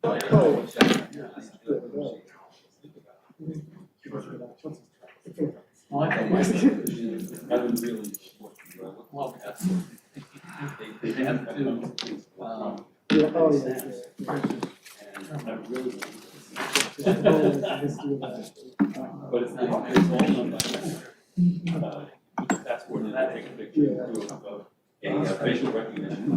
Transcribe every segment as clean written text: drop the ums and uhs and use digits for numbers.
They have to, but it's not, it's all done by the passport, and that take a picture of a facial recognition.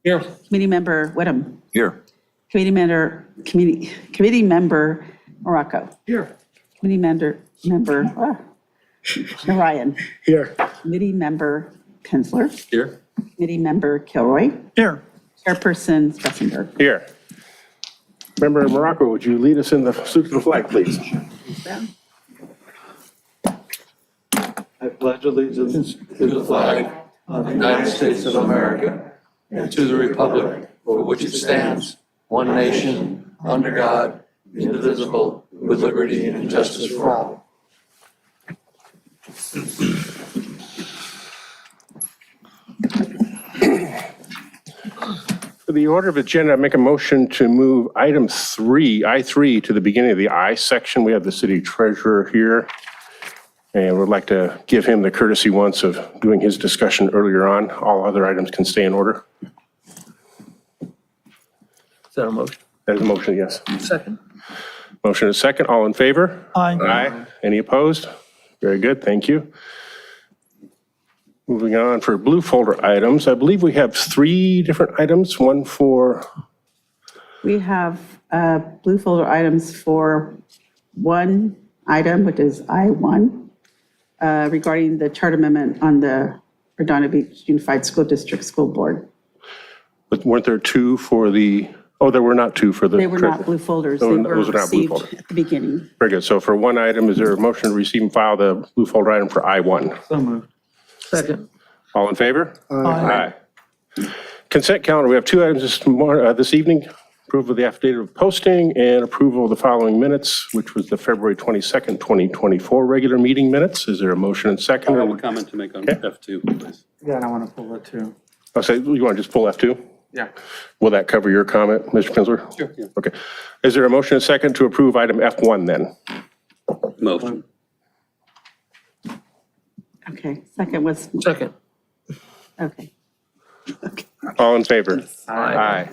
Here. Committee Member Whittam. Here. Committee Member Morocco. Here. Committee Member Ryan. Here. Committee Member Kinsler. Here. Committee Member Kilroy. Here. Chairperson Stressenberg. Here. Member Morocco, would you lead us in the salute to the flag, please? I pledge allegiance to the flag of the United States of America and to the republic for which it stands, one nation, under God, indivisible, with liberty and justice for all. For the order of agenda, I make a motion to move item 3, I3, to the beginning of the I section. We have the city treasurer here, and would like to give him the courtesy once of doing his discussion earlier on. All other items can stay in order. Is that a motion? That is a motion, yes. Second. Motion is second. All in favor? Aye. Aye. Any opposed? Very good, thank you. Moving on for blue folder items, I believe we have 3 different items, one for, We have blue folder items for one item, which is I1, regarding the charter amendment on the Redondo Beach Unified School District School Board. but weren't there 2 for the, oh, there were not 2 for the. They were not blue folders. They were Those are not blue received folder. at the beginning. Very good. So for one item, is there a motion to receive and file the blue folder item for I1? So moved. Second. All in favor? Aye. Consent calendar, we have 2 items this evening. Approval of the affidavit of posting and approval of the following minutes, which was the February 22nd, 2024 regular meeting minutes. Is there a motion and second? I have a comment to make on F2, please. Yeah, I want to pull it too. Oh, so you want to just pull F2? Yeah. Will that cover your comment, Mr. Kinsler? Sure, yeah. Okay. Is there a motion and second to approve item F1 then? Motion. Okay, second was, Second. okay. All in favor? Aye.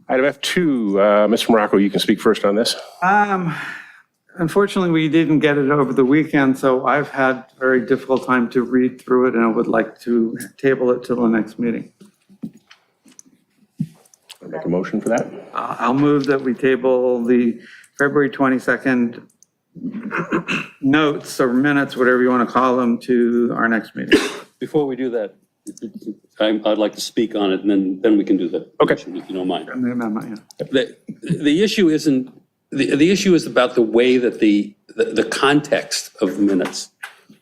Item F2, Mr. Morocco, you can speak first on this. Unfortunately, we didn't get it over the weekend, so I've had a very difficult time to read through it, and I would like to table it till the next meeting. I'll make a motion for that. I'll move that we table the February 22nd notes or minutes, whatever you want to call them, to our next meeting. Before we do that, I'd like to speak on it, and then we can do the Okay. motion, if you don't mind. And the amendment, yeah. The issue isn't, the issue is about the way that the context of minutes.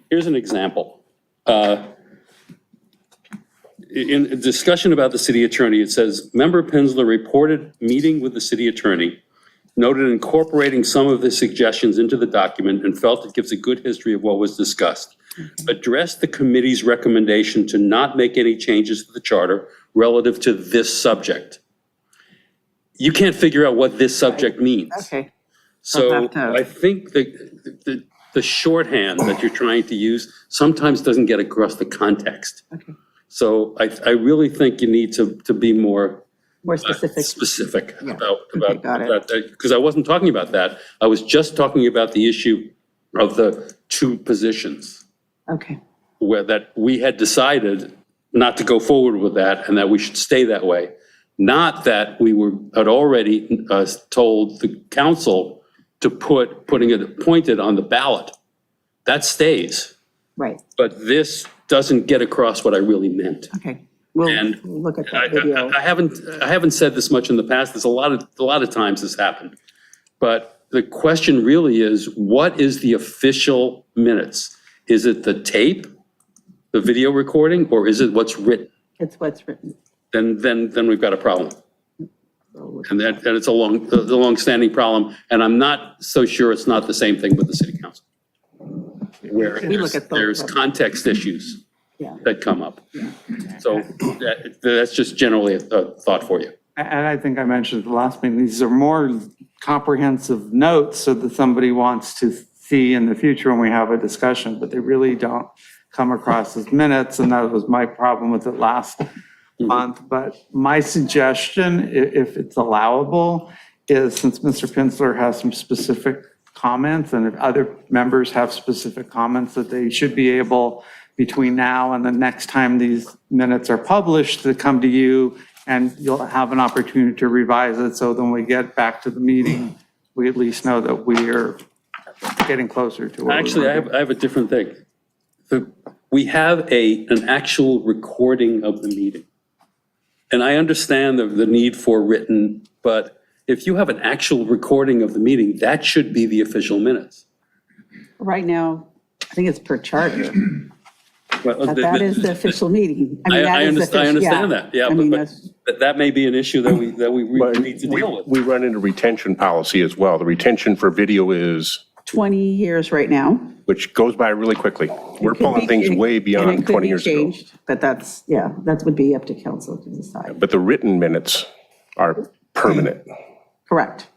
Here's an example. In a discussion about the city attorney, it says, Member Pinsler reported meeting with the city attorney, noted incorporating some of his suggestions into the document and felt it gives a good history of what was discussed. Addressed the committee's recommendation to not make any changes to the charter relative to this subject. You can't figure out what this subject means. Okay. So I'll have to- I think the shorthand that you're trying to use sometimes doesn't get across the context. Okay. So I really think you need to be more More specific. specific Yeah. about Okay, got it. that, because I wasn't talking about that. I was just talking about the issue of the two positions, Okay, where that we had decided not to go forward with that and that we should stay that way. Not that we had already told the council to putting it appointed on the ballot. That stays, right, but this doesn't get across what I really meant. okay. We'll And look at I that video. haven't said this much in the past. There's a lot of times this happened. But the question really is, what is the official minutes? Is it the tape, the video recording, or is it what's written? It's what's written. Then we've got a problem. And it's a long-standing problem. And I'm not so sure it's not the same thing with the city council, where We look at both there's of them. context issues Yeah. that come up. So that's just generally a thought for you. And I think I mentioned at the last meeting, these are more comprehensive notes so that somebody wants to see in the future when we have a discussion, but they really don't come across as minutes, and that was my problem with it last month. But my suggestion, if it's allowable, is since Mr. Pinsler has some specific comments, and if other members have specific comments, that they should be able, between now and the next time these minutes are published, to come to you, and you'll have an opportunity to revise it. So then we get back to the meeting, we at least know that we are getting closer to what we Actually, want. I have a different thing. We have an actual recording of the meeting. And I understand the need for written, but if you have an actual recording of the meeting, that should be the official minutes. Right now, I think it's per charter, But but that is the official meeting. mean, that I is the understand official- that, yeah, I mean, but that's- that may be an issue that we But need to deal with. we run into retention policy as well. The retention for video is, 20 years right now. which goes by really quickly. We're It could pulling be- things and way it beyond could 20 be years ago. changed, but that's, yeah, that would be up to council to decide. But the written minutes are permanent. Correct.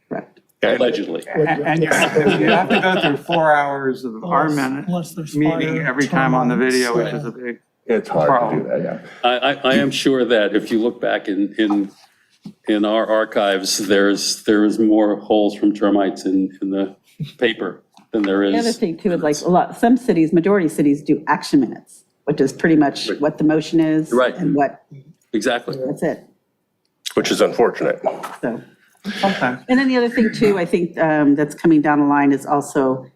Correct. Allegedly. And you have to go through 4 hours of our minute Unless there's meeting fire, every time on the video, which is termites, a big, It's hard to do that, yeah. I am sure that if you look back in our archives, there is more holes from termites in the paper than there The other is. thing too is like some cities, majority of cities do action minutes, which is pretty much what the motion is. Right. And what, Exactly. that's it. Which is unfortunate. So, sometimes. and then the other thing too, I think that's coming down the line is also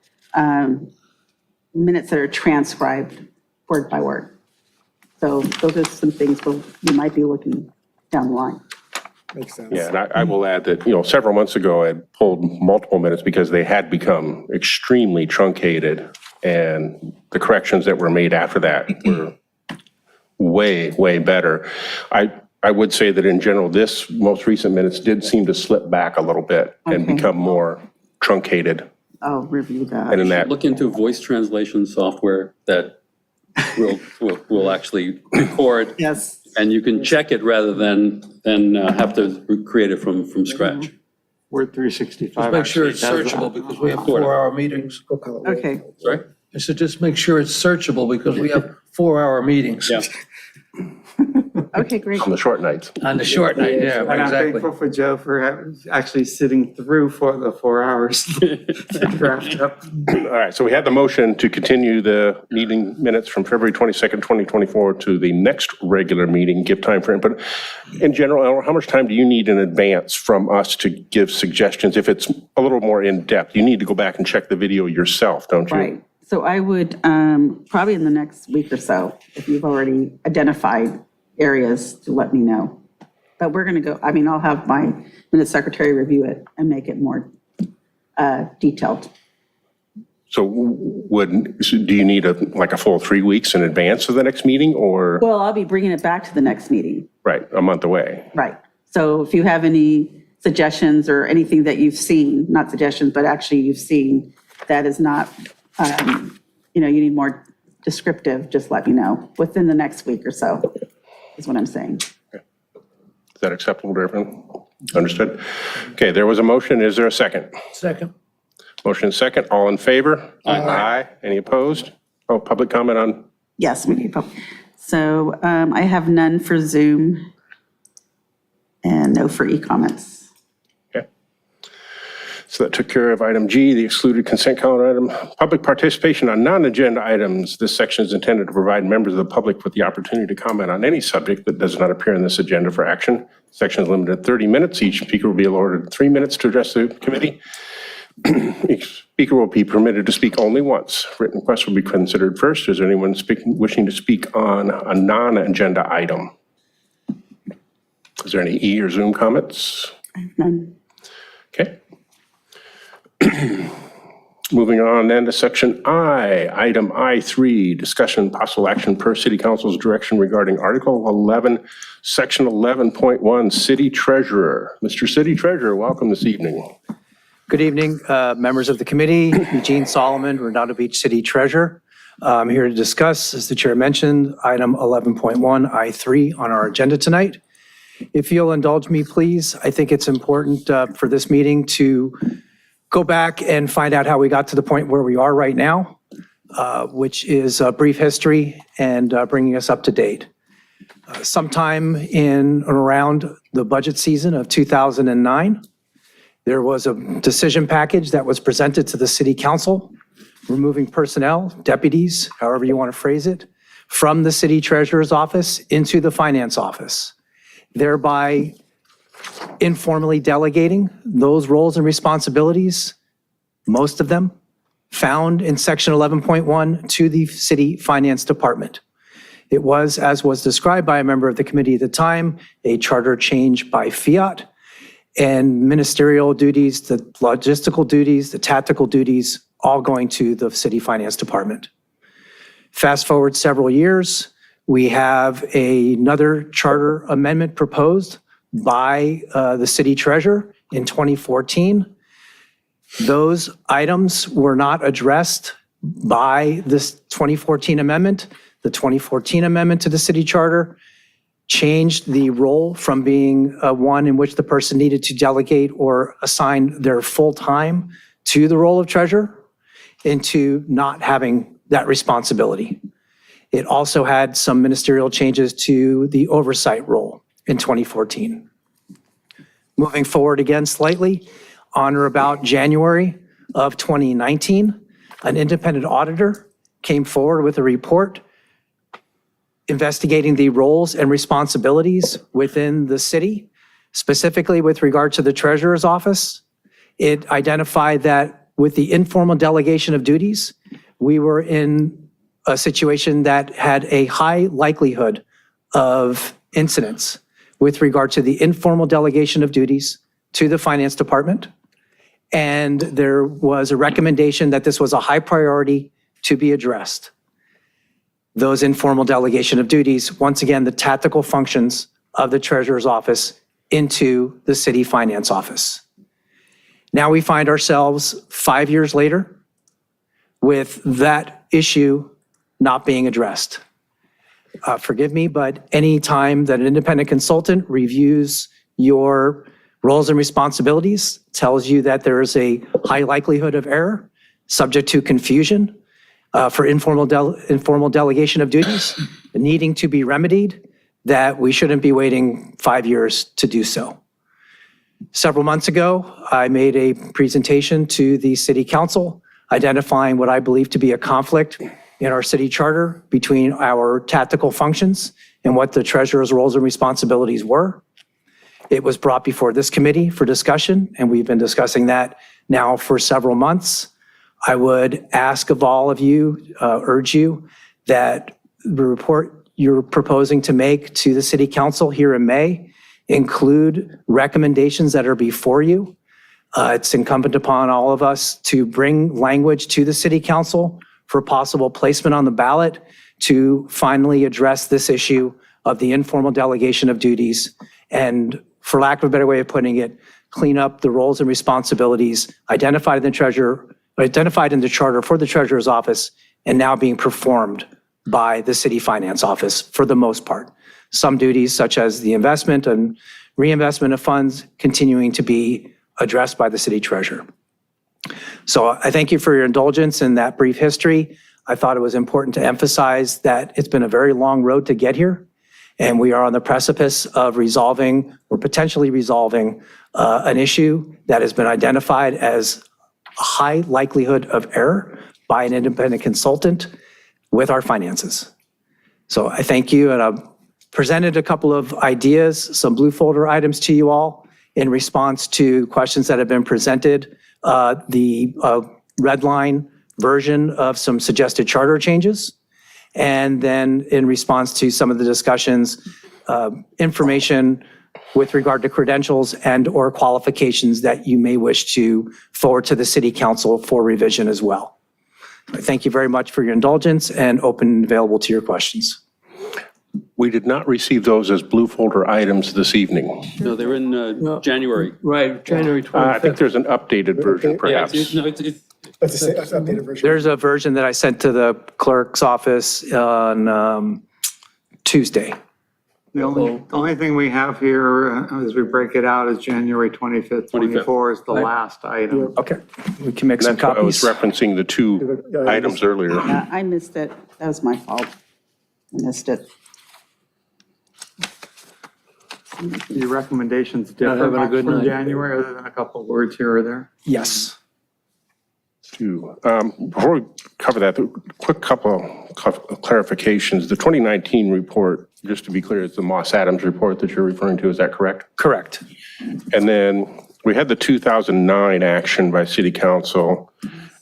minutes that are transcribed word by word. So those are some things we might be looking down the line. Makes sense. Yeah, and I will add that, several months ago, I pulled multiple minutes because they had become extremely truncated, and the corrections that were made after that were way, way better. I would say that in general, this most recent minutes did seem to slip back a little bit and Okay. become more truncated. I'll review that. And in that, Look into voice translation software that will actually record, Yes. and you can check it rather than have to create it from scratch. Word 365. Just make sure actually it's does that. searchable because we have 4-hour meetings. Okay. Sorry? I said, just make sure it's searchable because we have 4-hour meetings. Yeah. Okay, great. on the short nights. On the short night, yeah, And I'm exactly. thankful for Joe for actually sitting through for the 4 hours to draft up. All right, so we had the motion to continue the meeting minutes from February 22nd, 2024 to the next regular meeting, give time for input. In general, Eleanor, how much time do you need in advance from us to give suggestions? If it's a little more in-depth, you need to go back and check the video yourself, don't you? Right. So I would, probably in the next week or so, if you've already identified areas, to let me know. But we're going to go, I'll have my minute secretary review it and make it more detailed. So do you need like a full 3 weeks in advance of the next meeting, or, Well, I'll be bringing it back to the next meeting. right, a month away? Right. So if you have any suggestions or anything that you've seen, not suggestions, but actually you've seen that is not, you need more descriptive, just let me know within the next week or so, is what I'm saying. Is that acceptable to everyone? Understood? Okay, there was a motion. Is there a second? Second. Motion is second. All in favor? Aye. Any opposed? Oh, public comment on, Yes, we need, So I have none for Zoom and no for e-comments. Okay. So that took care of item G, the excluded consent calendar item. Public participation on non-agenda items. This section is intended to provide members of the public with the opportunity to comment on any subject that does not appear in this agenda for action. Section is limited to 30 minutes. Each speaker will be allotted 3 minutes to address the committee. Each speaker will be permitted to speak only once. Written requests will be considered first. Is there anyone wishing to speak on a non-agenda item? Is there any E or Zoom comments? None. Okay. Moving on then to section I, item I3, discussion possible action per city council's direction regarding Article 11, section 11.1, city treasurer. Mr. City Treasurer, welcome this evening. Good evening, members of the committee. Eugene Solomon, Redondo Beach City Treasurer. I'm here to discuss, as the chair mentioned, item 11.1 I3 on our agenda tonight. If you'll indulge me, please, I think it's important for this meeting to go back and find out how we got to the point where we are right now, which is a brief history and bringing us up to date. Sometime in and around the budget season of 2009, there was a decision package that was presented to the city council, removing personnel, deputies, however you want to phrase it, from the city treasurer's office into the finance office, thereby informally delegating those roles and responsibilities, most of them found in section 11.1 to the city finance department. It was, as was described by a member of the committee at the time, a charter change by fiat, and ministerial duties, the logistical duties, the tactical duties, all going to the city finance department. Fast forward several years, we have another charter amendment proposed by the city treasurer in 2014. Those items were not addressed by this 2014 amendment. The 2014 amendment to the city charter changed the role from being one in which the person needed to delegate or assign their full time to the role of treasurer into not having that responsibility. It also had some ministerial changes to the oversight role in 2014. Moving forward again slightly, on or about January of 2019, an independent auditor came forward with a report investigating the roles and responsibilities within the city, specifically with regard to the treasurer's office. It identified that with the informal delegation of duties, we were in a situation that had a high likelihood of incidents with regard to the informal delegation of duties to the finance department. And there was a recommendation that this was a high priority to be addressed. Those informal delegation of duties, once again, the tactical functions of the treasurer's office into the city finance office. Now we find ourselves 5 years later with that issue not being addressed. Forgive me, but any time that an independent consultant reviews your roles and responsibilities, tells you that there is a high likelihood of error, subject to confusion, for informal delegation of duties, needing to be remedied, that we shouldn't be waiting 5 years to do so. Several months ago, I made a presentation to the city council identifying what I believe to be a conflict in our city charter between our tactical functions and what the treasurer's roles and responsibilities were. It was brought before this committee for discussion, and we've been discussing that now for several months. I would ask of all of you, urge you, that the report you're proposing to make to the city council here in May include recommendations that are before you. It's incumbent upon all of us to bring language to the city council for possible placement on the ballot to finally address this issue of the informal delegation of duties and, for lack of a better way of putting it, clean up the roles and responsibilities identified in the charter for the treasurer's office and now being performed by the city finance office for the most part. Some duties, such as the investment and reinvestment of funds, continuing to be addressed by the city treasurer. So I thank you for your indulgence in that brief history. I thought it was important to emphasize that it's been a very long road to get here, and we are on the precipice of resolving or potentially resolving an issue that has been identified as a high likelihood of error by an independent consultant with our finances. So I thank you, and I've presented a couple of ideas, some blue folder items to you all in response to questions that have been presented. The red line version of some suggested charter changes. And then in response to some of the discussions, information with regard to credentials and or qualifications that you may wish to forward to the city council for revision as well. I thank you very much for your indulgence and open and available to your questions. We did not receive those as blue folder items this evening. No, they're in January. Right, January I think 25th. there's an updated version Yeah, perhaps. That's an updated version. There's a version that I sent to the clerk's office on Tuesday. The only thing we have here, as we break it out, is January 25th, 24 is the last item. Okay, we can make some That's why I was copies. repping the two items earlier. I missed it. That was my fault. I missed it. Your recommendations Not differ having a much good from night. January, other than a couple of words here or there? Yes. Before we cover that, a quick couple of clarifications. The 2019 report, just to be clear, is the Moss Adams report that you're referring to, is that correct? Correct. And then we had the 2009 action by City Council,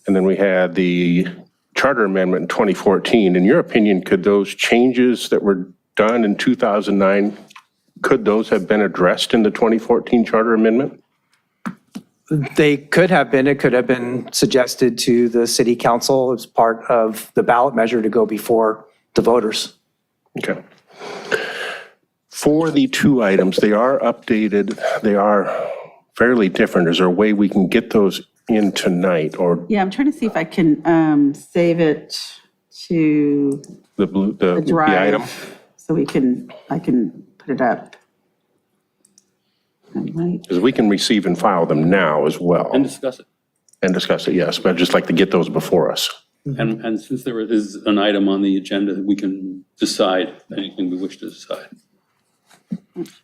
and then we had the charter amendment in 2014. In your opinion, could those changes that were done in 2009, could those have been addressed in the 2014 charter amendment? They could have been, it could have been suggested to the city council as part of the ballot measure to go before the voters. Okay. For the two items, they are updated, they are fairly different. Is there a way we can get those in tonight, or Yeah, I'm trying to see if I can save it to the blue, the the item? drive so I can put it up. I might. Because we can receive and file them now as well, And discuss it. and discuss it, yes, but I'd just like to get those before us. And since there is an item on the agenda, we can decide anything we wish to decide.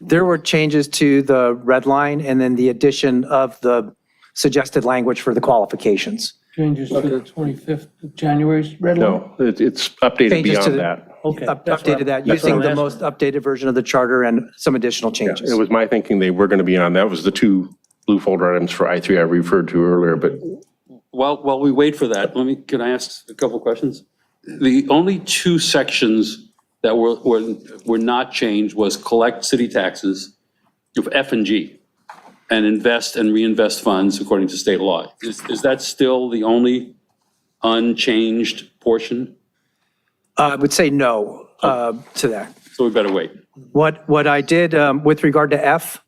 There were changes to the red line and then the addition of the suggested language for the qualifications. Changes to the 25th of January's red line? No, it's updated Changes to beyond the- that. Okay. Updated that using the most updated version of the charter and some additional changes. It was my thinking they were going to be on, that was the two blue folder items for I3 I referred to earlier, but While we wait for that, can I ask a couple questions? The only two sections that were not changed was collect city taxes of F and G and invest and reinvest funds according to state law. Is that still the only unchanged portion? I would say no to that. So we better wait. What I did with regard to F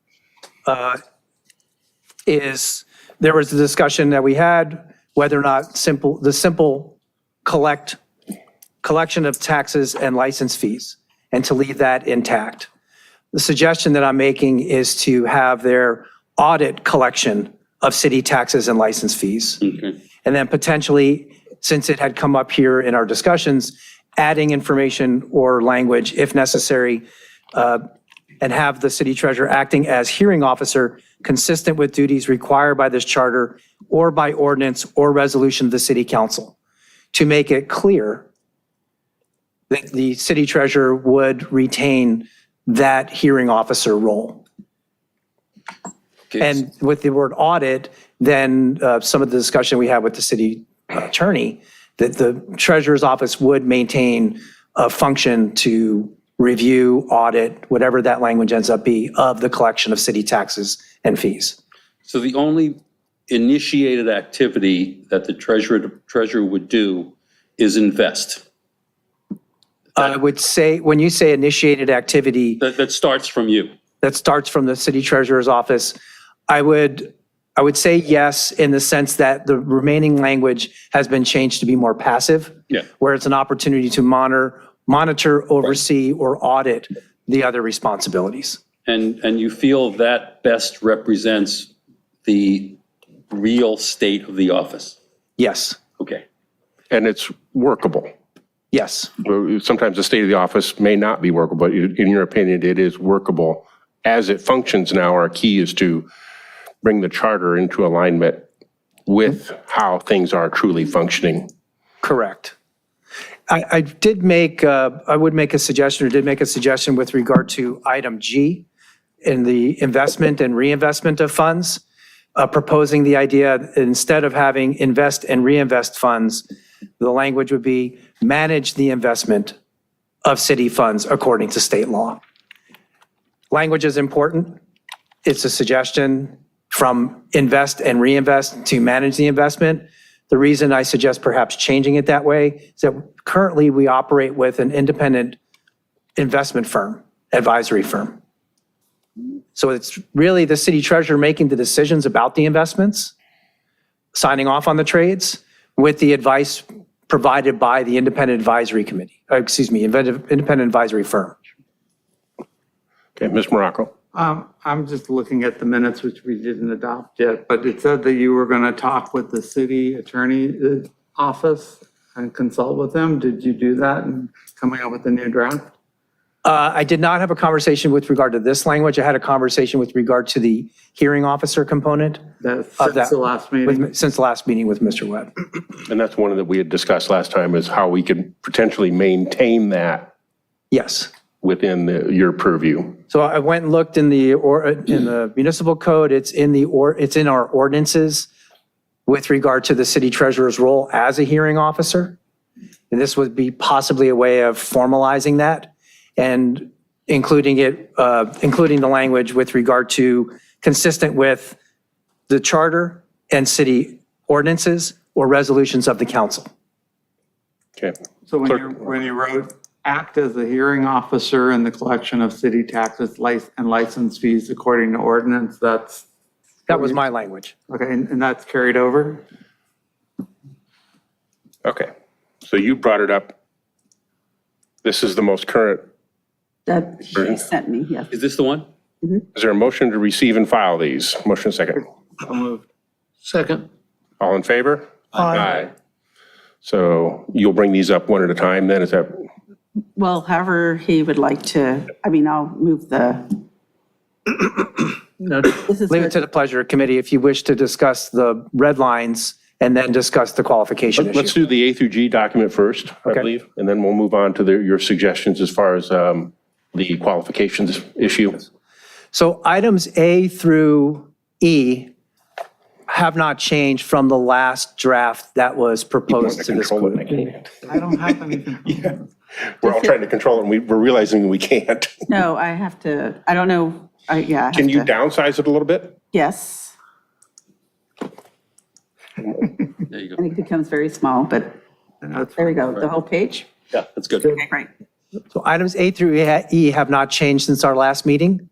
is there was a discussion that we had whether or not the simple collection of taxes and license fees and to leave that intact. The suggestion that I'm making is to have their audit collection of city taxes and license fees. Okay. And then potentially, since it had come up here in our discussions, adding information or language if necessary, and have the city treasurer acting as hearing officer consistent with duties required by this charter or by ordinance or resolution of the city council. To make it clear that the city treasurer would retain that hearing officer role. Okay. And with the word audit, then some of the discussion we had with the city attorney, that the treasurer's office would maintain a function to review, audit, whatever that language ends up be, of the collection of city taxes and fees. So the only initiated activity that the treasurer would do is invest. I would say, when you say initiated activity, That starts from you. that starts from the city treasurer's office, I would say yes, in the sense that the remaining language has been changed to be more passive. Yeah. Where it's an opportunity to monitor, oversee, or audit the other responsibilities. And you feel that best represents the real state of the office? Yes. Okay. and it's workable. Yes, Sometimes the state of the office may not be workable, but in your opinion, it is workable. As it functions now, our key is to bring the charter into alignment with how things are truly functioning. correct. I would make a suggestion, or did make a suggestion with regard to item G in the investment and reinvestment of funds, proposing the idea that instead of having invest and reinvest funds, the language would be manage the investment of city funds according to state law. Language is important. It's a suggestion from invest and reinvest to manage the investment. The reason I suggest perhaps changing it that way is that currently we operate with an independent investment firm, advisory firm. So it's really the city treasurer making the decisions about the investments, signing off on the trades with the advice provided by the independent advisory committee, independent advisory firm. Okay, Ms. Morocco. I'm just looking at the minutes, which we didn't adopt yet, but it said that you were going to talk with the city attorney office and consult with them. Did you do that and coming up with a new draft? I did not have a conversation with regard to this language. I had a conversation with regard to the hearing officer component Since the last meeting? since the last meeting with Mr. Webb. And that's one that we had discussed last time, is how we could potentially maintain that Yes. within your purview. So I went and looked in the municipal code. It's in our ordinances with regard to the city treasurer's role as a hearing officer. And this would be possibly a way of formalizing that and including the language with regard to consistent with the charter and city ordinances or resolutions of the council. Okay. So when you wrote act as a hearing officer in the collection of city taxes and license fees according to ordinance, that was my language. okay, and that's carried over? Okay. So you brought it up. This is the most current. That she sent me, yes. Is this the one? Is there a motion to receive and file these? Motion second. So moved. Second. All in favor? Aye. So you'll bring these up one at a time then, is that? Well, however he would like to, I'll move the. This is Leave it what- to the pleasure of committee if you wish to discuss the red lines and then discuss the qualification Let's issue. do the A through G document first, I Okay. believe, and then we'll move on to your suggestions as far as the qualifications issue. So items A through E have not changed from the last draft that was proposed to this Control it, group. I can't. I don't have anything. We're all trying to control it, and we're realizing we can't. No, I have to, I don't know, yeah. I have Can you to- downsize it a little bit? Yes, There you I go. think it becomes very small, but there we go, the whole page. Yeah, that's good. Okay, great. So items A through E have not changed since our last meeting.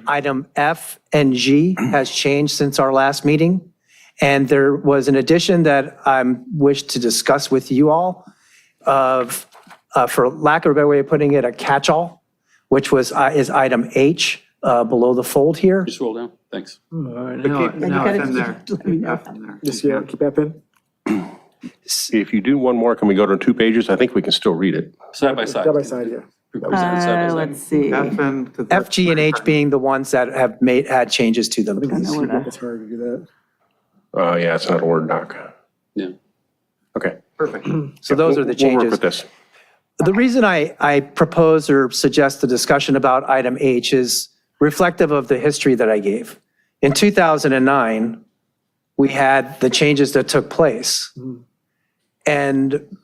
Item F and G has changed since our last meeting. And there was an addition that I wish to discuss with you all of, for lack of a better way of putting it, a catch-all, which is item H below the fold here. Just roll down. Thanks. Now And it's you in gotta there. let me know. F in there. Just, yeah, keep that in. If you do one more, can we go to 2 pages? I think we can still read it. Side by side. Side by side, yeah. Side by side. Let's see. F and. 'cause F, G, and H being the ones that have had changes to them. know where that- It's hard to do that. Oh, yeah, it's not a Word doc. Yeah. Okay. Perfect. So those are the We'll work changes. with this. The reason I propose or suggest a discussion about item H is reflective of the history that I gave. In 2009, we had the changes that took place. And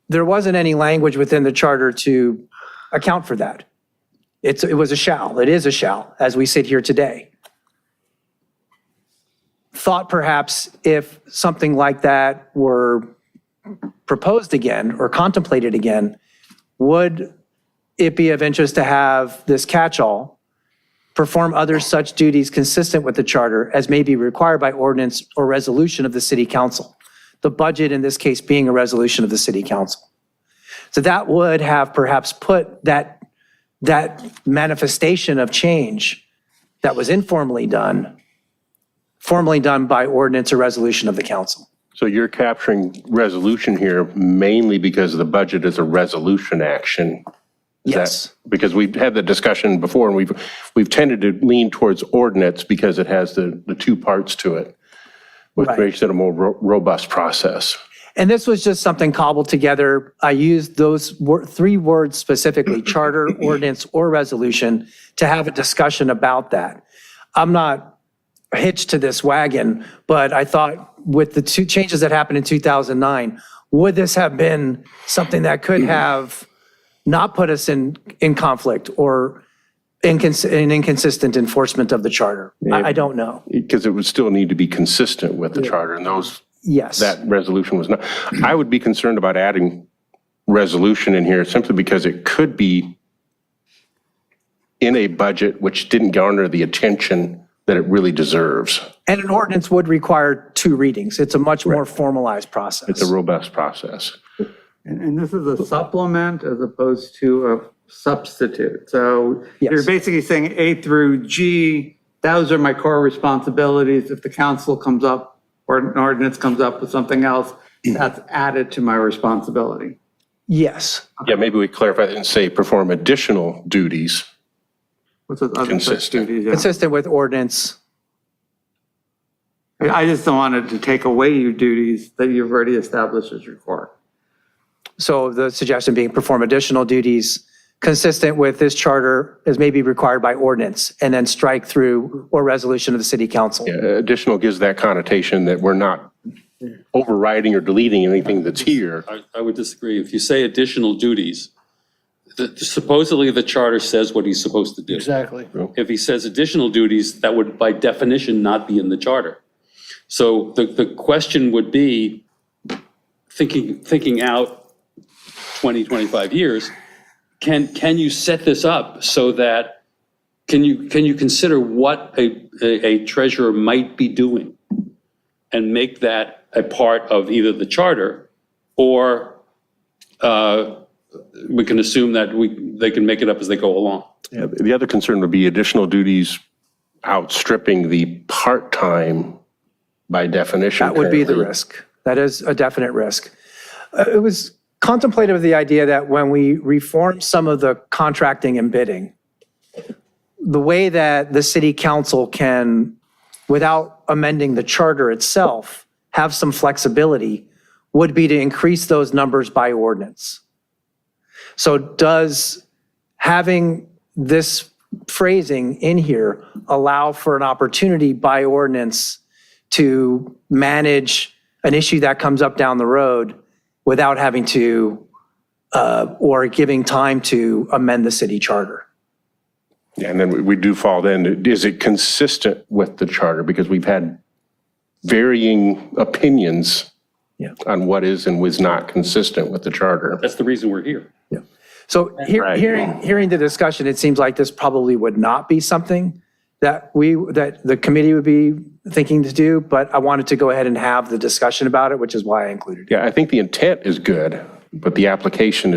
there wasn't any language within the charter to account for that. It was a shall, it is a shall, as we sit here today. Thought perhaps if something like that were proposed again or contemplated again, would it be of interest to have this catch-all perform other such duties consistent with the charter as may be required by ordinance or resolution of the city council? The budget in this case being a resolution of the city council. So that would have perhaps put that manifestation of change that was informally done, formally done by ordinance or resolution of the council. So you're capturing resolution here mainly because the budget is a resolution action. Is that- Yes. Because we've had the discussion before, and we've tended to lean towards ordinance because it has the two parts to it, which Right. makes it a more robust process. And this was just something cobbled together. I used those three words specifically, charter, ordinance, or resolution, to have a discussion about that. I'm not hitched to this wagon, but I thought with the two changes that happened in 2009, would this have been something that could have not put us in conflict or an inconsistent enforcement of the charter? I don't know. Because it would still need to be consistent with the charter, and Yes. that resolution was not. I would be concerned about adding resolution in here simply because it could be in a budget which didn't garner the attention that it really deserves. And an ordinance would require 2 readings. It's a much more formalized process. It's a robust process. And this is a supplement as opposed to a substitute. So you're Yes. basically saying A through G, those are my core responsibilities. If the council comes up or an ordinance comes up with something else, that's added to my responsibility. Yes. Yeah, maybe we clarify that and say perform additional duties. What's the other Consistent. duties? Yeah. Consistent with ordinance. I just don't want it to take away your duties that you've already established as your core. So the suggestion being perform additional duties consistent with this charter as may be required by ordinance, and then strike through or resolution of the city council. Additional gives that connotation that we're not overriding or deleting anything that's here. I would disagree. If you say additional duties, supposedly the charter says what he's supposed to do. Exactly. If he says additional duties, that would by definition not be in the charter. So the question would be, thinking out 20, 25 years, can you set this up so that, can you consider what a treasurer might be doing and make that a part of either the charter, or we can assume that they can make it up as they go along? Yeah, the other concern would be additional duties outstripping the part-time by definition. That would be the currently. risk. That is a definite risk. It was contemplative of the idea that when we reform some of the contracting and bidding, the way that the city council can, without amending the charter itself, have some flexibility would be to increase those numbers by ordinance. So does having this phrasing in here allow for an opportunity by ordinance to manage an issue that comes up down the road without having to, or giving time to amend the city charter? Yeah, and then we do fall then, is it consistent with the charter? Because we've had varying opinions Yeah. on what is and was not consistent with the charter. That's the reason we're here. So Right. hearing the discussion, it seems like this probably would not be something that the committee would be thinking to do, but I wanted to go ahead and have the discussion about it, which is why I included it. Yeah, I think the intent is good, but the application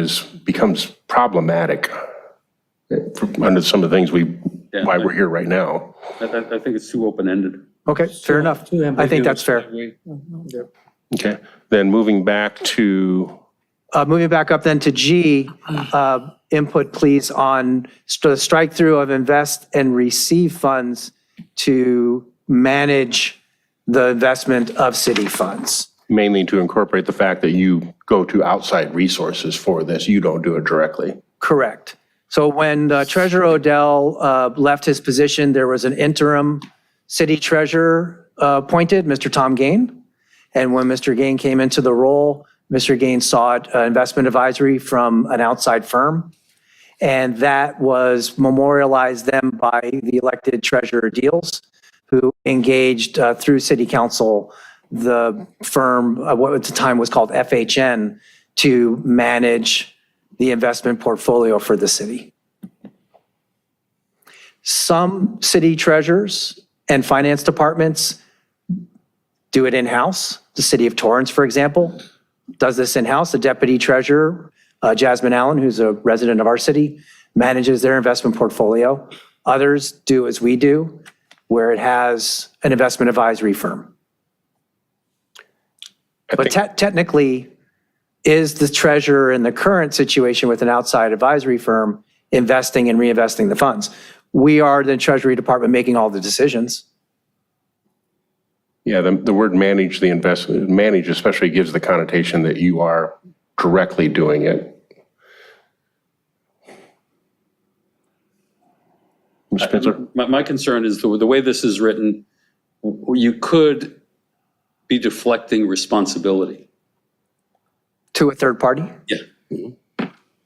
becomes problematic under some of the things why we're here right now. I think it's too open-ended. Okay, fair enough. I think that's fair. Okay, then moving back to, Moving back up then to G, input please on the strike through of invest and receive funds to manage the investment of city funds. mainly to incorporate the fact that you go to outside resources for this, you don't do it directly. Correct. So when Treasurer Odell left his position, there was an interim city treasurer appointed, Mr. Tom Gain. And when Mr. Gain came into the role, Mr. Gain sought investment advisory from an outside firm. And that was memorialized then by the elected treasurer Deals, who engaged through city council the firm, what at the time was called FHN, to manage the investment portfolio for the city. Some city treasurers and finance departments do it in-house. The city of Torrance, for example, does this in-house. The deputy treasurer, Jasmine Allen, who's a resident of our city, manages their investment portfolio. Others do as we do, where it has an investment advisory firm. But technically, is the treasurer in the current situation with an outside advisory firm investing and reinvesting the funds? We are the Treasury Department making all the decisions. Yeah, the word manage the investment, manage especially gives the connotation that you are directly doing it. Mr. Spencer? My concern is the way this is written, you could be deflecting responsibility. To a third party? Yeah.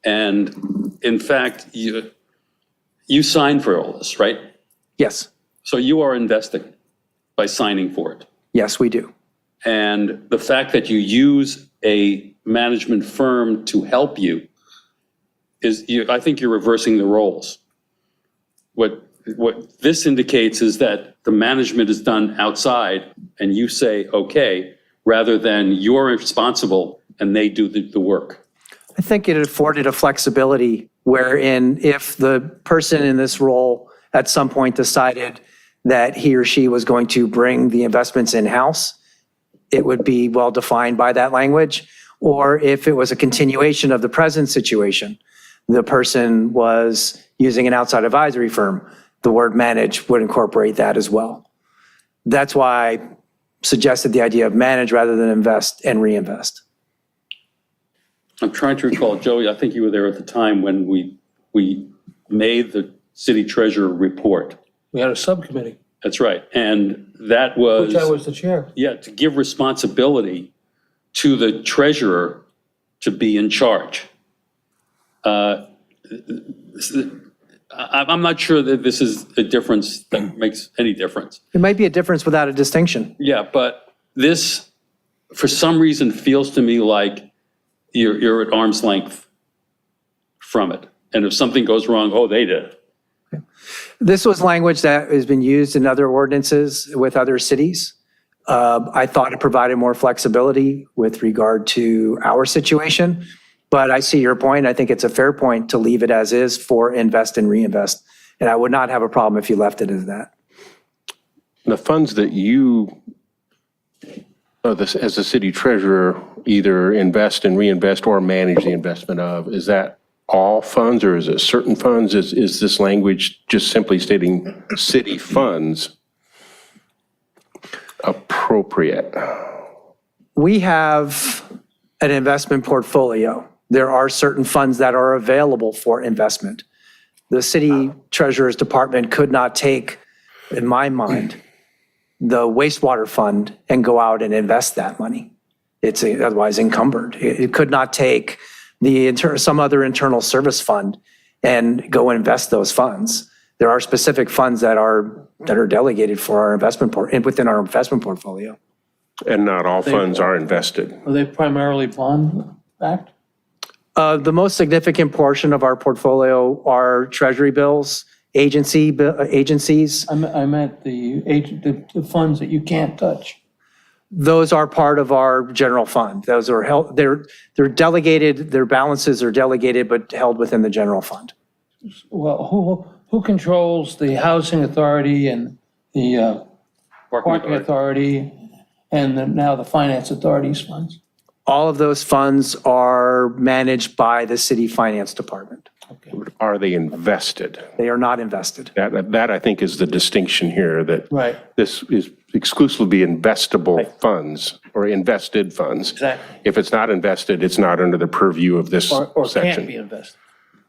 And in fact, you signed for all this, right? Yes. So you are investing by signing for it. Yes, we do. And the fact that you use a management firm to help you is, I think you're reversing the roles. What this indicates is that the management is done outside and you say, okay, rather than you're responsible and they do the work. I think it afforded a flexibility wherein if the person in this role at some point decided that he or she was going to bring the investments in-house, it would be well defined by that language. Or if it was a continuation of the present situation, the person was using an outside advisory firm, the word manage would incorporate that as well. That's why I suggested the idea of manage rather than invest and reinvest. I'm trying to recall, Joey, I think you were there at the time when we made the city treasurer report. We had a subcommittee, That's right. And that was, which I was the chair. yeah, to give responsibility to the treasurer to be in charge. I'm not sure that this is a difference that makes any difference. It might be a difference without a distinction. Yeah, but this, for some reason, feels to me like you're at arm's length from it. And if something goes wrong, oh, they did. This was language that has been used in other ordinances with other cities. I thought it provided more flexibility with regard to our situation, but I see your point. I think it's a fair point to leave it as is for invest and reinvest. And I would not have a problem if you left it as that. The funds that you, as the city treasurer, either invest and reinvest or manage the investment of, is that all funds or is it certain funds? Is this language just simply stating city funds appropriate? We have an investment portfolio. There are certain funds that are available for investment. The city treasurer's department could not take, in my mind, the wastewater fund and go out and invest that money. It's otherwise encumbered. It could not take some other internal service fund and go and invest those funds. There are specific funds that are delegated for our investment within our investment portfolio. And not all funds are invested. Are they primarily bond-backed? The most significant portion of our portfolio are treasury bills, agencies. I meant the funds that you can't touch. Those are part of our general fund. Those are held, they're delegated, their balances are delegated, but held within the general fund. Well, who controls the housing authority and the parking authority and now the finance authority's funds? All of those funds are managed by the city finance department. Are they invested? They are not invested. That I think is the distinction here, that Right. this is exclusively investable funds or invested funds. Exactly. If it's not invested, it's not under the purview of this Or can't section. be invested.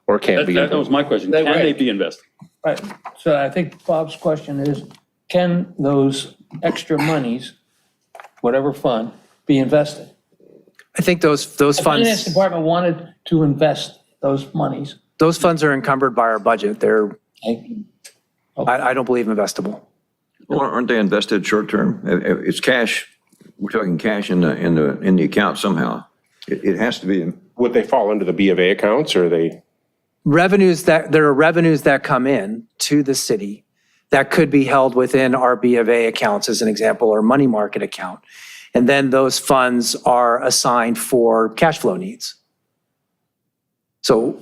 Or can't be. That was my question. Can they be invested? Right. So I think Bob's question is, can those extra monies, whatever fund, be invested? I think those The finance funds, department wanted to invest those monies. those funds are encumbered by our budget. They're, I don't believe investable. Well, aren't they invested short-term? It's cash, we're talking cash in the account somehow. It has to be. Would they fall into the B of A accounts or are they? There are revenues that come in to the city that could be held within our B of A accounts, as an example, or money market account. And then those funds are assigned for cash flow needs. So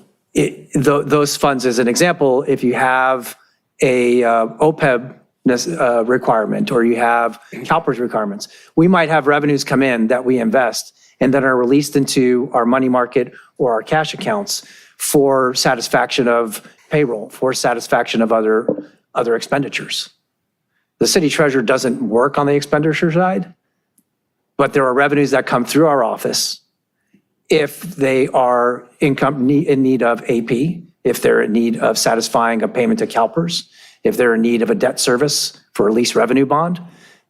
those funds, as an example, if you have a OPEB requirement, or you have CalPERS requirements. We might have revenues come in that we invest and that are released into our money market or our cash accounts for satisfaction of payroll, for satisfaction of other expenditures. The city treasurer doesn't work on the expenditure side, but there are revenues that come through our office if they are in need of AP, if they're in need of satisfying a payment to CalPERS, if they're in need of a debt service for a lease revenue bond.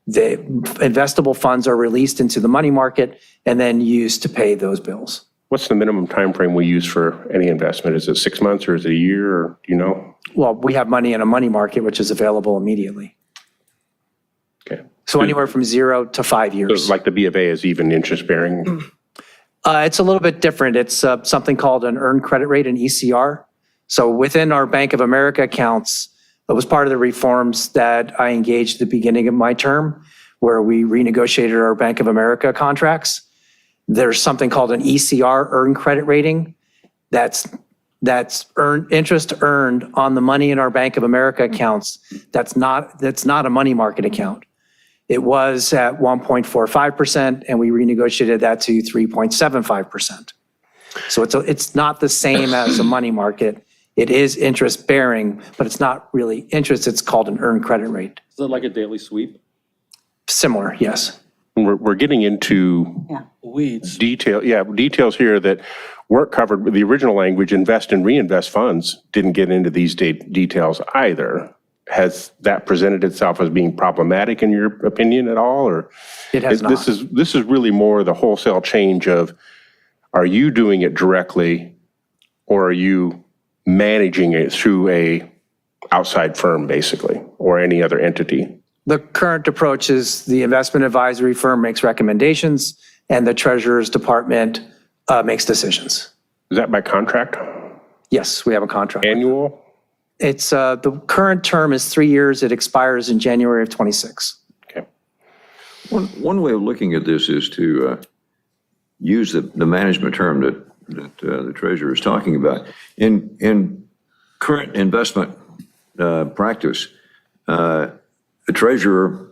The investable funds are released into the money market and then used to pay those bills. What's the minimum time frame we use for any investment? Is it 6 months or is it a year, or do you know? Well, we have money in a money market, which is available immediately. Okay. So anywhere from 0 to 5 years. So like the B of A is even interest bearing? It's a little bit different. It's something called an earned credit rate, an ECR. So within our Bank of America accounts, it was part of the reforms that I engaged at the beginning of my term, where we renegotiated our Bank of America contracts. There's something called an ECR, earned credit rating. That's interest earned on the money in our Bank of America accounts. That's not a money market account. It was at 1.45%, and we renegotiated that to 3.75%. So it's not the same as a money market. It is interest bearing, but it's not really interest. It's called an earned credit rate. Is it like a daily sweep? Similar, yes. We're getting into Weeds. details here that weren't covered with the original language. Invest and reinvest funds didn't get into these details either. Has that presented itself as being problematic in your opinion at all, or It has not. This is really more the wholesale change of, are you doing it directly, or are you managing it through a outside firm basically, or any other entity? The current approach is the investment advisory firm makes recommendations and the treasurer's department makes decisions. Is that by contract? Yes, we have a contract. Annual? It's the current term is 3 years. It expires in January of 26. Okay. One way of looking at this is to use the management term that the treasurer is talking about. In current investment practice, the treasurer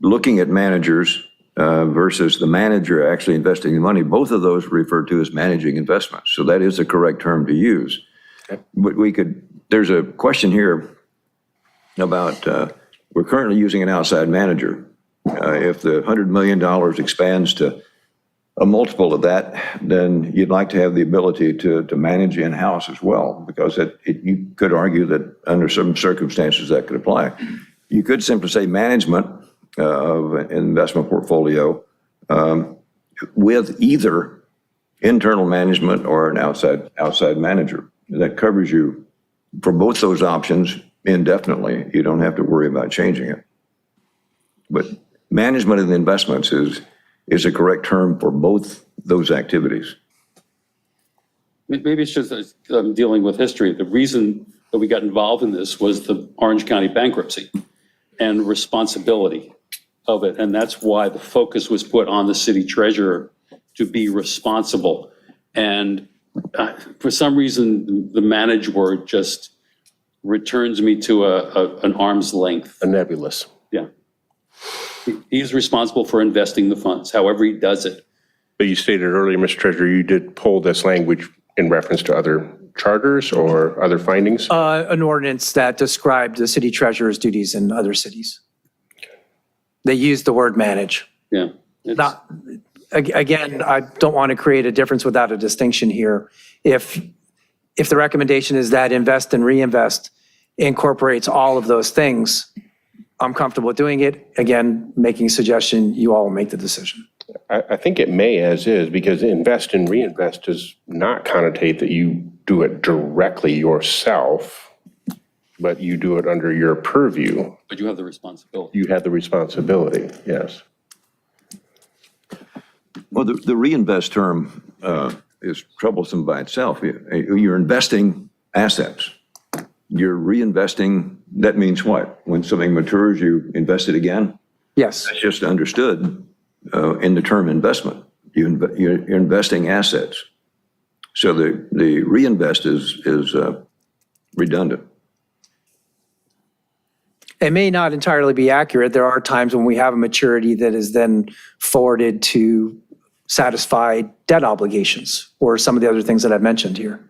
looking at managers versus the manager actually investing the money, both of those are referred to as managing investments. So that is the correct term to use. Okay. But there's a question here about, we're currently using an outside manager. If the $100 million expands to a multiple of that, then you'd like to have the ability to manage in-house as well, because you could argue that under some circumstances that could apply. You could simply say management of an investment portfolio with either internal management or an outside manager. That covers you for both those options indefinitely. You don't have to worry about changing it. But management of the investments is a correct term for both those activities. Maybe it's just dealing with history. The reason that we got involved in this was the Orange County bankruptcy and responsibility of it. And that's why the focus was put on the city treasurer to be responsible. And for some reason, the manage word just returns me to an arm's length. A nebulous. Yeah. He's responsible for investing the funds, however he does it. But you stated earlier, Mr. Treasurer, you did pull this language in reference to other charters or other findings? An ordinance that described the city treasurer's duties in other cities. They used the word manage. Yeah. Again, I don't want to create a difference without a distinction here. If the recommendation is that invest and reinvest incorporates all of those things, I'm comfortable doing it. Again, making a suggestion, you all will make the decision. I think it may as is, because invest and reinvest does not connotate that you do it directly yourself, but you do it under your purview. But you have the responsibility. You have the responsibility, yes. Well, the reinvest term is troublesome by itself. You're investing assets. You're reinvesting, that means what? When something matures, you invest it again? Yes. That's just understood in the term investment. You're investing assets. So the reinvest is redundant. It may not entirely be accurate. There are times when we have a maturity that is then forwarded to satisfy debt obligations or some of the other things that I've mentioned here.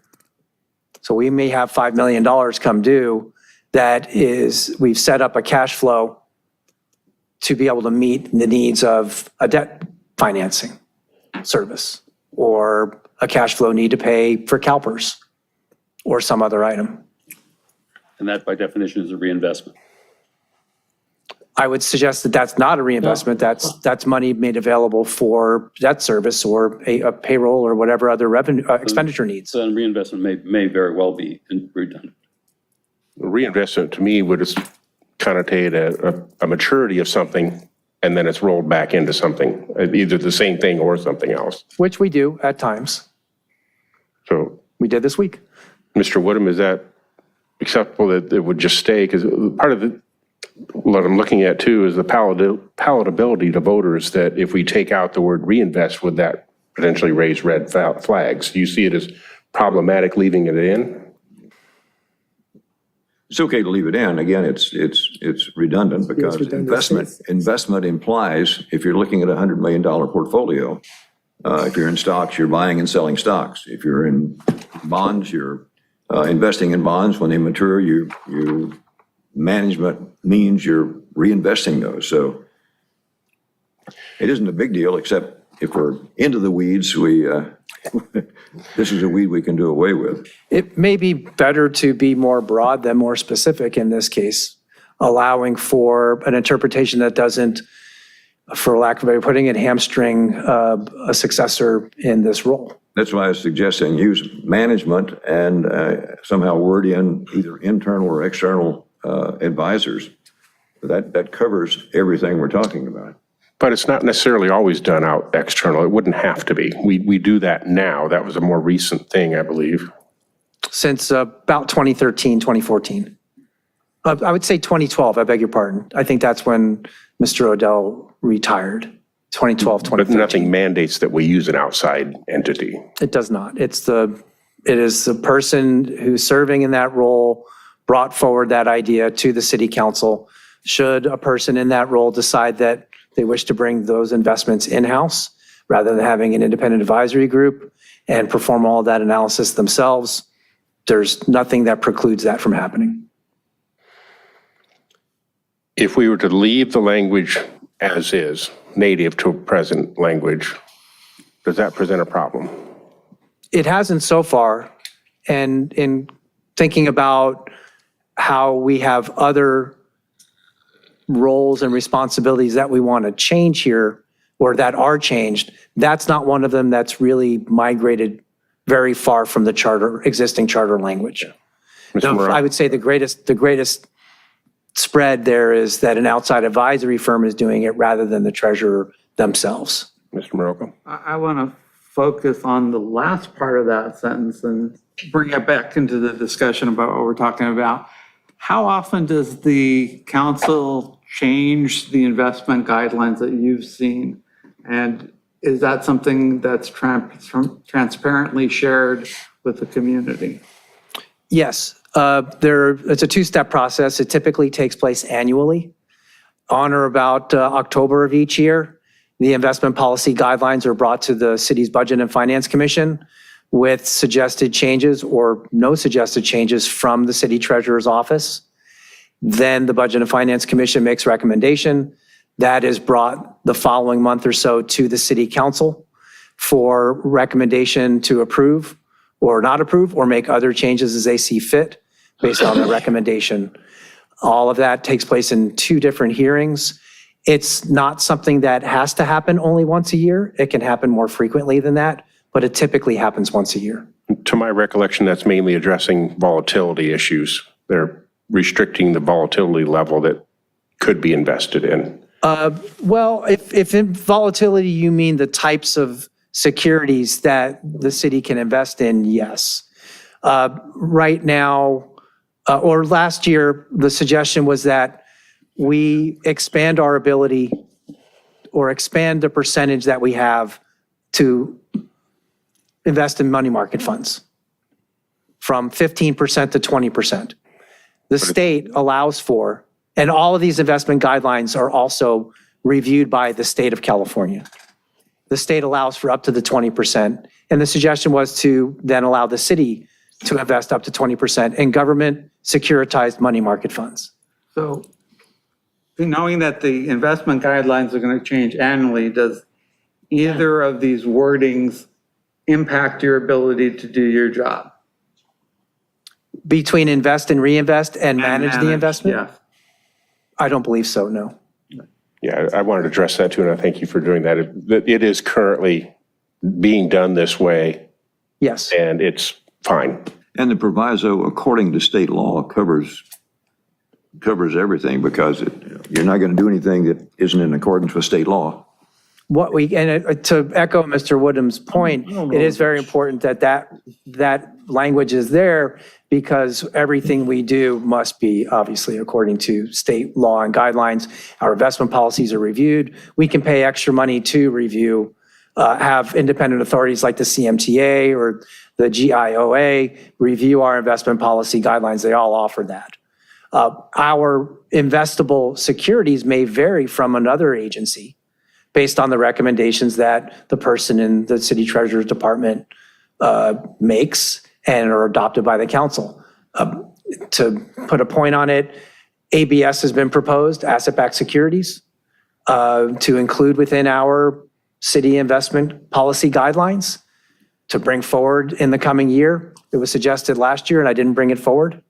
So we may have $5 million come due that is, we've set up a cash flow to be able to meet the needs of a debt financing service or a cash flow need to pay for CalPERS or some other item. And that by definition is a reinvestment. I would suggest that that's not a reinvestment. That's money made available for debt service or a payroll or whatever other revenue expenditure needs. So then reinvestment may very well be redundant. Reinvestment to me would just connotate a maturity of something, and then it's rolled back into something, either the same thing or something else. Which we do at times. So, We did this week. Mr. Woodham, is that acceptable that it would just stay? Because part of what I'm looking at too is the palatability to voters, that if we take out the word reinvest, would that potentially raise red flags? Do you see it as problematic leaving it in? It's okay to leave it in. Again, it's redundant because investment implies, if you're looking at a $100 million portfolio, if you're in stocks, you're buying and selling stocks. If you're in bonds, you're investing in bonds. When they mature, management means you're reinvesting those. So it isn't a big deal, except if we're into the weeds, this is a weed we can do away with. It may be better to be more broad than more specific in this case, allowing for an interpretation that doesn't, for lack of a better putting it, hamstring a successor in this role. That's why I was suggesting use management and somehow word in either internal or external advisors. That covers everything we're talking about. But it's not necessarily always done out external. It wouldn't have to be. We do that now. That was a more recent thing, I believe. Since about 2013, 2014. I would say 2012, I beg your pardon. I think that's when Mr. Odell retired, 2012, 2013. But nothing mandates that we use an outside entity. It does not. It is the person who's serving in that role brought forward that idea to the city council. Should a person in that role decide that they wish to bring those investments in-house rather than having an independent advisory group and perform all of that analysis themselves, there's nothing that precludes that from happening. If we were to leave the language as is, native to present language, does that present a problem? It hasn't so far. And in thinking about how we have other roles and responsibilities that we want to change here or that are changed, that's not one of them that's really migrated very far from the existing charter language. I would say the greatest spread there is that an outside advisory firm is doing it rather than the treasurer themselves. Mr. Morocco? I want to focus on the last part of that sentence and bring it back into the discussion about what we're talking about. How often does the council change the investment guidelines that you've seen? And is that something that's transparently shared with the community? Yes, it's a two-step process. It typically takes place annually. On or about October of each year, the investment policy guidelines are brought to the city's Budget and Finance Commission with suggested changes or no suggested changes from the city treasurer's office. Then the Budget and Finance Commission makes recommendation. That is brought the following month or so to the city council for recommendation to approve or not approve or make other changes as they see fit based on the recommendation. All of that takes place in two different hearings. It's not something that has to happen only once a year. It can happen more frequently than that, but it typically happens once a year. To my recollection, that's mainly addressing volatility issues. They're restricting the volatility level that could be invested in. Well, if in volatility you mean the types of securities that the city can invest in, yes. Right now, or last year, the suggestion was that we expand our ability or expand the percentage that we have to invest in money market funds from 15% to 20%. The state allows for And all of these investment guidelines are also reviewed by the state of California. The state allows for up to the 20%. And the suggestion was to then allow the city to invest up to 20% in government securitized money market funds. So knowing that the investment guidelines are going to change annually, does either of these wordings impact your ability to do your job? Between invest and reinvest and manage the investment? Yeah. I don't believe so, no. Yeah, I wanted to address that too, and I thank you for doing that. It is currently being done this way, Yes. and it's fine. And the proviso, according to state law, covers everything because you're not going to do anything that isn't in accordance with state law. To echo Mr. Woodham's point, it is very important that language is there because everything we do must be obviously according to state law and guidelines. Our investment policies are reviewed. We can pay extra money to review, have independent authorities like the CMTA or the GIOA review our investment policy guidelines. They all offer that. Our investable securities may vary from another agency based on the recommendations that the person in the city treasurer's department makes and are adopted by the council. To put a point on it, ABS has been proposed, asset-backed securities, to include within our city investment policy guidelines to bring forward in the coming year. It was suggested last year and I didn't bring it forward.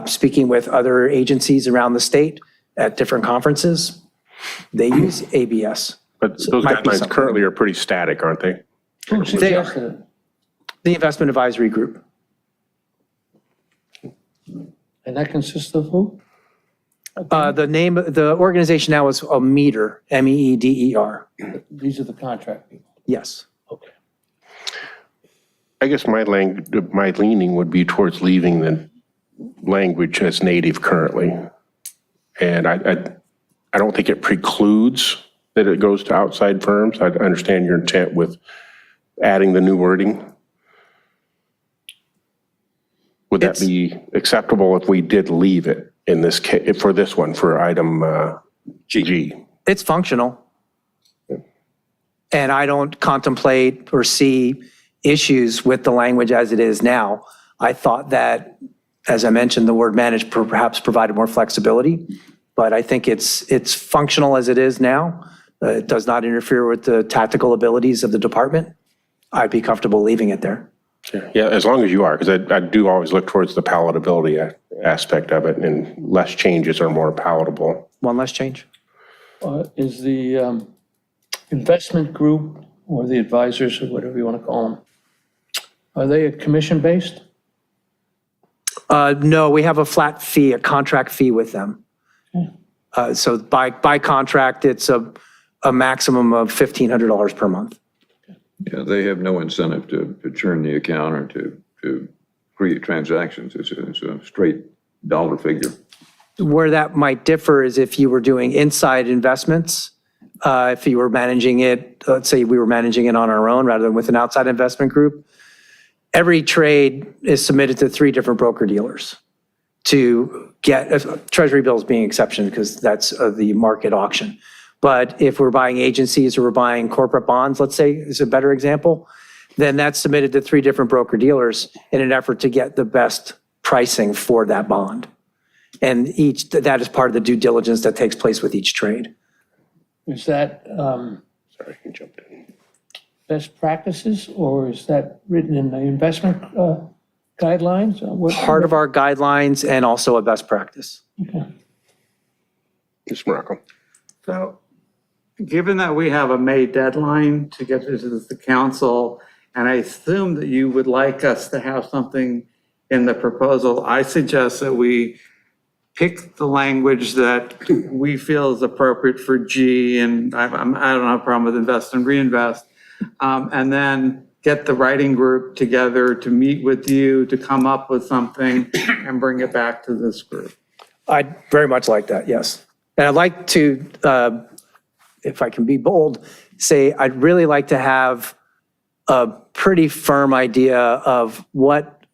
Speaking with other agencies around the state at different conferences, they use ABS. But those Might be guidelines something. currently are pretty static, aren't they? Who suggested it? The investment advisory group. And that consists of who? The organization now is a MEDER, MEEDER. These are the contract people. Yes. Okay. I guess my leaning would be towards leaving the language as native currently. And I don't think it precludes that it goes to outside firms. I understand your intent with adding the new wording. Would that be acceptable if we did leave it in this case, for this one, for item G? It's functional. And I don't contemplate or see issues with the language as it is now. I thought that, as I mentioned, the word manage perhaps provided more flexibility, but I think it's functional as it is now. It does not interfere with the tactical abilities of the department. I'd be comfortable leaving it there. Yeah, as long as you are, because I do always look towards the palatability aspect of it, and less changes are more palatable. One less change. Is the investment group or the advisors or whatever you want to call them, are they commission-based? No, we have a flat fee, a contract fee with them. So by contract, it's a maximum of $1,500 per month. Yeah, they have no incentive to churn the account or to create transactions. It's a straight dollar figure. Where that might differ is if you were doing inside investments, if you were managing it, let's say we were managing it on our own rather than with an outside investment group. Every trade is submitted to 3 different broker dealers to get, treasury bills being exception because that's the market auction. But if we're buying agencies or we're buying corporate bonds, let's say is a better example, then that's submitted to 3 different broker dealers in an effort to get the best pricing for that bond. And that is part of the due diligence that takes place with each trade. Is that Sorry, you jumped in. best practices or is that written in the investment guidelines? Part of our guidelines and also a best practice. Mr. Morocco. So, given that we have a May deadline to get this to the council, and I assume that you would like us to have something in the proposal, I suggest that we pick the language that we feel is appropriate for G, and I don't have a problem with invest and reinvest, and then get the writing group together to meet with you to come up with something and bring it back to this group. I'd very much like that, yes. And I'd like to, if I can be bold, say I'd really like to have a pretty firm idea of what,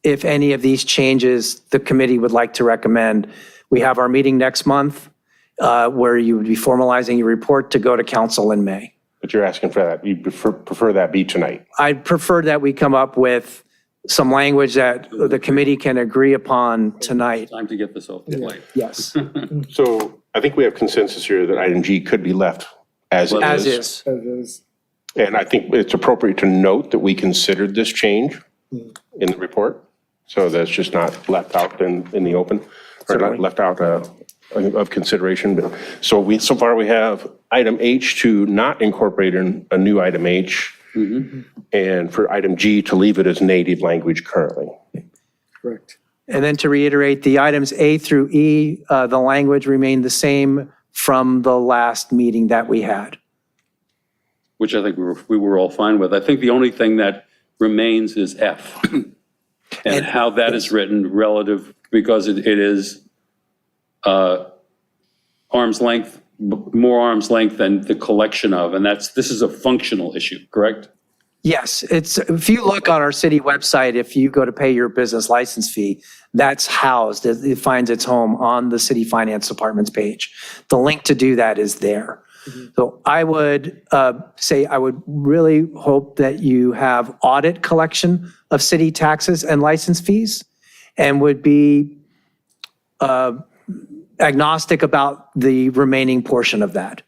if any of these changes, the committee would like to recommend We have our meeting next month where you would be formalizing your report to go to council in May. But you're asking for that, you prefer that be tonight? I'd prefer that we come up with some language that the committee can agree upon tonight. Time to get this off the plate. Yes, So I think we have consensus here that item G could be left as it as is. is. And I think it's appropriate to note that we considered this change in the report. So that's just not left out in the open, or not left out of consideration. But so far we have item H to not incorporate in a new item H. And for item G to leave it as native language currently. Correct. And then to reiterate, the items A through E, the language remained the same from the last meeting that we had. Which I think we were all fine with. I think the only thing that remains is F. And how that is written relative, because it is arm's length, more arm's length than the collection of, and this is a functional issue, correct? Yes, if you look on our city website, if you go to pay your business license fee, that's housed, it finds its home on the city finance department's page. The link to do that is there. So I would say, I would really hope that you have audit collection of city taxes and license fees, and would be agnostic about the remaining portion of that.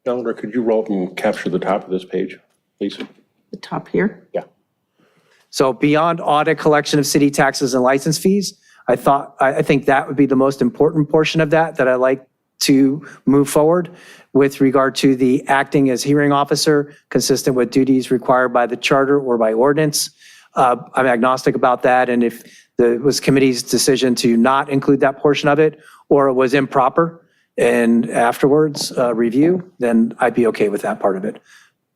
Eleanor, could you roll up and capture the top of this page, please? The top here. Yeah. So beyond audit collection of city taxes and license fees, I think that would be the most important portion of that I'd like to move forward with regard to the acting as hearing officer, consistent with duties required by the charter or by ordinance. I'm agnostic about that, and if it was committee's decision to not include that portion of it, or it was improper and afterwards review, then I'd be okay with that part of it.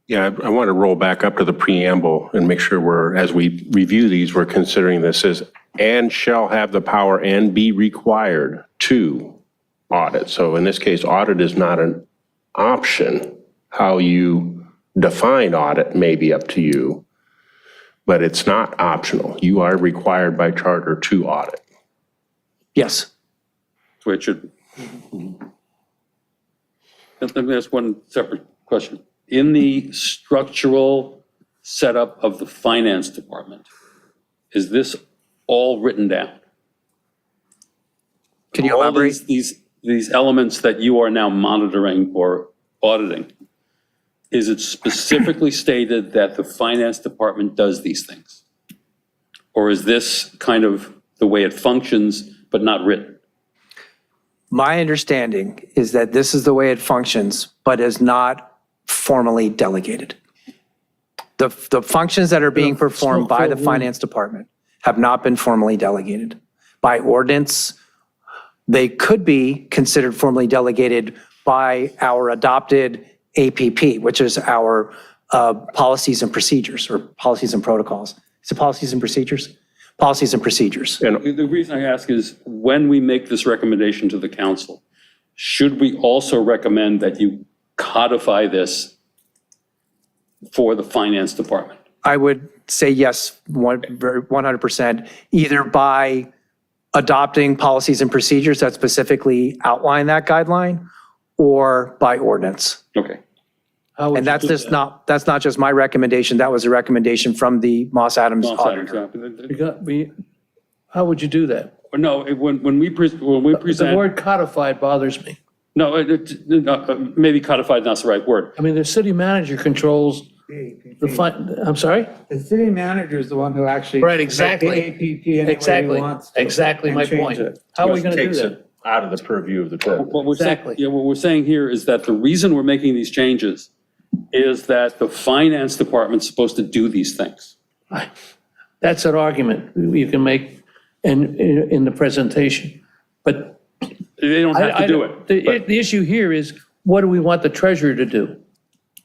Yeah, I want to roll back up to the preamble and make sure as we review these, we're considering this as, and shall have the power and be required to audit. So in this case, audit is not an option. How you define audit may be up to you, but it's not optional. You are required by charter to audit. Yes. Richard. Let me ask one separate question. In the structural setup of the finance department, is this all written down? Can you All elaborate? these elements that you are now monitoring or auditing, is it specifically stated that the finance department does these things? Or is this kind of the way it functions, but not written? My understanding is that this is the way it functions, but is not formally delegated. The functions that are being performed by the finance department have not been formally delegated. By ordinance, they could be considered formally delegated by our adopted APP, which is our policies and procedures, or policies and protocols. Is it policies and procedures? Policies and procedures. The reason I ask is, when we make this recommendation to the council, should we also recommend that you codify this for the finance department? I would say yes, 100%, either by adopting policies and procedures that specifically outline that guideline, or by ordinance. Okay. How would And you that's do just that? that's not just my recommendation, that was a recommendation from the Moss Adams auditor. How would you do that? No, when we present. The word codified bothers me. No, maybe codified, not the right word. I mean, the city manager controls I'm sorry? The city manager is the one who actually. Right, exactly. The APP any way he Exactly, wants to exactly my and change point. it. How are we going to do Takes that? it out of the purview of the charter. What we're saying, Exactly. yeah, what we're saying here is that the reason we're making these changes is that the finance department's supposed to do these things. That's an argument you can make in the presentation. But They don't have to do it. The issue here is, what do we want the treasurer to do?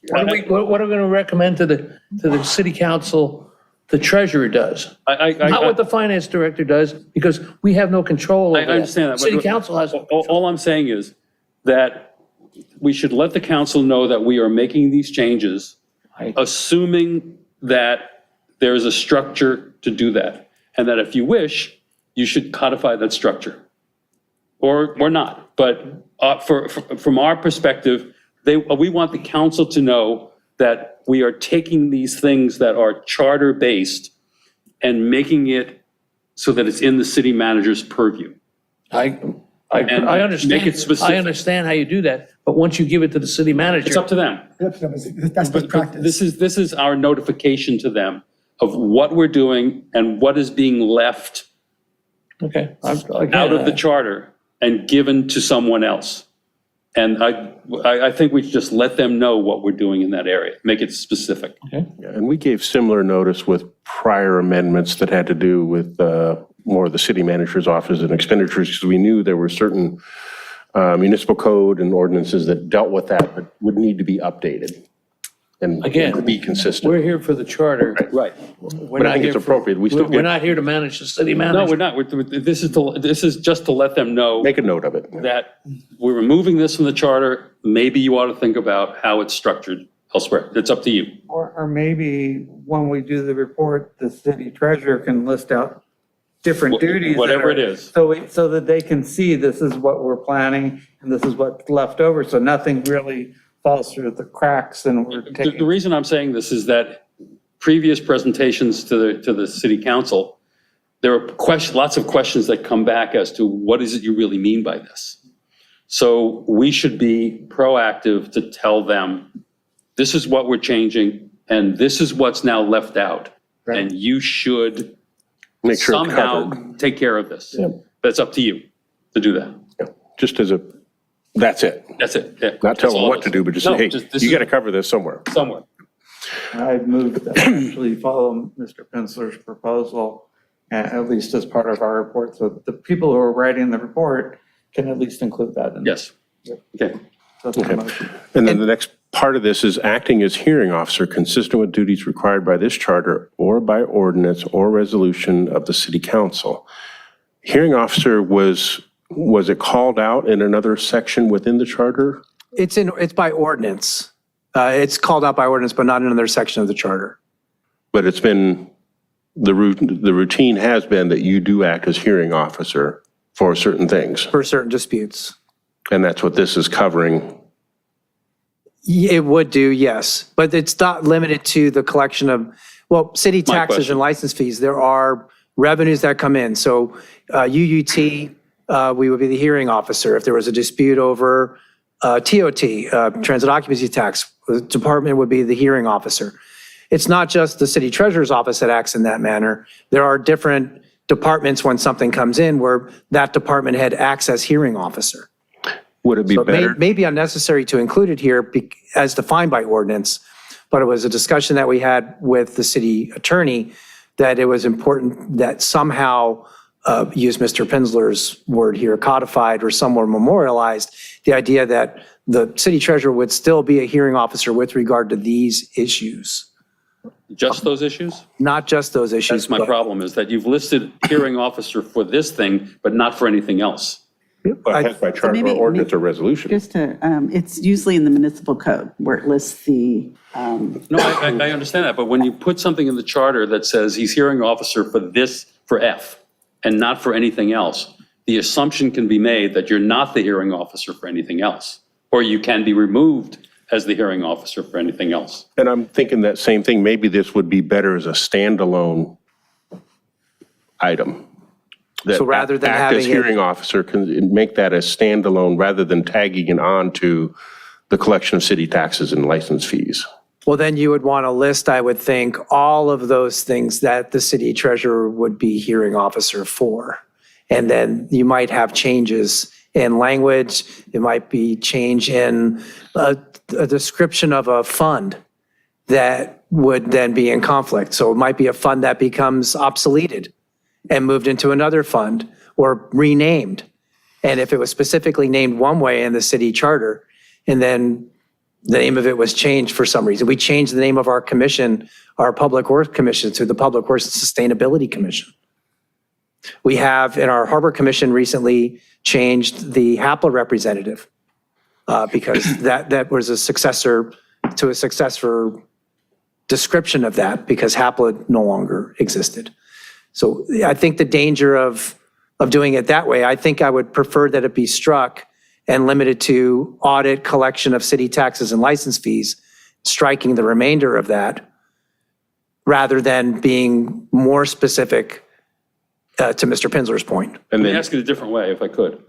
What are we going to recommend to the city council the treasurer does? Not what the finance director does, because we have no control over I that. understand that. but- City council has. All I'm saying is that we should let the council know that we are making these changes, assuming that there's a structure to do that. And that if you wish, you should codify that structure. or not. But from our perspective, we want the council to know that we are taking these things that are charter-based and making it so that it's in the city manager's purview. I And understand. make it specific. I understand how you do that, but once you give it to the city manager. It's up to them. That's best But practice. this is our notification to them of what we're doing and what is being left Okay. out of the charter and given to someone else. And I think we should just let them know what we're doing in that area, make it specific. And we gave similar notice with prior amendments that had to do with more of the city manager's office and expenditures, because we knew there were certain municipal code and ordinances that dealt with that, but would need to be updated and Again, be consistent. We're here for the charter. Right. We're But I not think here it's for- appropriate. We still We're get, not here to manage the city manager. No, we're not. This is just to let them know make a note of it. that we're removing this from the charter. Maybe you ought to think about how it's structured elsewhere. It's up to you. Or maybe when we do the report, the city treasurer can list out different duties. that Whatever are- it is. So that they can see this is what we're planning and this is what's left over, so nothing really falls through the cracks and we're The taking. reason I'm saying this is that previous presentations to the city council, there are lots of questions that come back as to what is it you really mean by this? So we should be proactive to tell them, this is what we're changing and this is what's now left out. And you should Make sure it's somehow covered. take care of this. Yep. But it's up to you to do that. Just as that's it. That's it. Yeah. Not That's tell them all what it to is. do, but just No, say, hey, this you is got to cover this somewhere. somewhere. I'd move to actually follow Mr. Pensler's proposal, at least as part of our report, so the people who are writing the report can at least include that in. Yes. Okay. That's the motion. And then the next part of this is acting as hearing officer consistent with duties required by this charter or by ordinance or resolution of the city council. Hearing officer was it called out in another section within the charter? It's by ordinance. It's called out by ordinance, but not in another section of the charter. But it's been, the routine has been that you do act as hearing officer for certain things. For certain disputes. And that's what this is covering. It would do, yes, but it's not limited to the collection of, well, city taxes question. and license fees. There are revenues that come in. So UUT, we would be the hearing officer. If there was a dispute over TOT, transit occupancy tax, the department would be the hearing officer. It's not just the city treasurer's office that acts in that manner. There are different departments when something comes in where that department head acts as hearing officer. Would it be So it better? may be unnecessary to include it here as defined by ordinance, but it was a discussion that we had with the city attorney that it was important that somehow, use Mr. Pensler's word here, codified or somewhere memorialized, the idea that the city treasurer would still be a hearing officer with regard to these issues, Just those issues? not just those issues. That's my but- problem, is that you've listed hearing officer for this thing, but not for anything else. But it has by charter maybe- or ordinance or resolution. Just to, it's usually in the municipal code where it lists the, No, I understand that, but when you put something in the charter that says he's hearing officer for this, for F, and not for anything else, the assumption can be made that you're not the hearing officer for anything else, or you can be removed as the hearing officer for anything else. And I'm thinking that same thing, maybe this would be better as a standalone item. That So rather than act as having it- hearing officer, can make that a standalone rather than tagging it on to the collection of city taxes and license fees. Well, then you would want to list, I would think, all of those things that the city treasurer would be hearing officer for. And then you might have changes in language. It might be change in a description of a fund that would then be in conflict. So it might be a fund that becomes obsoleted and moved into another fund or renamed. And if it was specifically named one way in the city charter, and then the name of it was changed for some reason. We changed the name of our commission, our Public Works Commission, to the Public Works and Sustainability Commission. We have, in our Harbor Commission, recently changed the HAPLA representative because that was a successor to a successor description of that because HAPLA no longer existed. So I think the danger of of doing it that way. I think I would prefer that it be struck and limited to audit, collection of city taxes and license fees, striking the remainder of that, rather than being more specific to Mr. Pinsler's point. Let me ask it a different way, if I could.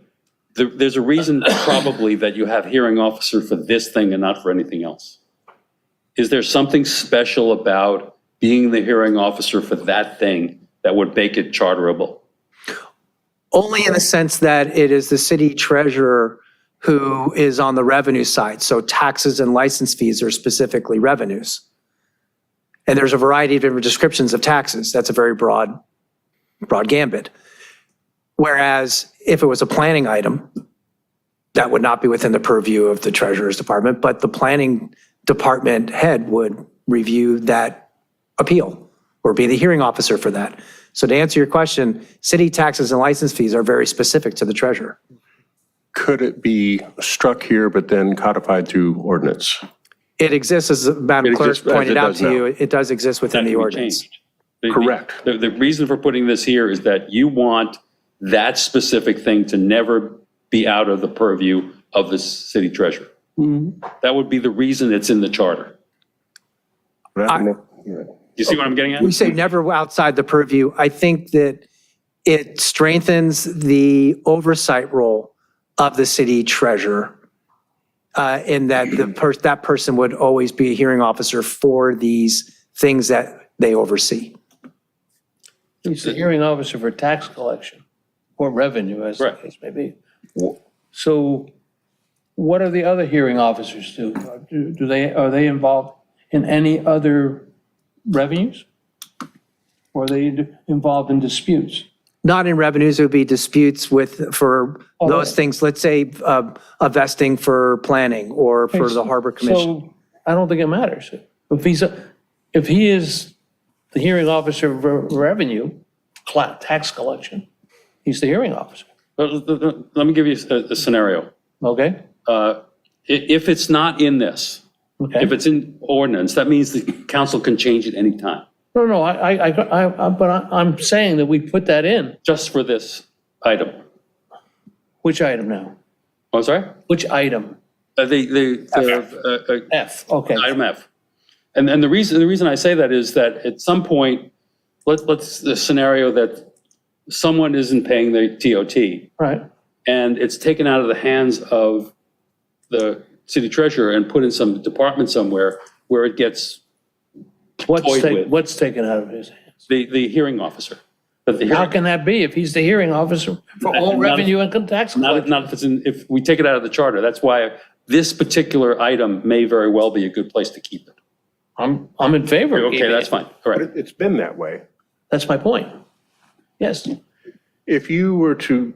There's a reason probably that you have hearing officer for this thing and not for anything else. Is there something special about being the hearing officer for that thing that would make it charterable? Only in the sense that it is the city treasurer who is on the revenue side. So taxes and license fees are specifically revenues. And there's a variety of different descriptions of taxes. That's a very broad gambit. Whereas if it was a planning item, that would not be within the purview of the treasurer's department, but the planning department head would review that appeal or be the hearing officer for that. So to answer your question, city taxes and license fees are very specific to the treasurer. Could it be struck here, but then codified through ordinance? It exists, as Madam Clerk exists as pointed it out does to now. you, it does exist within That the can be ordinance. changed. Correct. The reason for putting this here is that you want that specific thing to never be out of the purview of the city treasurer. That would be the reason it's in the charter. You see what I'm getting at? We say never outside the purview. I think that it strengthens the oversight role of the city treasurer in that that person would always be a hearing officer for these things that they oversee. He's the hearing officer for tax collection or revenue, as the Right. case may be. So what do the other hearing officers do? Are they involved in any other revenues? Or are they involved in disputes? Not in revenues, it would be disputes for those things, let's say a vesting for planning or for the Harbor Commission. So I don't think it matters. If he is the hearing officer of revenue, tax collection, he's the hearing officer, Let me give you a scenario. okay? If it's not in this, Okay. if it's in ordinance, that means the council can change it anytime, No, but I'm saying that we put that in. just for this item. Which item now? Oh, sorry? Which item? F, okay. Item F. And the reason I say that is that at some point, let's the scenario that someone isn't paying the TOT Right. and it's taken out of the hands of the city treasurer and put in some department somewhere where it gets toyed with. What's taken out of his hands? The hearing officer. That the How hearing, can that be if he's the hearing officer for all Not- revenue and tax collection? not if it's in, if we take it out of the charter. That's why this particular item may very well be a good place to keep it. I'm in favor of Okay, keeping that's it. fine. All right. It's been that way. That's my point. Yes. If you were to,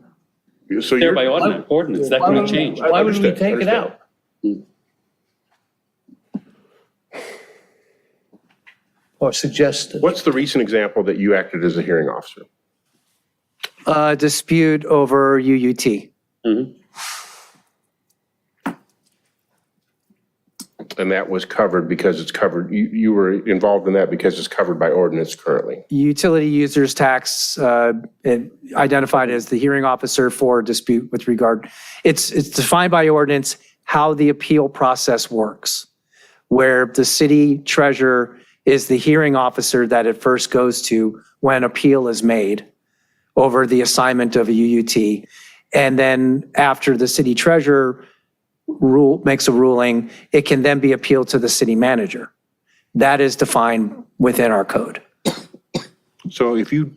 so There you're, by ordinance, that can be changed. Why would we Understood, take it understood. out? Or suggest it? what's the recent example that you acted as a hearing officer? Dispute over UUT. And that was covered because it's covered, you were involved in that because it's covered by ordinance currently. Utility users tax, identified as the hearing officer for dispute with regard. It's defined by ordinance how the appeal process works, where the city treasurer is the hearing officer that it first goes to when appeal is made over the assignment of a UUT. And then after the city treasurer makes a ruling, it can then be appealed to the city manager. That is defined within our code. So if you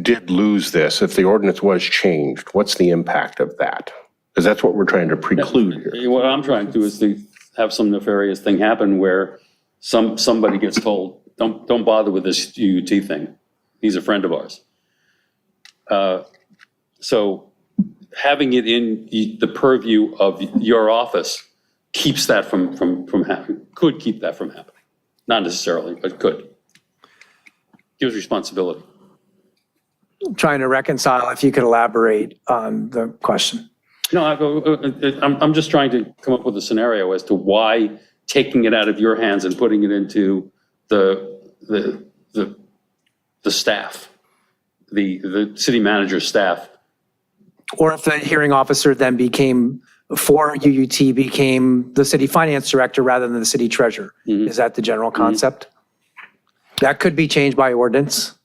did lose this, if the ordinance was changed, what's the impact of that? Because that's what we're trying to preclude here. What I'm trying to do is to have some nefarious thing happen where somebody gets told, don't bother with this UUT thing. He's a friend of ours. So having it in the purview of your office keeps that from happening, could keep that from happening. Not necessarily, but could. Gives responsibility. Trying to reconcile, if you could elaborate on the question. No, I'm just trying to come up with a scenario as to why taking it out of your hands and putting it into the staff, the city manager's staff Or if the hearing officer then became, for UUT, became the city finance director rather than the city treasurer. Is that the general concept? That could be changed by ordinance.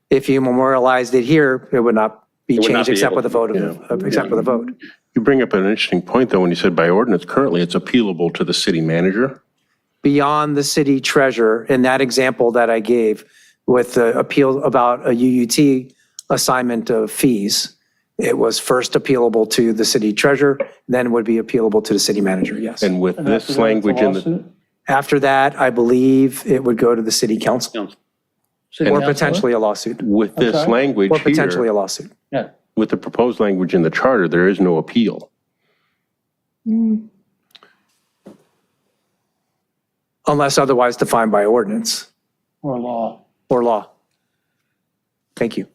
If you memorialized it here, it would not be would not changed be except able with a vote of, except with a vote. You bring up an interesting point, though, when you said by ordinance, currently it's appealable to the city manager. Beyond the city treasurer, in that example that I gave with the appeal about a UUT assignment of fees, it was first appealable to the city treasurer, then would be appealable to the city manager, yes. And with this language in the, After that, I believe it would go to the city council, or potentially a lawsuit, with this language or potentially here, a lawsuit. Yeah. with the proposed language in the charter, there is no appeal. Unless otherwise defined by ordinance Or law. or law. Thank you.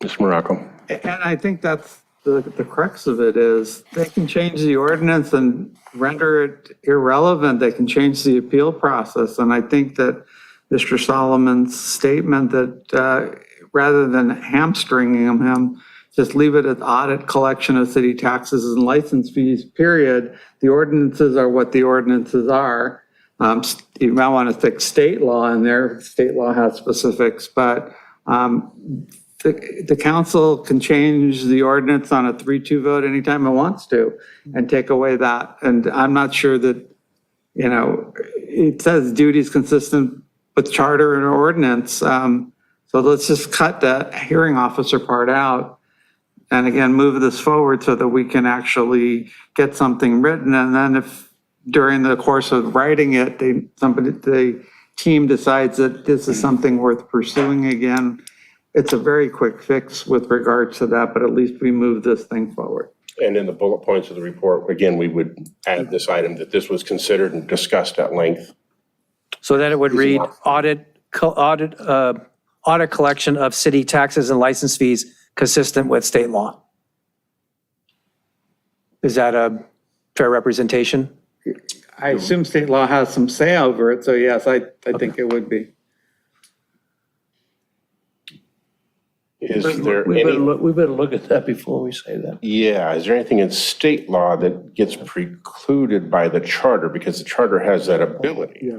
Mr. Morocco. And I think that's the crux of it is they can change the ordinance and render it irrelevant. They can change the appeal process. And I think that Mr. Solomon's statement that rather than hamstringing him, just leave it as audit collection of city taxes and license fees, period. The ordinances are what the ordinances are. You might want to stick state law in there. State law has specifics, but the council can change the ordinance on a 3-2 vote anytime it wants to and take away that. And I'm not sure that, you know, it says duties consistent with charter and ordinance. So let's just cut that hearing officer part out. And again, move this forward so that we can actually get something written. And then if during the course of writing it, the team decides that this is something worth pursuing again, it's a very quick fix with regard to that, but at least we move this thing forward. And in the bullet points of the report, again, we would add this item that this was considered and discussed at length. So then it would read audit collection of city taxes and license fees consistent with state law. Is that a fair representation? I assume state law has some say over it, so yes, I think it would be. Is there We better any, look at that before we say that. yeah, is there anything in state law that gets precluded by the charter because the charter has that ability?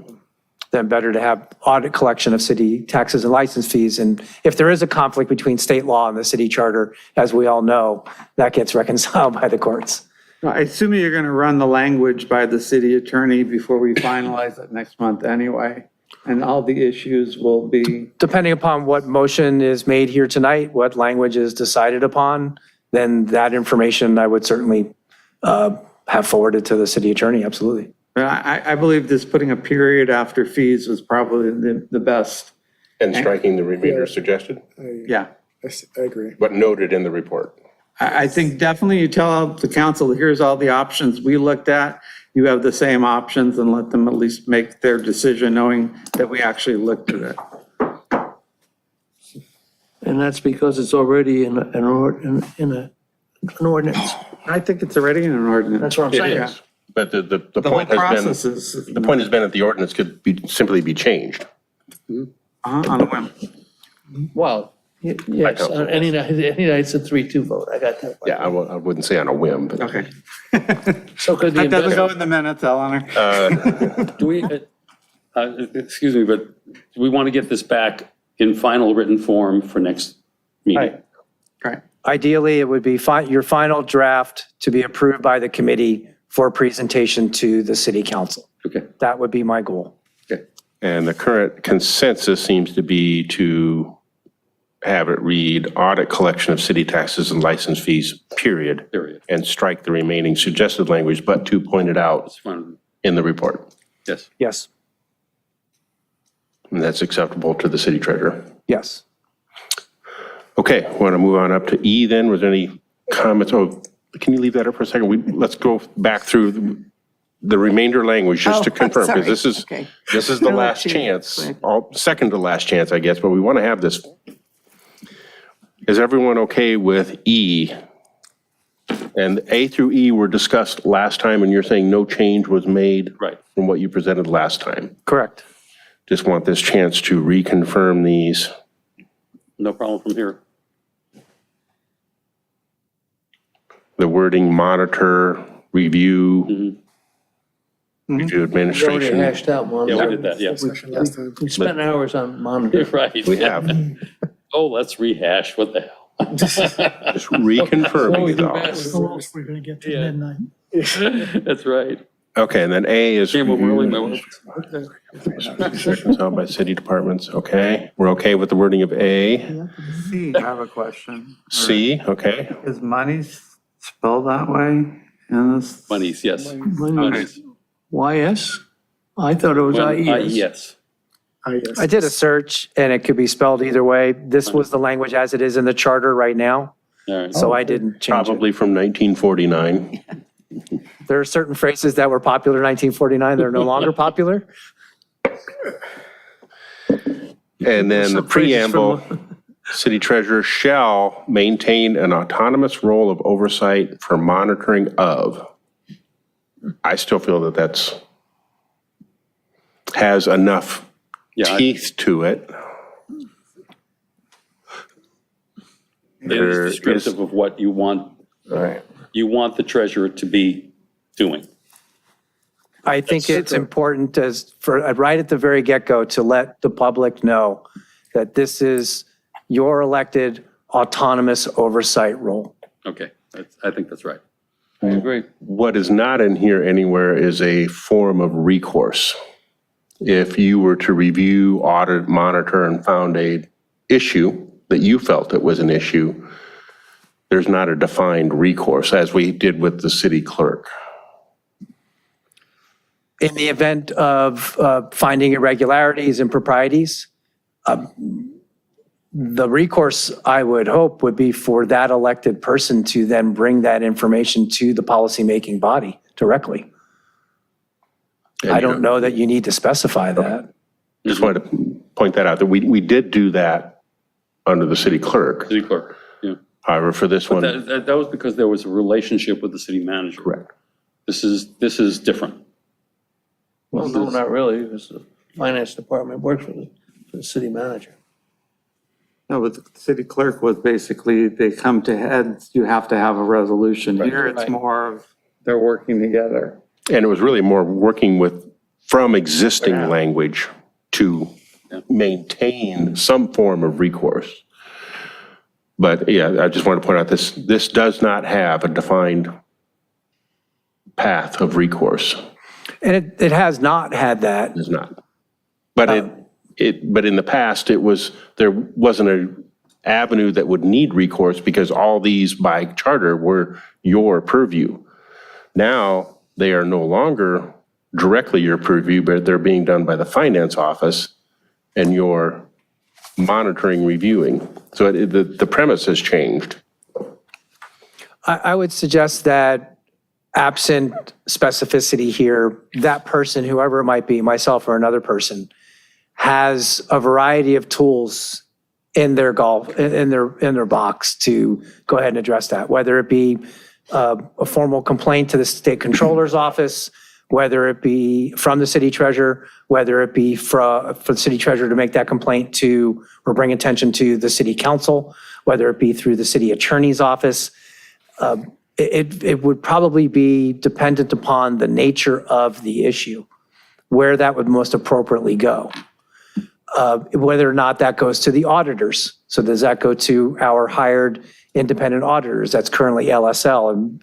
Then better to have audit collection of city taxes and license fees. And if there is a conflict between state law and the city charter, as we all know, that gets reconciled by the courts. I assume you're going to run the language by the city attorney before we finalize it next month anyway. And all the issues will be, Depending upon what motion is made here tonight, what language is decided upon, then that information I would certainly have forwarded to the city attorney, absolutely. I believe this putting a period after fees was probably the best. And striking the remainder suggested, Yeah. I agree. but noted in the report. I think definitely you tell the council, here's all the options we looked at. You have the same options and let them at least make their decision knowing that we actually looked at it. And that's because it's already in an ordinance. I think it's already in an ordinance. That's what I'm saying. It is, but the The whole point has process been, is the point has been that the ordinance could simply be changed. on a whim. Well, yes, counsel. any night it's a 3-2 vote. I got that. Yeah, I wouldn't say on a whim, but. Okay. So could the That doesn't go investor, in the minutes, Eleanor. Do we, excuse me, but do we want to get this back in final written form for next meeting? Right. Right. Ideally, it would be your final draft to be approved by the committee for presentation to the city council. Okay, That would be my goal. okay. And the current consensus seems to be to have it read audit collection of city taxes and license fees, period. Period. And strike the remaining suggested language, but to point it out That's fine. in the report. Yes. Yes, And that's acceptable to the city treasurer. yes. Okay, want to move on up to E then? Was there any comments? Oh, can you leave that up for a second? Let's go back through the remainder language just to Oh, confirm, sorry. because Okay. this is the I'll let last you- chance, go second to last chance, I guess, but we want to have this. Is everyone okay with E? And A through E were discussed last time, and you're saying no change was made? Right. From what you presented last time? Correct. Just want this chance to reconfirm these. No problem from here. the wording monitor, review, review We already administration. hashed out Yeah, monitor. we did that, yes. Session last time. We spent hours on monitor. Right. We have, Oh, let's rehash, what the hell? just What we reconfirming do is all. best. We're going to get to Yeah. midnight. That's right. Okay, and then A is. Damn, we're really, Sessions held by city departments, okay. We're okay with the wording of A. C, I have a question. C, okay. Is money spelled that way in this? monies, yes. Monies. YS? I thought it was IES. Yes. I did a search and it could be spelled either way. This was the language as it is in the charter right now, All right. so I didn't change it. Probably from 1949. There are certain phrases that were popular in 1949 that are no longer popular. And then the Some phrases from- preamble, city treasurer shall maintain an autonomous role of oversight for monitoring of. I still feel that that's, has enough Yeah, teeth to it. it There is is- descriptive of what you want, Right. you want the treasurer to be doing. I think it's important as for right at the very get-go to let the public know that this is your elected autonomous oversight role. Okay, I think that's right. I agree. What is not in here anywhere is a form of recourse. If you were to review, audit, monitor, and found a issue that you felt it was an issue, there's not a defined recourse, as we did with the city clerk. In the event of finding irregularities and improprieties, the recourse I would hope would be for that elected person to then bring that information to the policymaking body directly. And I you don't know that you need to specify that. Just wanted to point that out, that we did do that under the city clerk. City clerk, yeah. However, for this one, That was because there was a relationship with the city manager. correct. This is different. Well, no, not really, because the finance department works for the city manager. No, but the city clerk was basically, they come to heads, you have to have a resolution. Here, it's Right. more of, they're working together. And it was really more working with, from existing Yeah. language to maintain some form of recourse. But yeah, I just want to point out this does not have a defined path of recourse. And it has not had that. It does not. But but in the past, there wasn't an avenue that would need recourse because all these by charter were your purview. Now, they are no longer directly your purview, but they're being done by the finance office and you're monitoring, reviewing. So the premise has changed. I would suggest that absent specificity here, that person, whoever it might be, myself or another person, has a variety of tools in their box to go ahead and address that, whether it be a formal complaint to the state controller's office, whether it be from the city treasurer, whether it be for the city treasurer to make that complaint to or bring attention to the city council, whether it be through the city attorney's office. It would probably be dependent upon the nature of the issue, where that would most appropriately go. Whether or not that goes to the auditors. So does that go to our hired independent auditors? That's currently LSL and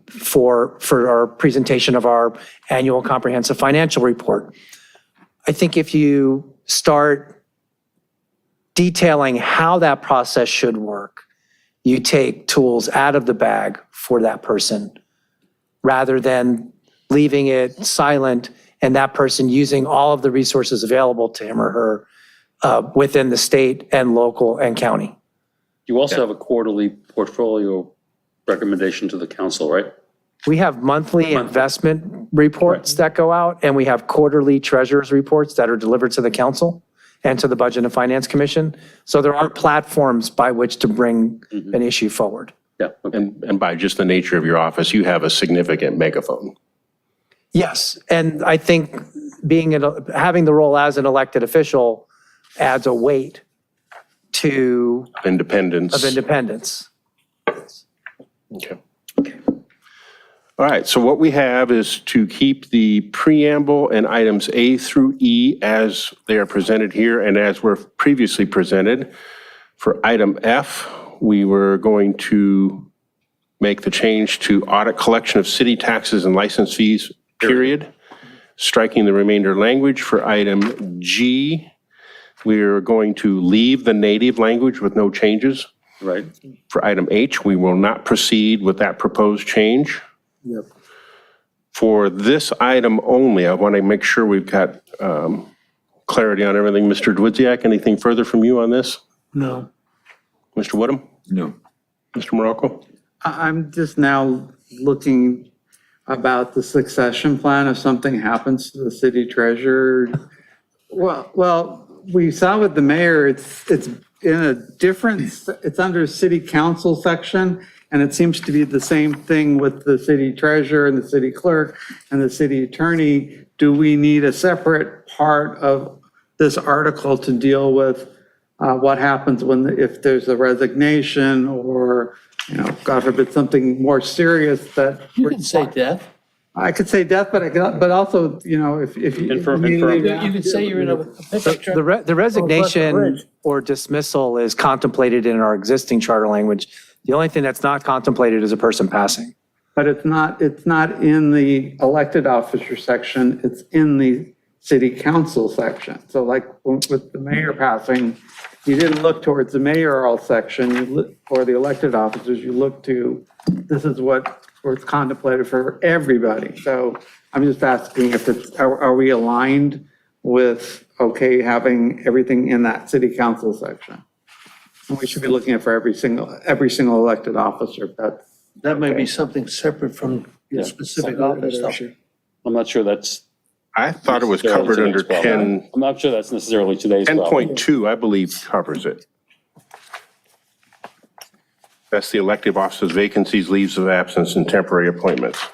for our presentation of our annual comprehensive financial report. I think if you start detailing how that process should work, you take tools out of the bag for that person rather than leaving it silent and that person using all of the resources available to him or her within the state and local and county. You also have a quarterly portfolio recommendation to the council, right? We have monthly investment reports that go out, and we have quarterly treasurer's reports that are delivered to the council and to the Budget and Finance Commission. So there are platforms by which to bring an issue forward. Yeah, okay. And by just the nature of your office, you have a significant megaphone. Yes, and I think having the role as an elected official adds a weight to Independence. of independence. Okay. All right, so what we have is to keep the preamble and items A through E as they are presented here and as were previously presented. For item F, we were going to make the change to audit collection of city taxes and license fees, period, striking the remainder language. For item G, we're going to leave the native language with no changes. Right. For item H, we will not proceed with that proposed change. For this item only, I want to make sure we've got clarity on everything. Mr. Dwidziak, anything further from you on this? No. Mr. Woodham? No. Mr. Morocco? I'm just now looking about the succession plan if something happens to the city treasurer. Well, we saw with the mayor, it's in a different, it's under city council section, and it seems to be the same thing with the city treasurer and the city clerk and the city attorney. Do we need a separate part of this article to deal with what happens if there's a resignation or, God forbid, something more serious that. You can say death. I could say death, but also, if you. Infirm. You can say you're in a pickup truck. The resignation or dismissal is contemplated in our existing charter language. The only thing that's not contemplated is a person passing. But it's not in the elected officer section, it's in the city council section. So like with the mayor passing, you didn't look towards the mayoral section or the elected officers, you look to, this is what's contemplated for everybody. So I'm just asking if are we aligned with, okay, having everything in that city council section? And we should be looking at for every single elected officer. That may be something separate from the specific office stuff. I'm not sure that's. I thought it was covered under 10, I'm not sure that's necessarily today's problem. 10.2, I believe, covers it. That's the elective officers, vacancies, leaves of absence, and temporary appointments.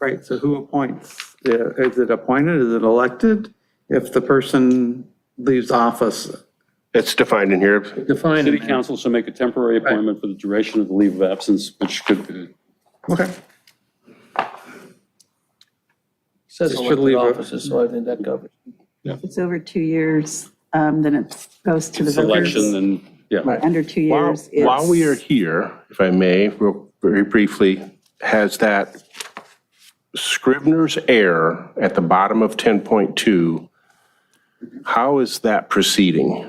Right, so who appoints? Is it appointed, is it elected? If the person leaves office, It's defined in here. Define City it. council shall make a temporary appointment for the duration of the leave of absence, which could be. okay. Says It should elected leave a- offices, so I think that covers. If it's over 2 years, then it goes to the Selection voters. and, yeah. Under 2 While years, while we are it's, here, if I may, very briefly, has that Scrivener's error at the bottom of 10.2, how is that proceeding?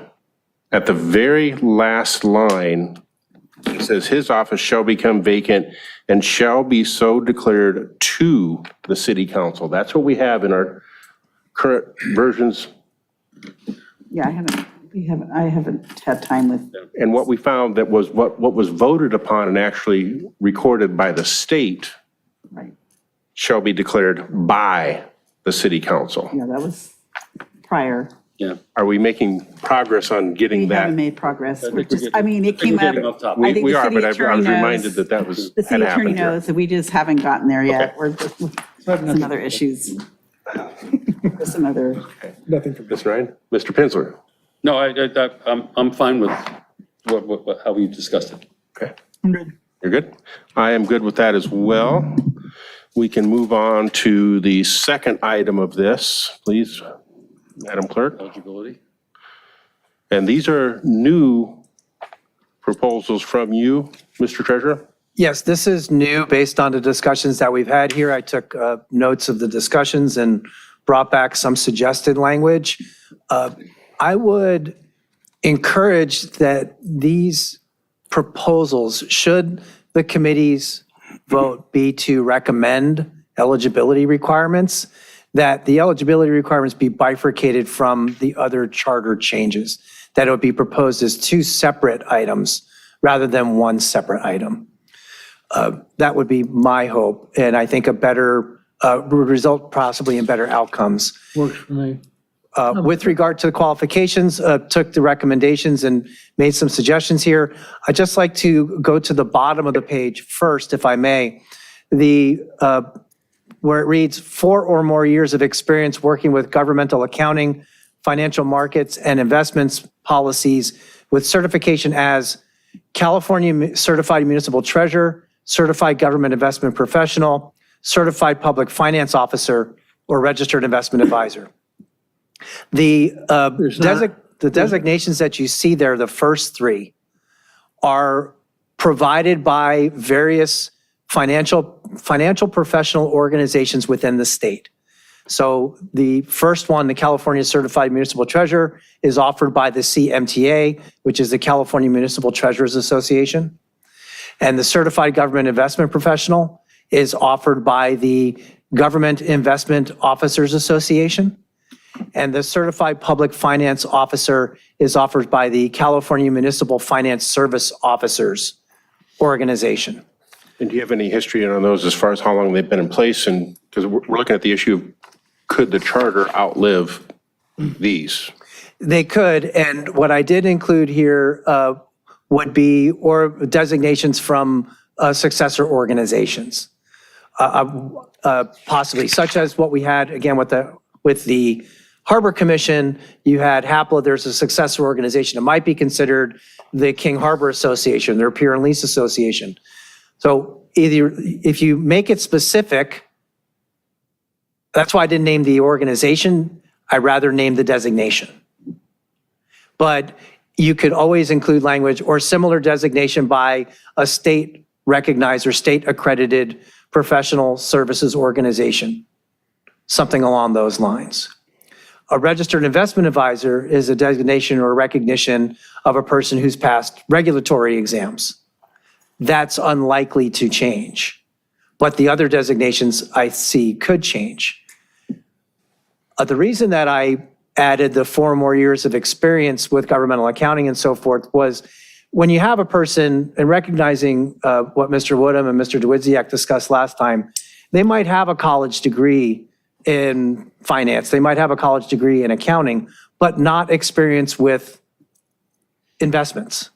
At the very last line, it says his office shall become vacant and shall be so declared to the city council. That's what we have in our current versions. yeah, I haven't had time with, And what we found that was what was voted upon and actually recorded by the state right, shall be declared by the city council. that was prior. Yeah. Are we making progress on We getting haven't that? made progress. We're we're just, getting- I mean, it I think came we're up. getting off topic. I think We the are, city but I attorney was knows- reminded that that was, The had city attorney happened here. knows that we just haven't gotten there yet. Okay. We're just with some other issues. There's some other, Nothing from Ms. Ryan? Mr. Pinsler? No, I'm fine with how we discussed it. Okay. You're good? I am good with that as well. We can move on to the second item of this, please, Madam Clerk. Eligibility. And these are new proposals from you, Mr. Treasurer? Yes, this is new based on the discussions that we've had here. I took notes of the discussions and brought back some suggested language. I would encourage that these proposals, should the committee's vote be to recommend eligibility requirements, that the eligibility requirements be bifurcated from the other charter changes, that it would be proposed as two separate items rather than one separate item. That would be my hope, and I think a better, would result possibly in better outcomes. Works for me. With regard to the qualifications, took the recommendations and made some suggestions here. I'd just like to go to the bottom of the page first, if I may. Where it reads, 4 or more years of experience working with governmental accounting, financial markets, and investments policies with certification as California Certified Municipal Treasurer, certified government investment professional, certified public finance officer, or registered investment advisor. The designations that you see there, the first three, are provided by various financial professional organizations within the state. So the first one, the California Certified Municipal Treasurer, is offered by the CMTA, which is the California Municipal Treasurers Association. And the Certified Government Investment Professional is offered by the Government Investment Officers Association. And the Certified Public Finance Officer is offered by the California Municipal Finance Service Officers Organization. And do you have any history on those as far as how long they've been in place? And because we're looking at the issue of could the charter outlive these? They could, and what I did include here would be or designations from successor organizations, possibly, such as what we had again with the Harbor Commission. You had HAPLA. There's a successor organization. It might be considered the King Harbor Association, their Pier and Lease Association. So either if you make it specific, that's why I didn't name the organization. I rather name the designation. But you could always include language or similar designation by a state recognized or state accredited professional services organization, something along those lines. A registered investment advisor is a designation or recognition of a person who's passed regulatory exams. That's unlikely to change. But the other designations I see could change. The reason that I added the 4 more years of experience with governmental accounting and so forth was when you have a person, and recognizing what Mr. Woodham and Mr. DeWidziak discussed last time, they might have a college degree in finance, they might have a college degree in accounting, but not experience with investments.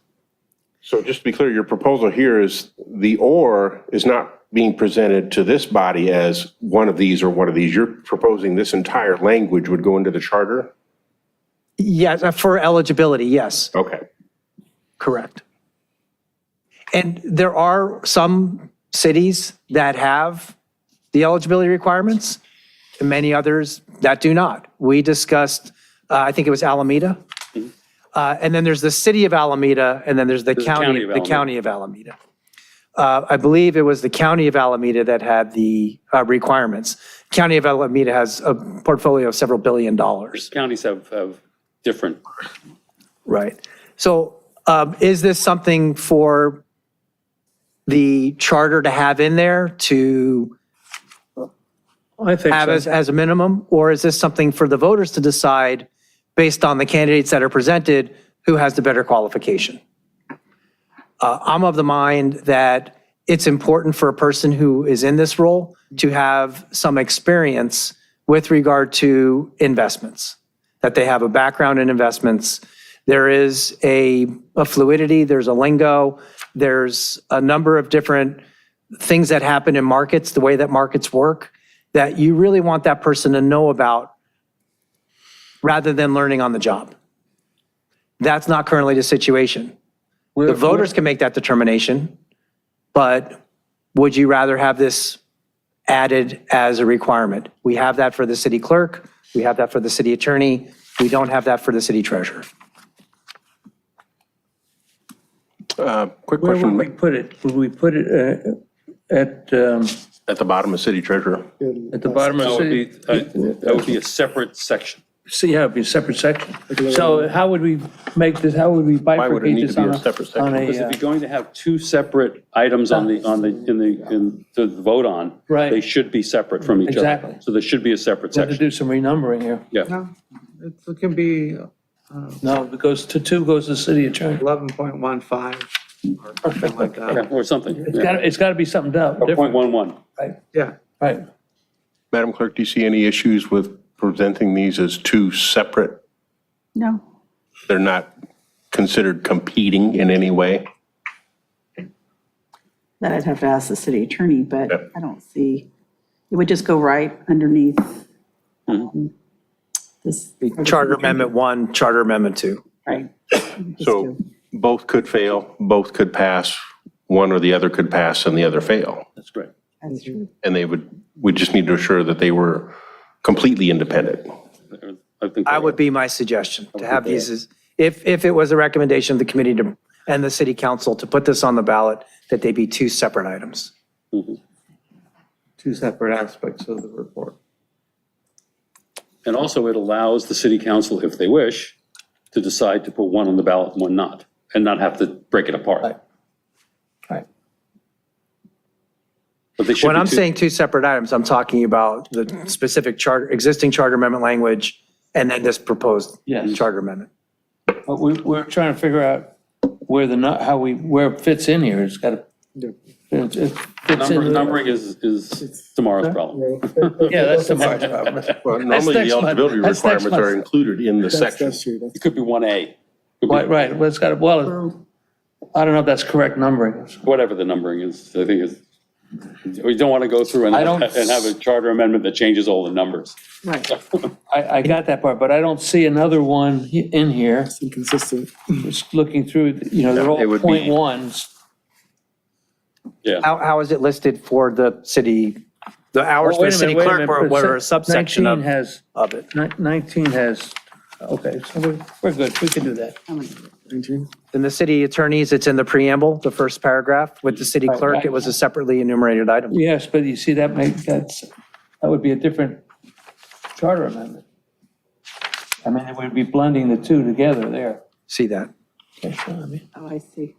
So just to be clear, your proposal here is the or is not being presented to this body as one of these or one of these. You're proposing this entire language would go into the charter? Yes, for eligibility, yes. Okay. Correct. And there are some cities that have the eligibility requirements and many others that do not. We discussed, I think it was Alameda. And then there's the city of Alameda, and then there's the county of Alameda. I believe it was the county of Alameda that had the requirements. County of Alameda has a portfolio of several $1 billion. Counties have different. Right. So is this something for the charter to have in there to I think have so. as a minimum? Or is this something for the voters to decide based on the candidates that are presented, who has the better qualification? I'm of the mind that it's important for a person who is in this role to have some experience with regard to investments, that they have a background in investments. There is a fluidity, there's a lingo, there's a number of different things that happen in markets, the way that markets work, that you really want that person to know about rather than learning on the job. That's not currently the situation. The voters can make that determination, but would you rather have this added as a requirement? We have that for the city clerk, we have that for the city attorney, we don't have that for the city treasurer. Quick Where question. would we put it? Would we put it at At the bottom of city treasurer. the bottom of That would be, city? that would be a separate section. See, yeah, it'd be a separate section. So how would we make this, how would we Why would it bifurcate need this to be on a separate section? on Because if a, you're going to have 2 separate items to vote on, Right. they should be separate from each other. Exactly. So there should be a separate we have to section. do some renumbering here? Yeah. No, it can be No, because to 2 goes to city attorney. 11.15 or something like that. Yeah, or something. It's got to be something Or different. 0.11. Yeah. Right. Madam Clerk, do you see any issues with presenting these as 2 separate? No. They're not considered competing in any way? That I'd have to ask the city attorney, but Yep. I don't see, it would just go right underneath this. Charter Amendment 1, Charter Amendment 2. Right. So both could fail, both could pass. one or the other could pass and the other fail. That's great. That's true. And we just need to assure that they were completely independent. I think I would be my suggestion, to have these, if it was a recommendation of the committee and the city council to put this on the ballot, that they be two separate items. Two separate aspects of the report. And also it allows the city council, if they wish, to decide to put one on the ballot and one not, and not have to break it apart. Right. Right. But they should When be I'm two- saying two separate items, I'm talking about the specific existing charter amendment language and then this proposed Yes. charter amendment. But we're trying to figure out where where it fits in here. It's got to, it fits in. Numbering is tomorrow's problem. Yeah, that's tomorrow's problem. Well, normally next the month. eligibility That's next requirements are month. included in the section. That's true. That's It could be 1A, Right, well, it's got, well, I don't know if that's correct numbering. whatever the numbering is, I think is, we don't want to go through and I don't- have a charter amendment that changes all the numbers. Right. I got that part, but I don't see another one in here. inconsistent. Just looking through, they're It all would be- point ones. Yeah, How is it listed for the city, the hours for the city clerk, or what are a subsection 19 has, of it? 19 has, okay, so we're good, we can do that. 19. In the city attorneys, it's in the preamble, the first paragraph. With the city clerk, it was a separately enumerated item. Yes, but you see, that would be a different charter amendment. I mean, it would be blending the two together there. See that? Okay, sure, I mean, Oh, I see.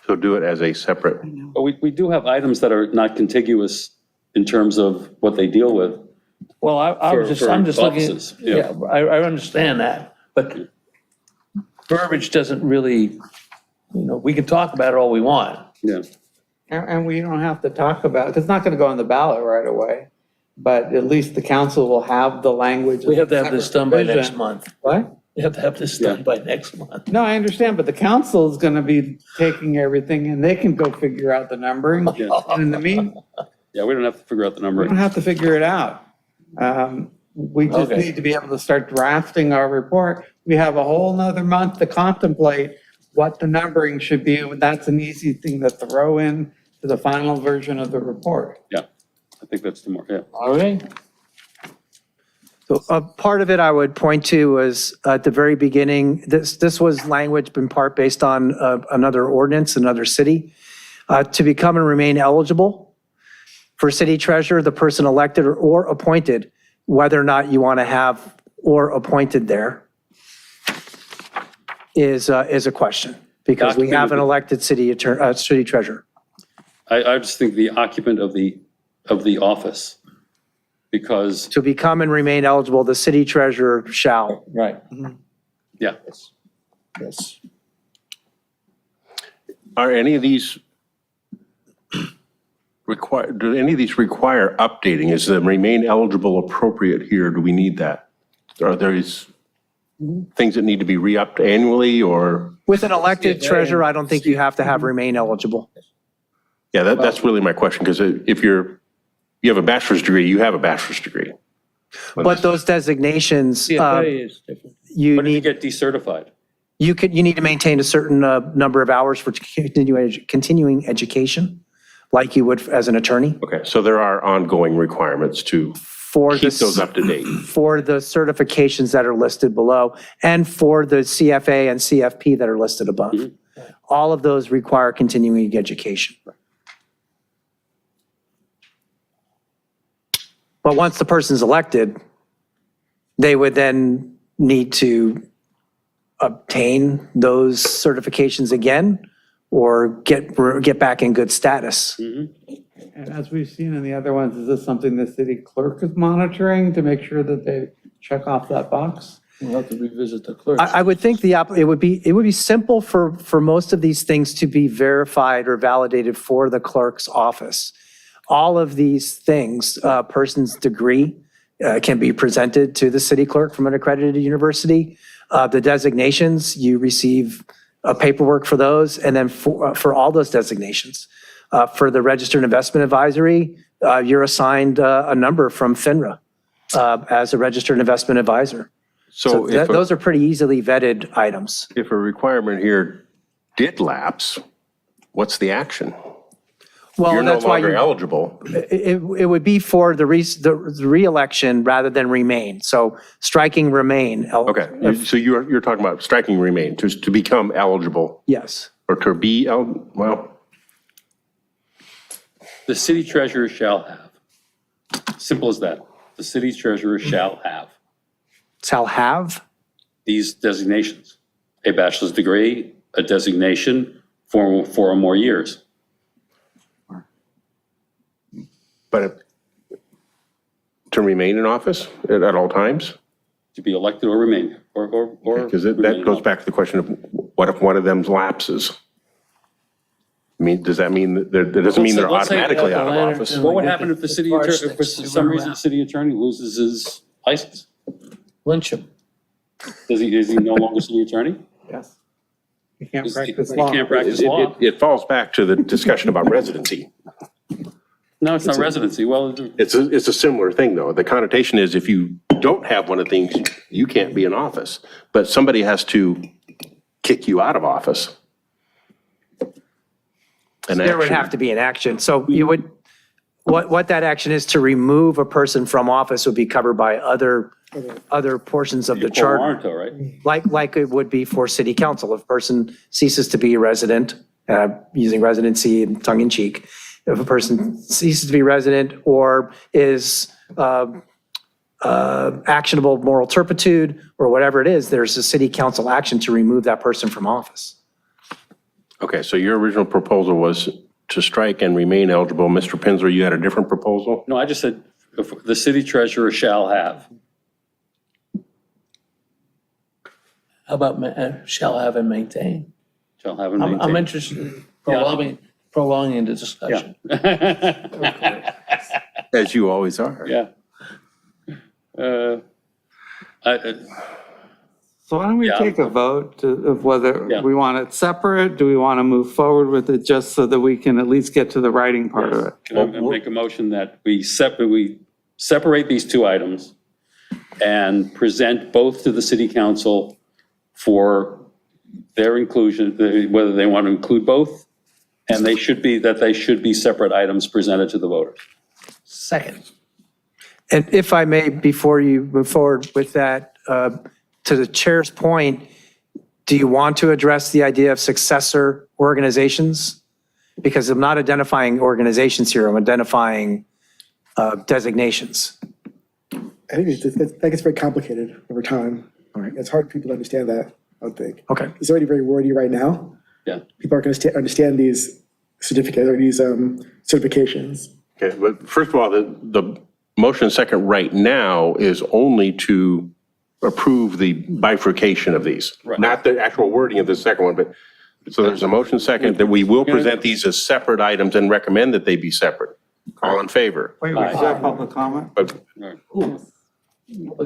So do it as a separate, but we do have items that are not contiguous in terms of what they deal with. well, I'm just looking, offices, yeah. yeah, I understand that, but verbiage doesn't really, we can talk about it all we want. Yeah, And we don't have to talk about, it's not going to go on the ballot right away, but at least the council will have the language. We have to have this done by next Provision. month. What? We have to have this done by next month. No, I understand, but the council is going to be taking everything and they can go figure out the numbering. And in the meantime, yeah, we don't have to figure out the we don't numbering. have to figure it out. We just Okay. need to be able to start drafting our report. We have a whole nother month to contemplate what the numbering should be. And that's an easy thing to throw in to the final version of the report. Yeah, I think that's the more, yeah. All right. So a part of it I would point to was at the very beginning, this was language in part based on another ordinance, another city. To become and remain eligible for city treasurer, the person elected or appointed, whether or not you want to have or appointed there is a question, because we have an elected city treasurer. I just think the occupant of the office, because, To become and remain eligible, the city treasurer shall. Right. yeah, Yes. are any of these do any of these require updating? Is the remain eligible appropriate here? Do we need that? Are there things that need to be re-upped annually or? With an elected treasurer, I don't think you have to have remain eligible. Yeah, that's really my question, because if you have a bachelor's degree, you have a bachelor's degree. But those designations, CFA is different. you when did you need, get decertified? you need to maintain a certain number of hours for continuing education, like you would as an attorney. Okay, so there are ongoing requirements to For keep those up to date. For the certifications that are listed below, and for the CFA and CFP that are listed above. All of those require continuing education. But once the person's elected, they would then need to obtain those certifications again or get back in good status. And as we've seen in the other ones, is this something the city clerk is monitoring to make sure that they check off that box? We'll have to revisit the clerk. I would think it would be simple for most of these things to be verified or validated for the clerk's office. All of these things, a person's degree can be presented to the city clerk from an accredited university. The designations, you receive paperwork for those, and then for all those designations. For the registered investment advisory, you're assigned a number from FINRA as a registered investment advisor. So those are pretty easily vetted items. If a requirement here did lapse, what's the action? Well, You're no that's why longer you, eligible. it would be for the reelection rather than remain. So striking remain. Okay, so you're talking about striking remain, to become eligible, Yes. or to be, well, The city treasurer shall have. Simple as that. The city treasurer shall have Shall have? these designations. A bachelor's degree, a designation for 4 or more years. but to remain in office at all times? To be elected or remain, or. Because that remain in goes office. back to the question of, what if one of them lapses? I mean, does that mean, that doesn't mean they're Let's say- automatically out of office? What would happen if the city attorney, if for some reason the city attorney loses his license? Lynch him. Is he no longer city attorney? Yes. You can't He practice law. can't practice law? It falls back to the discussion about residency. No, it's not residency. Well, It's a similar thing, though. The connotation is if you don't have one of the things, you can't be in office. But somebody has to kick you out of office. There would have to be an action. So you would, what that action is to remove a person from office would be covered by other portions of the charter. Warranto, right? Like it would be for city council. If a person ceases to be a resident, using residency in tongue in cheek, if a person ceases to be resident or is actionable moral turpitude or whatever it is, there's a city council action to remove that person from office. Okay, so your original proposal was to strike and remain eligible. Mr. Pinsler, you had a different proposal? No, I just said the city treasurer shall have. How about shall have and maintain? Shall have and I'm maintain. interested in prolonging the discussion. As you always are. Yeah. So why don't we Yeah. take a vote of whether Yeah. we want it separate? Do we want to move forward with it just so that we can at least get to the writing part of it? Can I make a motion that we separate these two items and present both to the city council for their inclusion, whether they want to include both, and they should be separate items presented to the voters. Second. And if I may, before you move forward with that, to the chair's point, do you want to address the idea of successor organizations? Because I'm not identifying organizations here, I'm identifying designations. I think that gets very complicated over time. All right. It's hard for people to understand that, I would think. Okay. It's already very wordy right now. Yeah. People aren't going to understand these certificates or these certifications. Okay, but first of all, the motion second right now is only to approve the bifurcation of these, Right. not the actual wording of the second one, but, so there's a motion second that we will present these as separate items and recommend that they be separate. All in favor? Wait, we still have public comment? But Public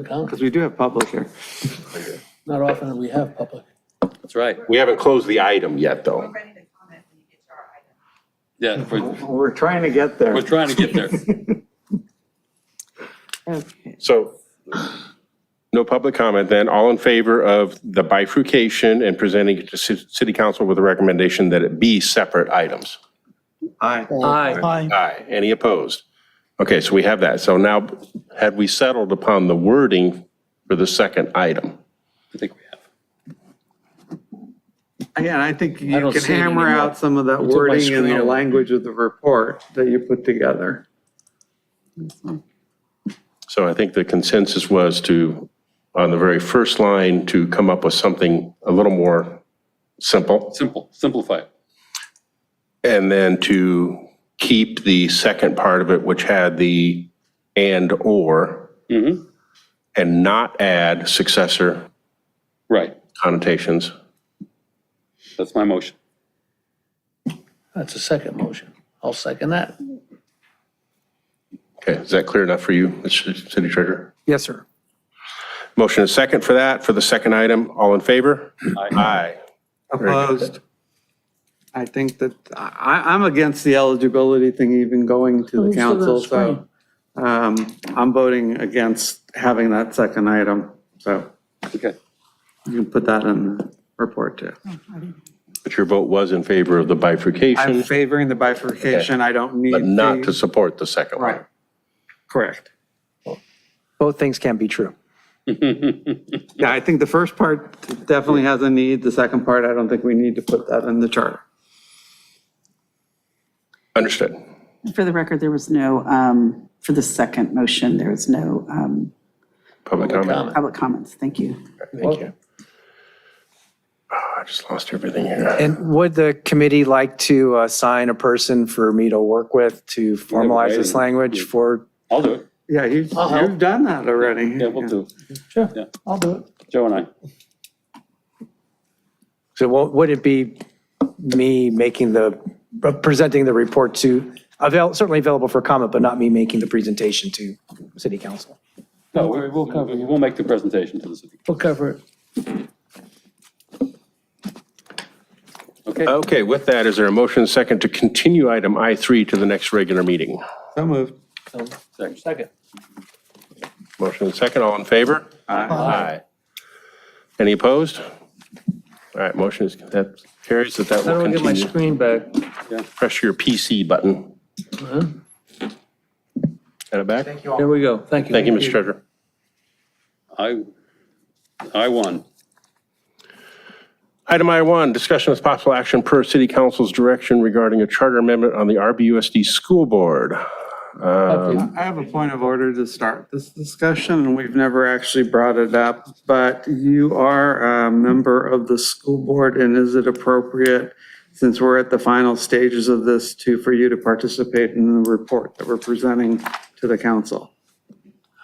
comment. Because we do have public here. Not often do we have public. That's right. we haven't closed the item yet, though. Yeah, We're trying to get there. we're trying to get there. Okay. So, no public comment then. All in favor of the bifurcation and presenting it to city council with a recommendation that it be separate items? Aye. Aye. Aye. Any opposed? Okay, so we have that. So now, had we settled upon the wording for the second item? I think we have. Again, I think I you don't can see it hammer anymore. out some of that It's on my wording in screen. the language of the report that you put together. So I think the consensus was to, on the very first line, to come up with something a little more simple, Simplify it. and then to keep the second part of it, which had the and/or, Mhm. and not add successor Right. connotations. That's my motion. That's a second motion. I'll second that. Okay, is that clear enough for you, Mr. City Treasurer? Yes, sir. Motion is second for that, for the second item. All in favor? Aye. Opposed? I think that, I'm against the eligibility thing even going to the Let's do council, this, so I'm voting against having that second item. So Okay. you can put that in the report too. But your vote was in favor of the I'm bifurcation, favoring the bifurcation. I don't need. but not the- to support the second one. Right. Correct. Both things can be true. Yeah, I think the first part definitely has a need. The second part, I don't think we need to put that in the charter. Understood. For the record, there was no, for the second motion, there was no Public comment. public comments. Thank you. Thank you. Oh, I just lost everything here. And would the committee like to assign a person for me to work with to formalize this language for? I'll do it. Yeah, you've done that already. Yeah, we'll do it. Sure, Yeah. I'll do it. Joe and I. So would it be me making presenting the report to, certainly available for comment, but not me making the presentation to city council? No, we'll make the presentation to the city. We'll cover it. Okay. Okay, with that, is there a motion second to continue item I3 to the next regular meeting? So moved. Second. Motion second, all in favor? Aye. Any opposed? All right, motion is, that carries, that How do will I get my continue. screen back? Press your PC button. Got it back? There we go. Thank you. Thank you, Mr. Treasurer. I won. Item I1, discussion with possible action per city council's direction regarding a charter amendment on the RBUSD school board. I have a point of order to start this discussion, and we've never actually brought it up, but you are a member of the school board, and is it appropriate, since we're at the final stages of this, for you to participate in the report that we're presenting to the council?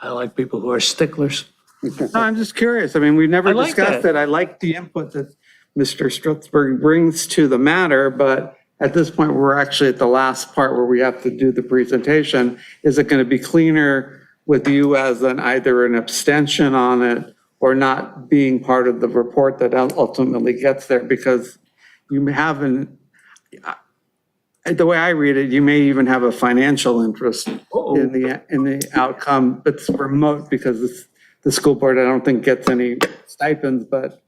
I like people who are sticklers. No, I'm just curious. I mean, we've never I like discussed that. it. I like the input that Mr. Strutzberg brings to the matter, but at this point, we're actually at the last part where we have to do the presentation. Is it going to be cleaner with you as either an abstention on it or not being part of the report that ultimately gets there? Because you haven't, the way I read it, you may even have a financial interest in the outcome. It's remote because the school board, I don't think, gets any stipends, but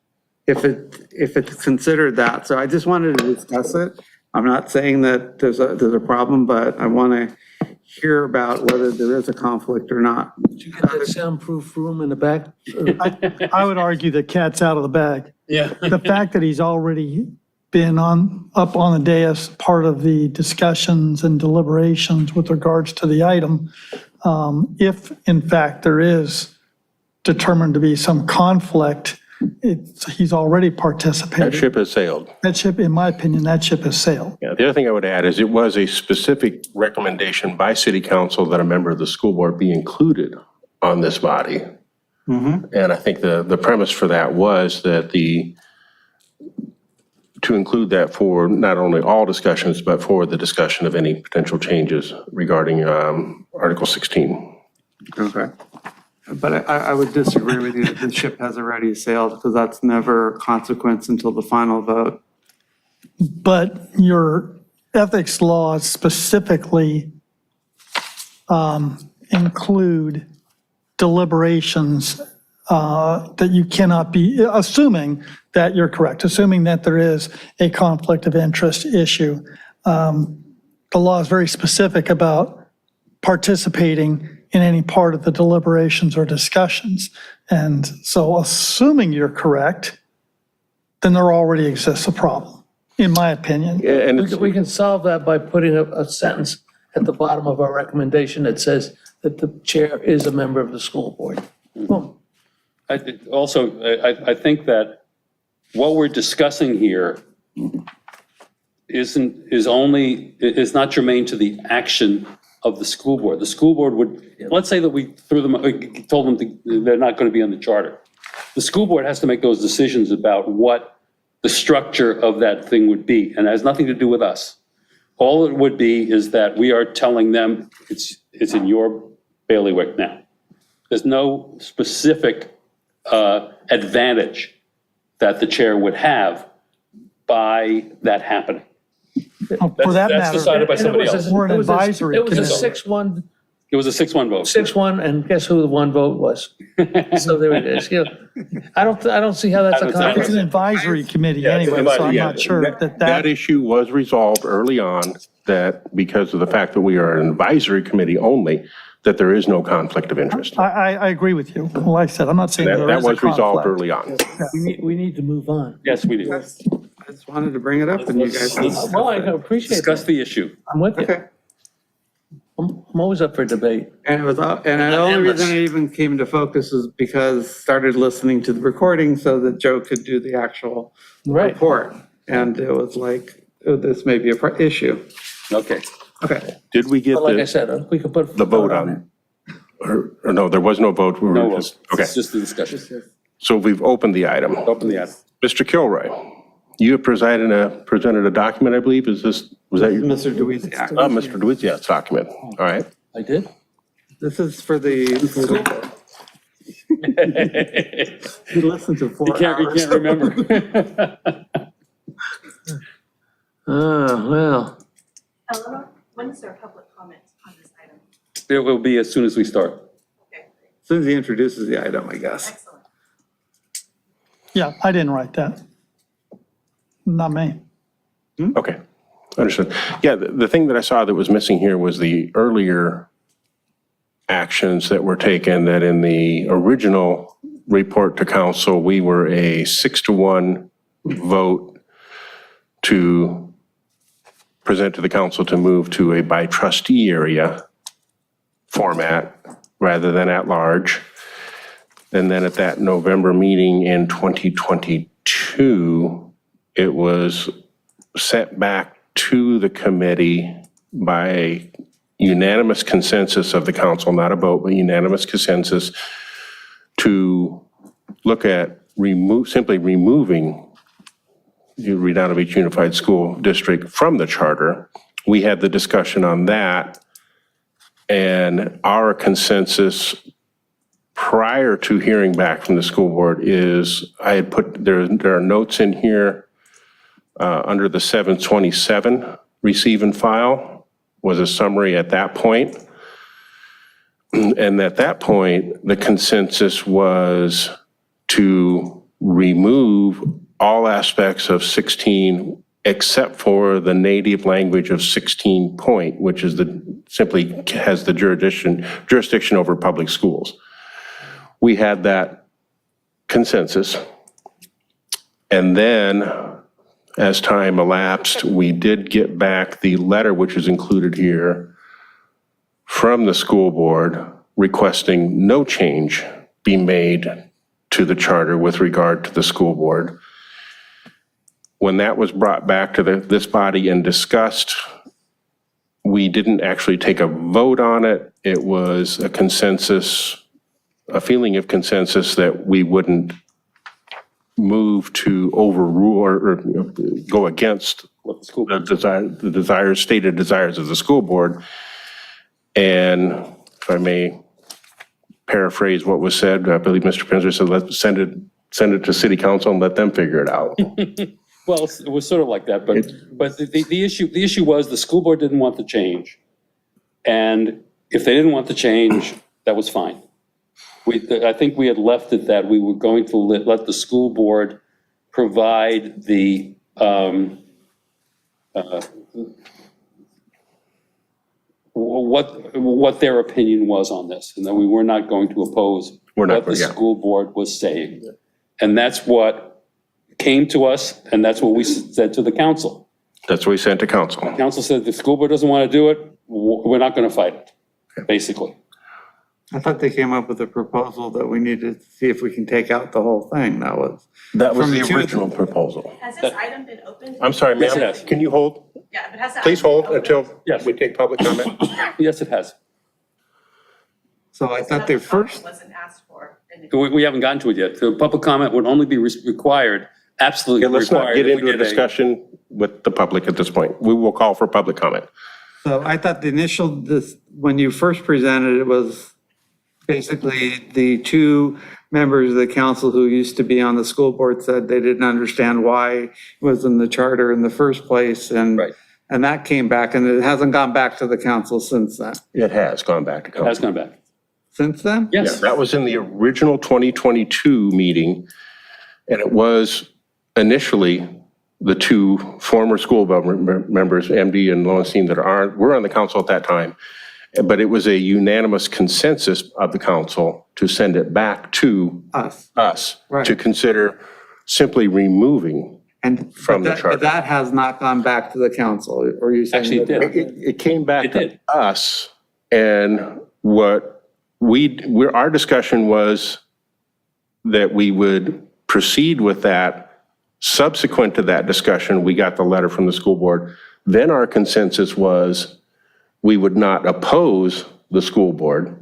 if it's considered that. So I just wanted to discuss it. I'm not saying that there's a problem, but I want to hear about whether there is a conflict or not. Did you get that soundproof room in the back? I would argue the cat's out of the bag. Yeah. The fact that he's already been up on the dais, part of the discussions and deliberations with regards to the item, if in fact there is determined to be some conflict, he's already participated. That ship has sailed. That ship, in my opinion, that ship has sailed. Yeah, the other thing I would add is it was a specific recommendation by city council that a member of the school board be included on this body. And I think the premise for that was that to include that for not only all discussions, but for the discussion of any potential changes regarding Article 16. Okay. But I would disagree with you that the ship has already sailed, because that's never a consequence until the final vote. But your ethics laws specifically include deliberations that you cannot be, assuming that you're correct, assuming that there is a conflict of interest issue. The law is very specific about participating in any part of the deliberations or discussions. And so assuming you're correct, then there already exists a problem, in my opinion. Yeah, and it's, We can solve that by putting a sentence at the bottom of our recommendation that says that the chair is a member of the school board. Boom. I think that what we're discussing here is not germane to the action of the school board. The school board would, let's say that we told them they're not going to be on the charter. The school board has to make those decisions about what the structure of that thing would be, and it has nothing to do with us. All it would be is that we are telling them it's in your bailiwick now. There's no specific advantage that the chair would have by that happening. For that That's matter, decided by somebody else. We're an advisory It was a committee. 6-1 It was a 6-1 vote. 6-1, and guess who the one vote was? So there it is. You know, I don't see how that's a I don't- I don't- It's an conflict. advisory committee Yeah, it's anyway, so I'm yeah, not sure that That issue was resolved early on, that because of the fact that we are an advisory committee only, that there is no conflict of interest. I agree with you. Like I said, I'm not saying That there that is a was resolved conflict. early on. We need to move on. Yes, we do. I just wanted to bring it up and you guys. Well, I appreciate Discuss that. the issue. I'm with you. Okay. I'm always up for debate. And it was, and the only reason I even came to focus was because started listening to the recording so that Joe could do the actual Right. report. And it was like, oh, this may be a issue. Okay. Okay. Did we get But like I the said, we could put. the vote on? Or no, there was no vote. We were No vote. just- Okay, It's just the discussion. so we've opened the item. Open the item. Mr. Kilroy, you have presented a document, I believe. Was that your? Mr. Deweese, Mr. Deweese, document. All right. I did? this is for the school board. You listened to 4 You hours. can't remember. Well, Eleanor, when is there public comment on this item? It will be as soon as we start. Okay, As soon as he introduces the item, I guess. excellent. Yeah, I didn't write that. Not me. Okay, understood. Yeah, the thing that I saw that was missing here was the earlier actions that were taken, that in the original report to council, we were a 6-1 vote to present to the council to move to a by trustee area format rather than at large. And then at that November meeting in 2022, it was sent back to the committee by unanimous consensus of the council, not a vote, but unanimous consensus, to look at simply removing the Redondo Beach Unified School District from the charter. We had the discussion on that, and our consensus prior to hearing back from the school board is, I had put, there are notes in here under the 727 receive and file was a summary at that point. And at that point, the consensus was to remove all aspects of 16 except for the native language of 16 point, which is simply has the jurisdiction over public schools. We had that consensus. And then as time elapsed, we did get back the letter, which is included here, from the school board requesting no change be made to the charter with regard to the school board. When that was brought back to this body and discussed, we didn't actually take a vote on it. It was a consensus, a feeling of consensus that we wouldn't move to overrule or go against the stated desires of the school board. And if I may paraphrase what was said, I believe Mr. Pinzer said, let's send it to city council and let them figure it out. Well, it was sort of like that, but the issue was the school board didn't want the change. And if they didn't want the change, that was fine. I think we had left it that we were going to let the school board provide the what their opinion was on this, and that we were not going to oppose what the school board was saying. And that's what came to us, and that's what we said to the council. That's what we sent to council. Council said, if the school board doesn't want to do it, we're not going to fight it, basically. I thought they came up with a proposal that we needed to see if we can take out the whole thing. That was From the two- original proposal. Has this item been opened? I'm sorry, Yes, it ma'am, has. can you hold? Yeah, but has that? Please item been hold opened? until Yes. we take public comment. Yes, it has. So I thought their Public comment first, wasn't asked for. in the- We haven't gotten to it yet. The public comment would only be required, absolutely Let's not required. get if we into a did discussion with the public at this point. We will call for public comment. so I thought the initial, when you first presented, it was basically the two members of the council who used to be on the school board said they didn't understand why it was in the charter in the first place. And Right. And that came back, and it hasn't gone back to the council since then. It has gone back to council. Has gone back. Since then? Yeah, Yes. that was in the original 2022 meeting, and it was initially the two former school board members, MD and Lowenstein, that were on the council at that time. But it was a unanimous consensus of the council to send it back to us Right. to consider simply removing And from the but charter. that has not gone back to the council, or you saying? Actually, it that- did. It came back It to did. us, and our discussion was that we would proceed with that. Subsequent to that discussion, we got the letter from the school board. Then our consensus was we would not oppose the school board.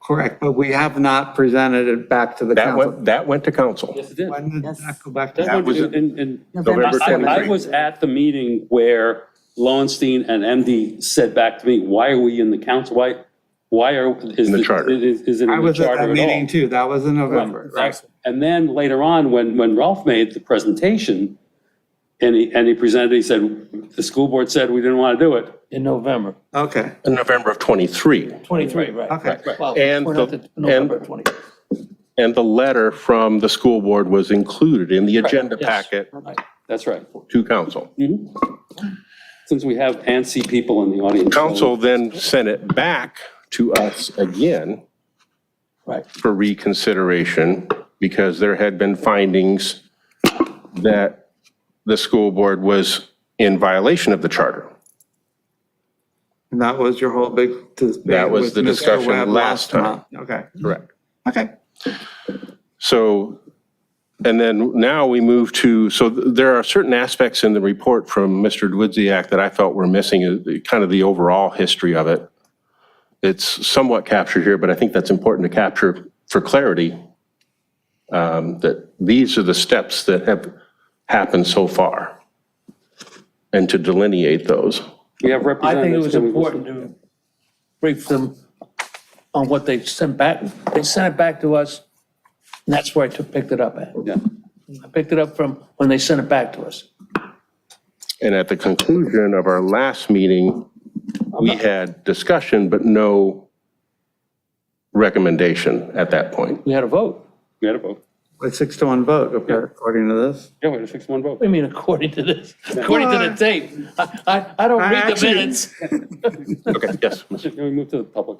Correct, but we have not presented it back to the council. That went to council. Yes, it did. When did that go back to? That was and November I 23. was at the meeting where Lowenstein and MD said back to me, why are we in the council? Is the charter. Is it I in the was at charter that at all? meeting too, that was in November. Right. And then later on, when Ralph made the presentation and he presented, he said, the school board said we didn't want to do it. In November Okay, In November of 23. 23, right. okay. Well, And we're not the- to November 20. And the letter from the school board was included in the agenda yes. packet That's right. to council. Since we have antsy people in the audience. Council then sent it back to us again Right. for reconsideration because there had been findings that the school board was in violation of the charter. And that was your whole big debate That was with the Mr. discussion Webb last time. month. Okay, Correct. okay. So, and then now we move to, so there are certain aspects in the report from Mr. Dwidziak that I felt were missing, kind of the overall history of it. It's somewhat captured here, but I think that's important to capture for clarity, that these are the steps that have happened so far, and to delineate those. We have I think it representatives. was important to brief them on what they sent back. They sent it back to us, and that's where I picked it up at. Yeah. I picked it up from when they sent it back to us. And at the conclusion of our last meeting, we had discussion, but no recommendation at that point. We had a vote. We had a vote. A 6-1 vote, according to this. Yeah, we had a 6-1 vote. What do you mean, according to this? According to the tape. I don't read the Actually- minutes. Okay, yes. Can we move to the public?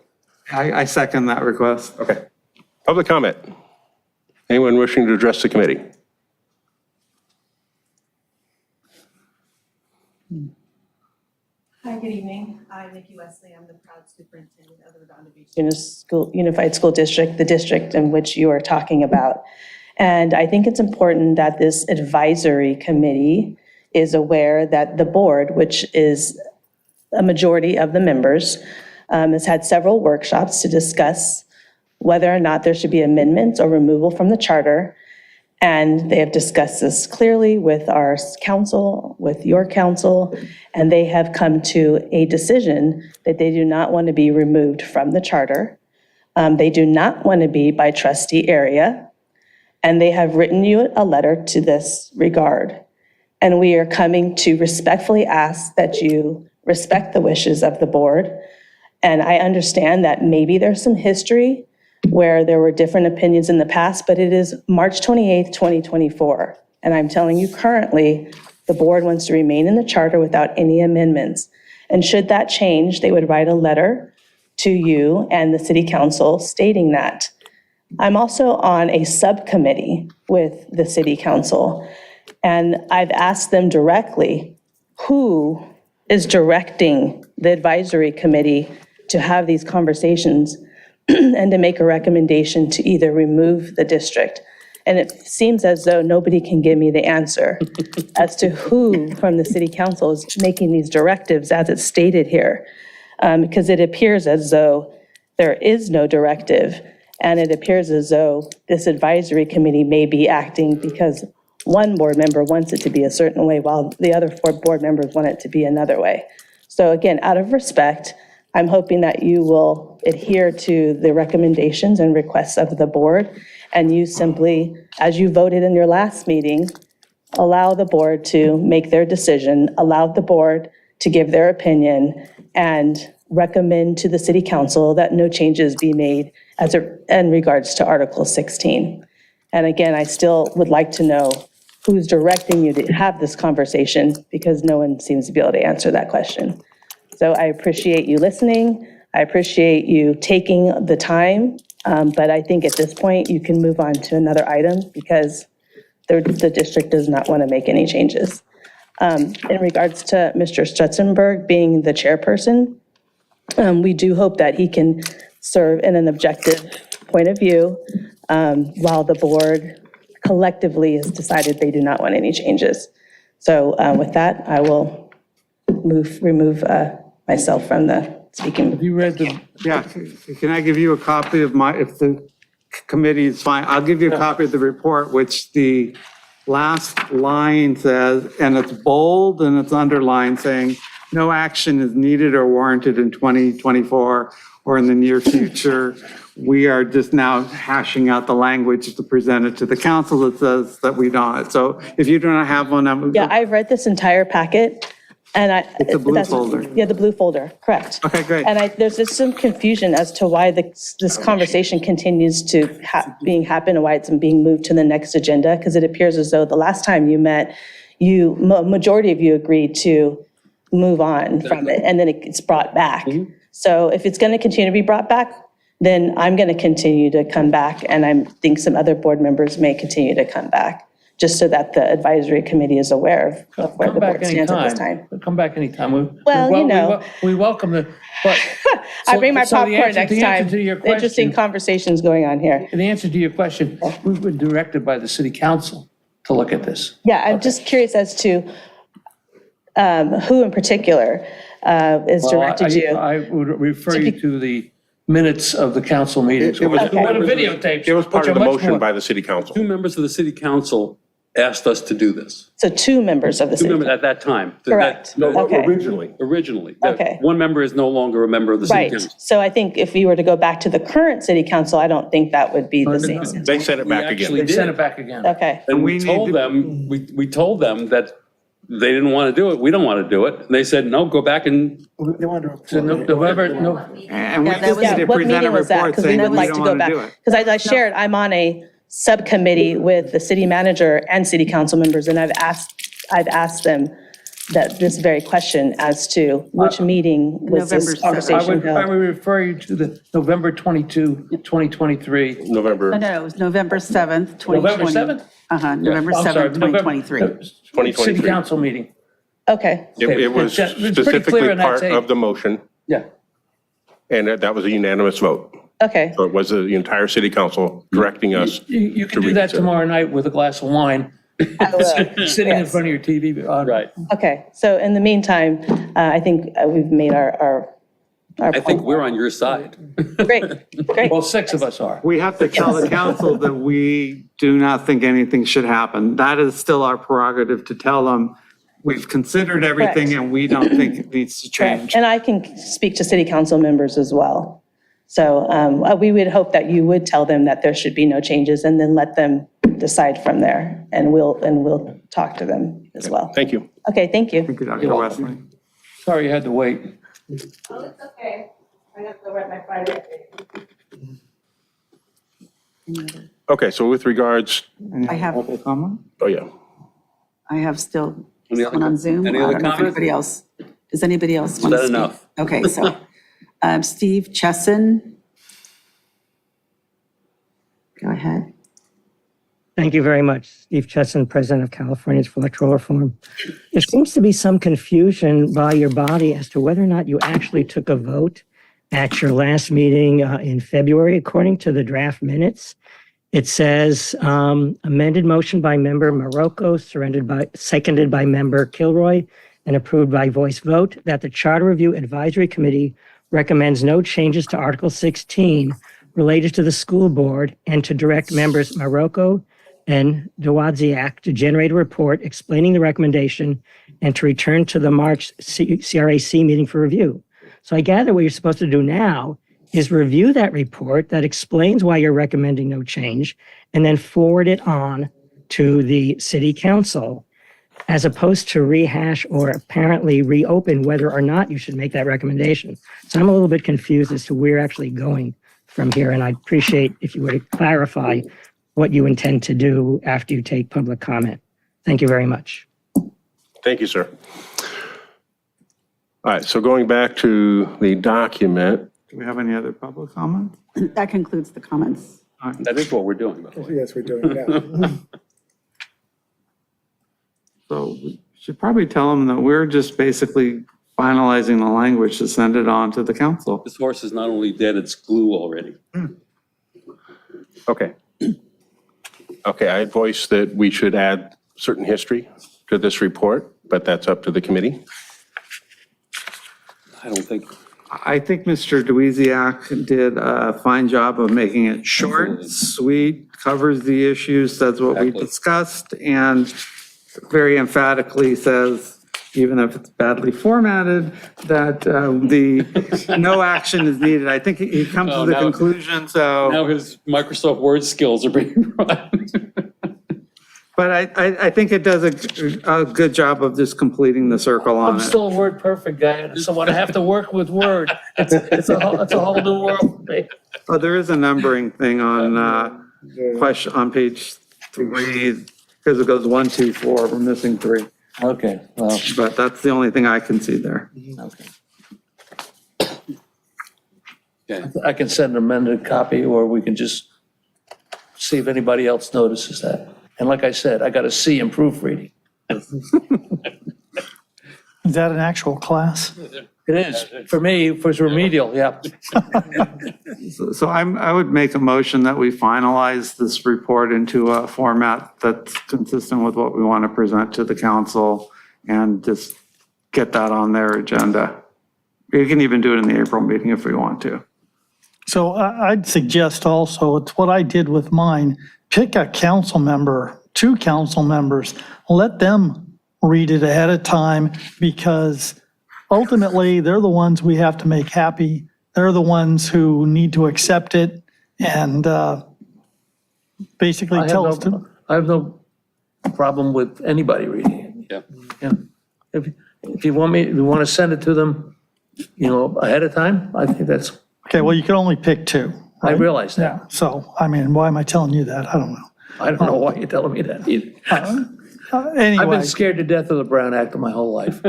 I second that request. Okay. Public comment. Anyone wishing to address the committee? Hi, good evening. I'm Nikki Wesley. I'm the proud superintendent of the Redondo Beach Unified School District, the district in which you are talking about. And I think it's important that this advisory committee is aware that the board, which is a majority of the members, has had several workshops to discuss whether or not there should be amendments or removal from the charter. And they have discussed this clearly with our council, with your council, and they have come to a decision that they do not want to be removed from the charter. They do not want to be by trustee area, and they have written you a letter to this regard. And we are coming to respectfully ask that you respect the wishes of the board. And I understand that maybe there's some history where there were different opinions in the past, but it is March 28th, 2024. And I'm telling you currently, the board wants to remain in the charter without any amendments. And should that change, they would write a letter to you and the city council stating that. I'm also on a subcommittee with the city council, and I've asked them directly, who is directing the advisory committee to have these conversations and to make a recommendation to either remove the district. And it seems as though nobody can give me the answer as to who from the city council is making these directives as it's stated here. Because it appears as though there is no directive, and it appears as though this advisory committee may be acting because one board member wants it to be a certain way while the other 4 board members want it to be another way. So again, out of respect, I'm hoping that you will adhere to the recommendations and requests of the board, and you simply, as you voted in your last meeting, allow the board to make their decision, allow the board to give their opinion and recommend to the city council that no changes be made in regards to Article 16. And again, I still would like to know who's directing you to have this conversation, because no one seems to be able to answer that question. So I appreciate you listening. I appreciate you taking the time, but I think at this point you can move on to another item because the district does not want to make any changes. In regards to Mr. Stutzenberg being the chairperson, we do hope that he can serve in an objective point of view while the board collectively has decided they do not want any changes. So with that, I will remove myself from the speaking. Have you read the, Yeah, can I give you a copy of if the committee is fine, I'll give you a copy of the report, which the last line says, and it's bold and it's underlined, saying, no action is needed or warranted in 2024 or in the near future. We are just now hashing out the language to present it to the council that says that we don't. So if you do not have one, Yeah, I've read this entire packet, and It's a blue folder. Yeah, the blue folder, correct. Okay, great. And there's just some confusion as to why this conversation continues to happen and why it's being moved to the next agenda, because it appears as though the last time you met, majority of you agreed to move on from it, and then it's brought back. So if it's going to continue to be brought back, then I'm going to continue to come back, and I think some other board members may continue to come back, just so that the advisory committee is aware of where come the back board stands at this anytime. time. Come back anytime. Well, you know. We welcome the, but. I bring my so the popcorn answer- next the answer time. to your Interesting question- conversations going on here. The answer to your question, we've been directed by the city council to look at this. Yeah, I'm just curious as to who in particular is Well, directed you. I would refer you to the minutes of the council meetings. It was- What are videotapes? It was part which of the are much motion more- by the city council. Two members of the city council asked us to do this. So two members of the Two city. members at that time. Correct. No, Okay. Originally. Okay. One member is no longer a member of the city Right. council. So I think if we were to go back to the current city council, I don't think that would be the same. They sent it back actually again. They sent it back again. Okay. And we we need told to- them, we told them that they didn't want to do it. We don't want to do it. And they said, no, go back and, They wanted to. So November, no, And we Yeah, that just was- need Yeah, to what present a meeting was that? report Because we saying would we like don't to go want to back. do it. Because as I shared, I'm on a subcommittee with the city manager and city council members, and I've asked them this very question as to which meeting was November this 7th. conversation I held. would refer you to the November 22, 2023. November No, it was November 7th, 2020. November 7th? November I'm sorry, 7th, November- 2023. 2023. City council meeting. Okay, It was It's pretty specifically clear in that part tape. of the motion, Yeah. and that was a unanimous vote. okay. So it was the entire city council directing us. You can to do that reconsider. tomorrow night with a glass of wine, I will. sitting in Yes. front of your TV. right. Okay, so in the meantime, I think we've made our I think point. we're on your side. Great, great. Well, 6 of us are. We have to tell the council that we do not think anything should happen. That is still our prerogative to tell them, we've considered everything Correct. and we don't think it needs to Correct. change. And I can speak to city council members as well. So we would hope that you would tell them that there should be no changes and then let them decide from there. And we'll talk to them as well. Thank you. Okay, thank you. Thank you, Dr. Wesley. Sorry you had to wait. Oh, it's okay. I have to write my Friday. Okay, so with regards, I have, Public comment? oh yeah, I have still Any other someone on Zoom. any I other don't know if comments? anybody else, does anybody else want to that speak? enough? Okay, so Steve Chesson. Go ahead. Thank you very much. Steve Chesson, President of Californians for Electoral Reform. There seems to be some confusion by your body as to whether or not you actually took a vote at your last meeting in February. According to the draft minutes, it says amended motion by member Morocco, seconded by member Kilroy, and approved by voice vote that the Charter Review Advisory Committee recommends no changes to Article 16 related to the school board and to direct members Morocco and Dowadziak to generate a report explaining the recommendation and to return to the March CRAC meeting for review. So I gather what you're supposed to do now is review that report that explains why you're recommending no change and then forward it on to the city council. as opposed to rehash or apparently reopen whether or not you should make that recommendation. So I'm a little bit confused as to where you're actually going from here, and I'd appreciate if you were to clarify what you intend to do after you take public comment. Thank you very much. Thank you, sir. All right, so going back to the document, Do we have any other public comments? That concludes the comments. That is what we're doing, by the way. Yes, we're doing it now. So we should probably tell them that we're just basically finalizing the language to send it on to the council. This horse is not only dead, it's glue already. okay. Okay, I had voiced that we should add certain history to this report, but that's up to the committee. I don't think, I think Mr. Duiziak did a fine job of making it short, sweet, covers the issues, that's what we Exactly. discussed, and very emphatically says, even if it's badly formatted, that the no action is needed. I think he comes Oh, to the now- conclusion, so. now his Microsoft Word skills are being brought. But I think it does a good job of just completing the circle on I'm it. still a word perfect guy, so when I have to work with Word, it's a whole new world for me. Oh, there is a numbering thing on question, on page 3, because it goes 1, 2, 4, we're missing 3. Okay, well, But that's the only thing I can see there. okay. Okay. I can send an amended copy, or we can just see if anybody else notices that. And like I said, I got a C in proofreading. Is that an actual class? It is, for me, for remedial, yeah. So I would make a motion that we finalize this report into a format that's consistent with what we want to present to the council and just get that on their agenda. We can even do it in the April meeting if we want to. So I'd suggest also, it's what I did with mine, pick a council member, 2 council members, let them read it ahead of time, because ultimately, they're the ones we have to make happy. They're the ones who need to accept it and basically tell us to. I have no problem with anybody reading it. Yeah. Yeah. If you want to send it to them, ahead of time, I think that's, Okay, well, you can only pick 2. I right? realize that. Yeah, so, I mean, why am I telling you that? I don't know. I don't know why you're telling me that either. I've Anyway, been scared to death of the Brown Act my whole life,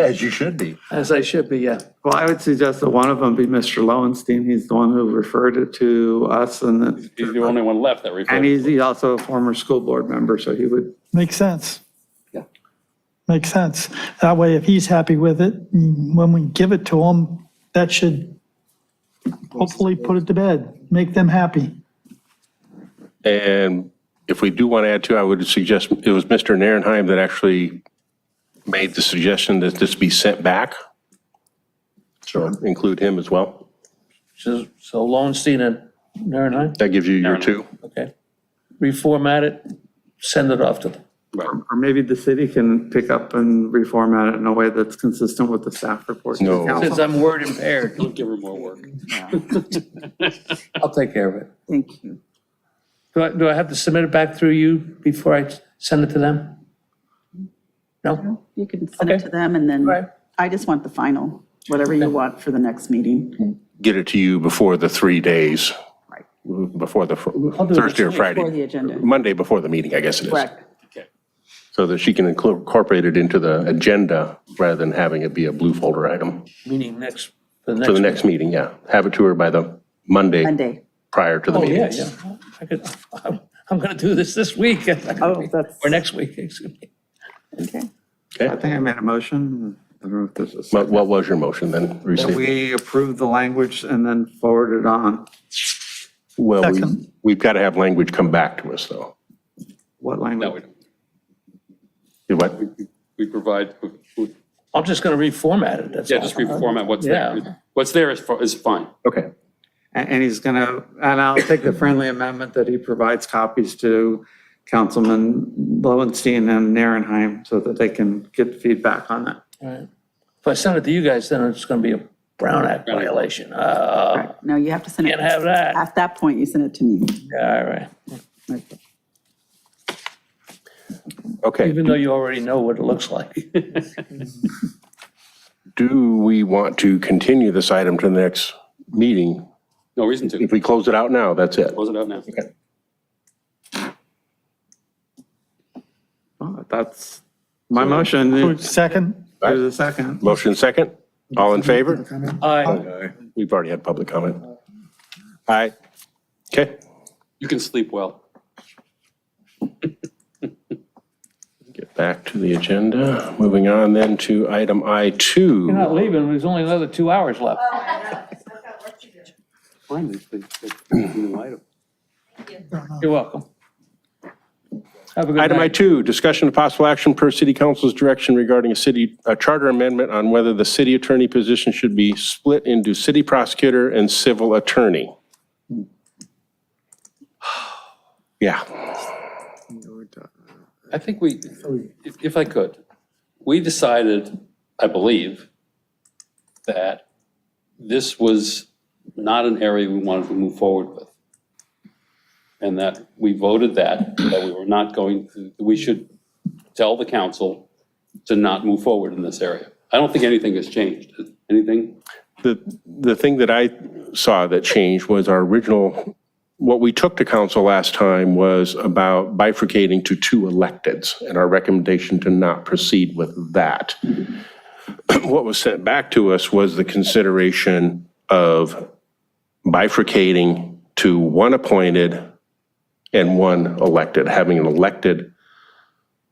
As you should be. as I should be, yeah. Well, I would suggest that one of them be Mr. Lowenstein. He's the one who referred it to us and that. He's the only one left that refers. And he's also a former school board member, so he would. makes sense. Yeah. Makes sense. That way, if he's happy with it, when we give it to him, that should hopefully put it to bed, make them happy. And if we do want to add to, I would suggest, it was Mr. Narenheim that actually made the suggestion that this be sent back. So include him as well. So Lowenstein and Narenheim, That gives you your 2. okay. Reformat it, send it off to them. Or maybe the city can pick up and reformat it in a way that's consistent with the staff report. to the No. council. Since I'm word impaired, Don't give her more work. I'll take care of it. Thank you. Do I have to submit it back through you before I send it to them? No? You can send it Okay. to them, and then Right. I just want the final, whatever you want for the next meeting. Get it to you before the 3 days, Right. before the do it Thursday or For the Friday. agenda. Monday before the meeting, I guess it is. Correct. So that she can incorporate it into the agenda rather than having it be a blue folder item. Meaning For the next meeting, yeah. Have it to her by the Monday Monday. prior to the Oh, meeting. yeah, yeah. I'm going to do this week. Oh, that's, Or next week, excuse me. okay. I think I made a motion. I don't know if there's a What second. what was your motion then? That Receive? we approve the language and then forward it on. Well, Second. we've got to have language come back to us, though. What No, language? we don't. What? We provide, I'm just going to reformat it, that's all. yeah, just reformat what's Yeah. there. What's there is fine. Okay. And he's going to, and I'll take the friendly amendment that he provides copies to Councilman Lowenstein and Narenheim so that they can get feedback on that. Right. If I send it to you guys, then it's going to be a Brown Act Brown Act. violation. No, you have to send it. Can't have that. At that point, you send it to me. All right. Okay, even though you already know what it looks like. do we want to continue this item to the next meeting? No reason to. If we close it out now, that's it. Close it out now. That's my motion. Second? There's a second. Motion second. All in favor? Aye. We've already had public comment. Aye. Okay. You can sleep well. Get back to the agenda. Moving on then to item I2. You're not leaving, there's only another 2 hours left. Finally, new item. You're welcome. Have a good Item night. I2, discussion of possible action per city council's direction regarding a charter amendment on whether the city attorney position should be split into city prosecutor and civil attorney. Yeah. I think if I could, we decided, I believe, that this was not an area we wanted to move forward with. And that we voted that we were not going to, we should tell the council to not move forward in this area. I don't think anything has changed. Anything? The thing that I saw that changed was our original, what we took to council last time was about bifurcating to 2 electeds and our recommendation to not proceed with that. What was sent back to us was the consideration of bifurcating to 1 appointed and 1 elected, having an elected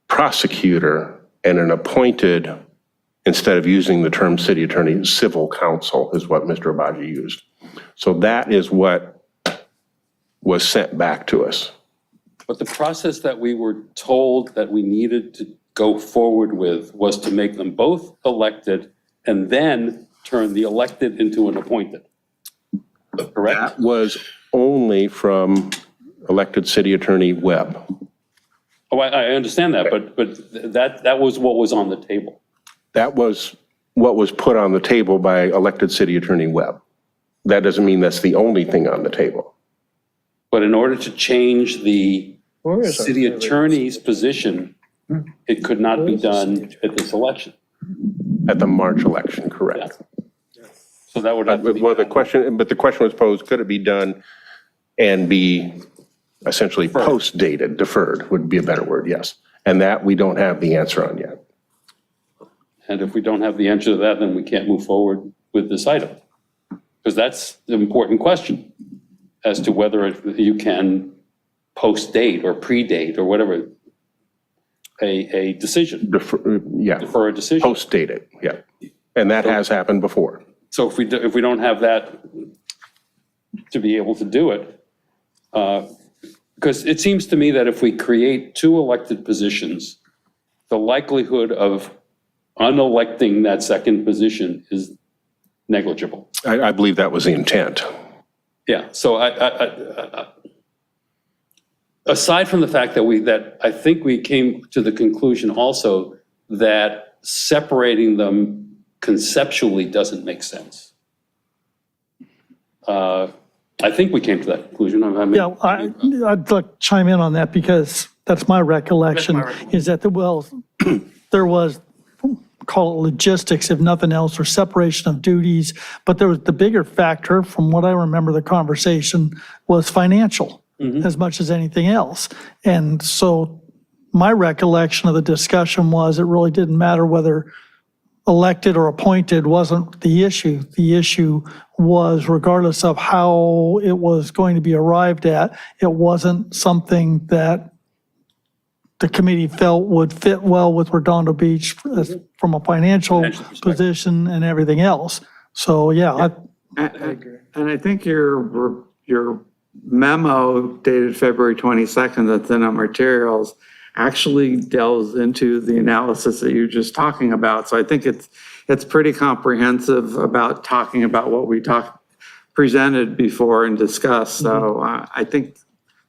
prosecutor and an appointed, instead of using the term city attorney, civil counsel is what Mr. Abaji used. So that is what was sent back to us. But the process that we were told that we needed to go forward with was to make them both elected and then turn the elected into an appointed. Correct? That was only from elected city attorney Webb. Oh, I understand that, but that was what was on the table. That was what was put on the table by elected city attorney Webb. That doesn't mean that's the only thing on the table. But in order to change the city attorney's position, it could not be done at this election. At the March election, correct. So that would have to be. Well, the question was posed, could it be done and be essentially post-dated, deferred would be a better word, yes. And that we don't have the answer on yet. And if we don't have the answer to that, then we can't move forward with this item. Because that's the important question as to whether you can post-date or predate or whatever a decision. Defer a decision. Post-dated, yeah. And that has happened before. So if we don't have that to be able to do it, because it seems to me that if we create 2 elected positions, the likelihood of unelecting that second position is negligible. I believe that was the intent. Yeah, so aside from the fact that I think we came to the conclusion also that separating them conceptually doesn't make sense. I think we came to that conclusion. Yeah, I'd like to chime in on that because that's my recollection, is that there was, call it logistics, if nothing else, or separation of duties, but there was the bigger factor, from what I remember the conversation, was financial as much as anything else. And so my recollection of the discussion was it really didn't matter whether elected or appointed wasn't the issue. The issue was, regardless of how it was going to be arrived at, it wasn't something that the committee felt would fit well with Redondo Beach from a financial position and everything else. So, yeah. And I think your memo dated February 22nd that's in our materials actually delves into the analysis that you're just talking about. So I think it's pretty comprehensive about talking about what we presented before and discussed. So I think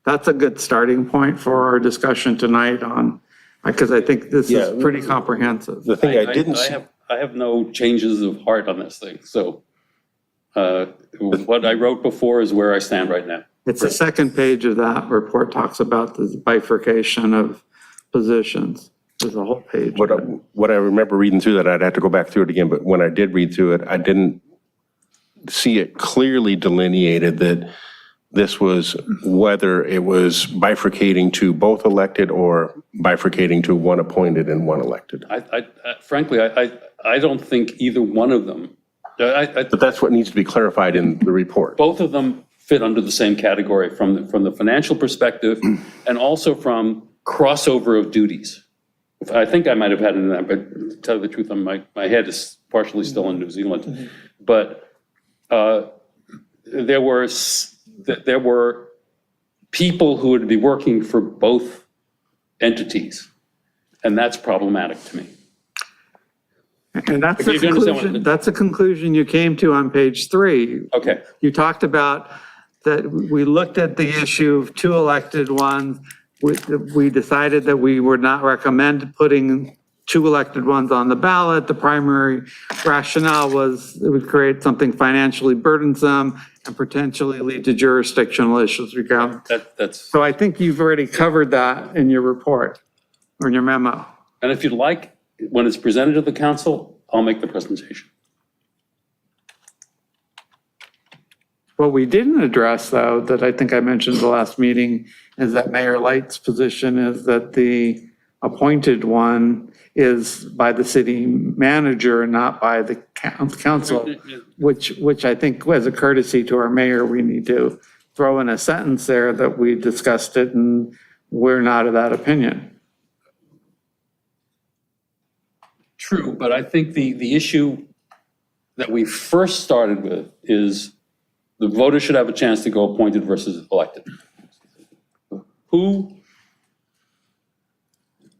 that's a good starting point for our discussion tonight on, because I think this is pretty comprehensive. The thing I didn't see. I have no changes of heart on this thing, so what I wrote before is where I stand right now. It's the second page of that report talks about the bifurcation of positions. There's a whole page. What I remember reading through that, I'd have to go back through it again, but when I did read through it, I didn't see it clearly delineated that this was whether it was bifurcating to both elected or bifurcating to one appointed and one elected. Frankly, I don't think either one of them, But that's what needs to be clarified in the report. both of them fit under the same category from the financial perspective and also from crossover of duties. I think I might have had it in that, but to tell you the truth, my head is partially still in New Zealand. But there were people who would be working for both entities, and that's problematic to me. And that's If you understand what- that's a conclusion you came to on page 3. Okay. You talked about that we looked at the issue of 2 elected ones. We decided that we would not recommend putting 2 elected ones on the ballot. The primary rationale was it would create something financially burdensome and potentially lead to jurisdictional issues. That's, So I think you've already covered that in your report or in your memo. and if you'd like, when it's presented to the council, I'll make the presentation. What we didn't address, though, that I think I mentioned the last meeting, is that Mayor Light's position is that the appointed one is by the city manager, not by the council, which I think as a courtesy to our mayor, we need to throw in a sentence there that we discussed it and we're not of that opinion. True, but I think the issue that we first started with is the voters should have a chance to go appointed versus elected. Who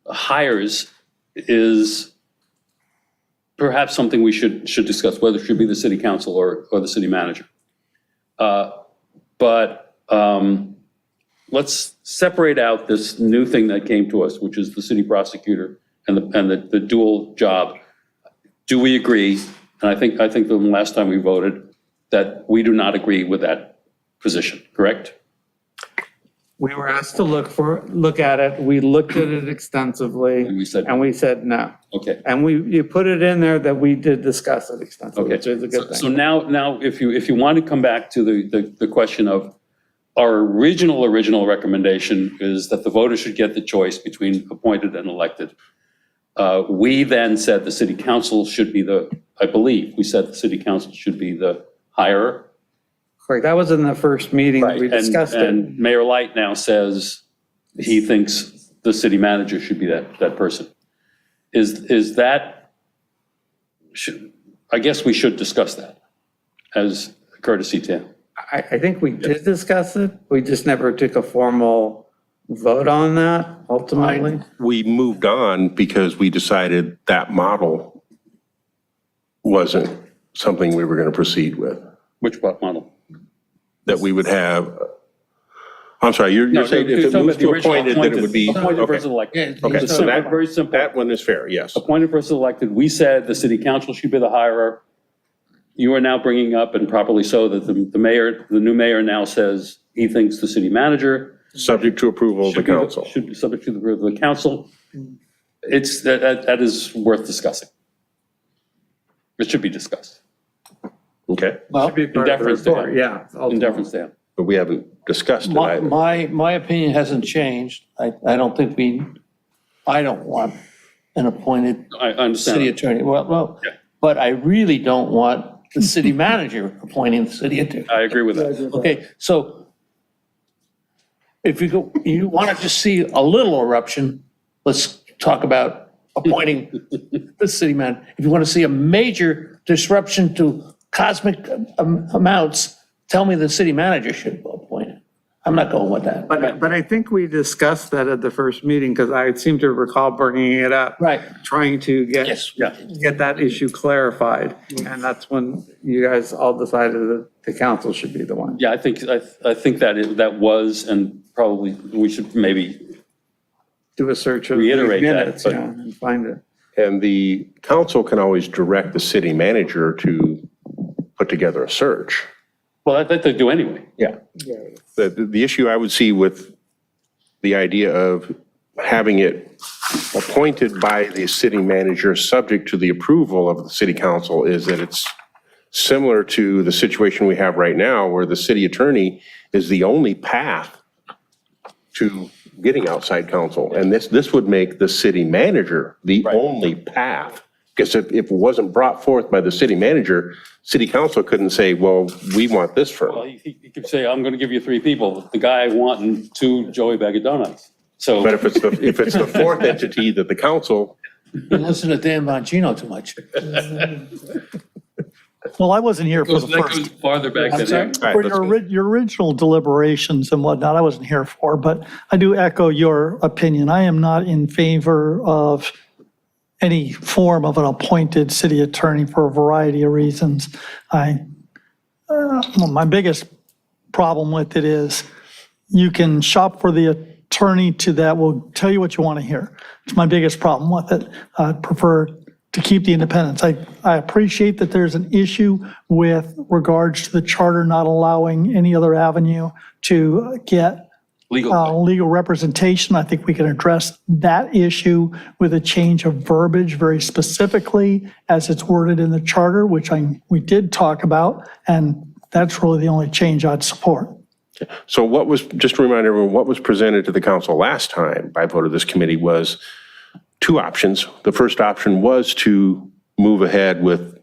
hires is perhaps something we should discuss, whether it should be the city council or the city manager. But let's separate out this new thing that came to us, which is the city prosecutor and the dual job. Do we agree? And I think the last time we voted that we do not agree with that position, correct? We were asked to look at it. We looked at it extensively. And we said, And we said no. okay. And you put it in there that we did discuss it extensively, which is a good So thing. now, if you want to come back to the question of our original recommendation is that the voters should get the choice between appointed and elected. We then said the city council should be I believe we said the city council should be the hirer. Correct. That was in the first meeting that we discussed it. And Mayor Light now says he thinks the city manager should be that person. Is that, I guess we should discuss that as a courtesy to him. I think we did discuss it. We just never took a formal vote on that ultimately. We moved on because we decided that model wasn't something we were going to proceed with. Which model? That we would have, I'm sorry, you're No, saying you're if it talking moves about the to original appointed, then it would be. Appointed Okay. versus elected. Okay, It's so that, very simple. that one is fair, yes. Appointed versus elected, we said the city council should be the hirer. You are now bringing up, and properly so, that the new mayor now says he thinks the city manager Subject to approval of the council. should be subject to the approval of the council. It's, that is worth discussing. It should be discussed, Okay, Should be part of the deference to report, him. yeah. in ultimately. deference to him. but we haven't discussed it either. My opinion hasn't changed. I don't think I don't want an appointed I understand. city attorney. Well, Yeah. but I really don't want the city manager appointing the city attorney. I agree with that. Okay, so if you want to just see a little eruption, let's talk about appointing the city man. If you want to see a major disruption to cosmic amounts, tell me the city manager should appoint it. I'm not going with that. But I think we discussed that at the first meeting because I seem to recall bringing it up. Right. Trying to Yes. get that issue clarified. And that's when you guys all decided that the council should be the one. Yeah, I think that was, and probably we should maybe, Do a search of the Reiterate that, minutes, but- yeah, and find it. And the council can always direct the city manager to put together a search. well, I think they do anyway. Yeah. The issue I would see with the idea of having it appointed by the city manager, subject to the approval of the city council, is that it's similar to the situation we have right now, where the city attorney is the only path to getting outside counsel. And this would make the city manager the only path. Because if it wasn't brought forth by the city manager, city council couldn't say, well, we want this Well, firm. he could say, I'm going to give you 3 people, the guy wanting 2 Joey Bag of Donuts. So. But if it's the fourth entity that the council, You listen to Dan Bongino too much. Well, I wasn't here for the That goes first, farther back I'm than sorry? that. for your original deliberations and whatnot, I wasn't here for, but I do echo your opinion. I am not in favor of any form of an appointed city attorney for a variety of reasons. Well, my biggest problem with it is you can shop for the attorney that will tell you what you want to hear. It's my biggest problem with it. I prefer to keep the independence. I appreciate that there's an issue with regards to the charter not allowing any other avenue to get legal representation. I think we can address that issue with a change of verbiage very specifically as it's worded in the charter, which we did talk about, and that's really the only change I'd support. so what was, just to remind everyone, what was presented to the council last time by vote of this committee was 2 options. The first option was to move ahead with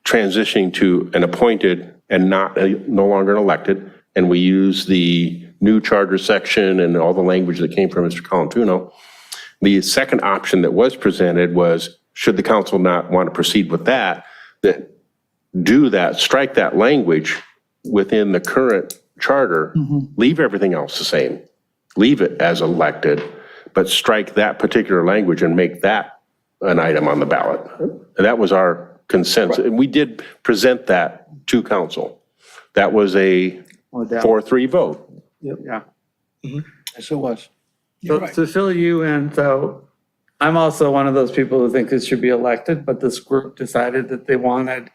transitioning to an appointed and no longer an elected. And we use the new charter section and all the language that came from Mr. Colantuno. The second option that was presented was, should the council not want to proceed with that strike that language within the current charter, leave everything else the same, leave it as elected, but strike that particular language and make that an item on the ballot. And that was our consensus. And we did present that to council. That was a 4-3 vote. Yeah. Yes, it was. So to fill you in, so I'm also one of those people who think it should be elected, but this group decided that they wanted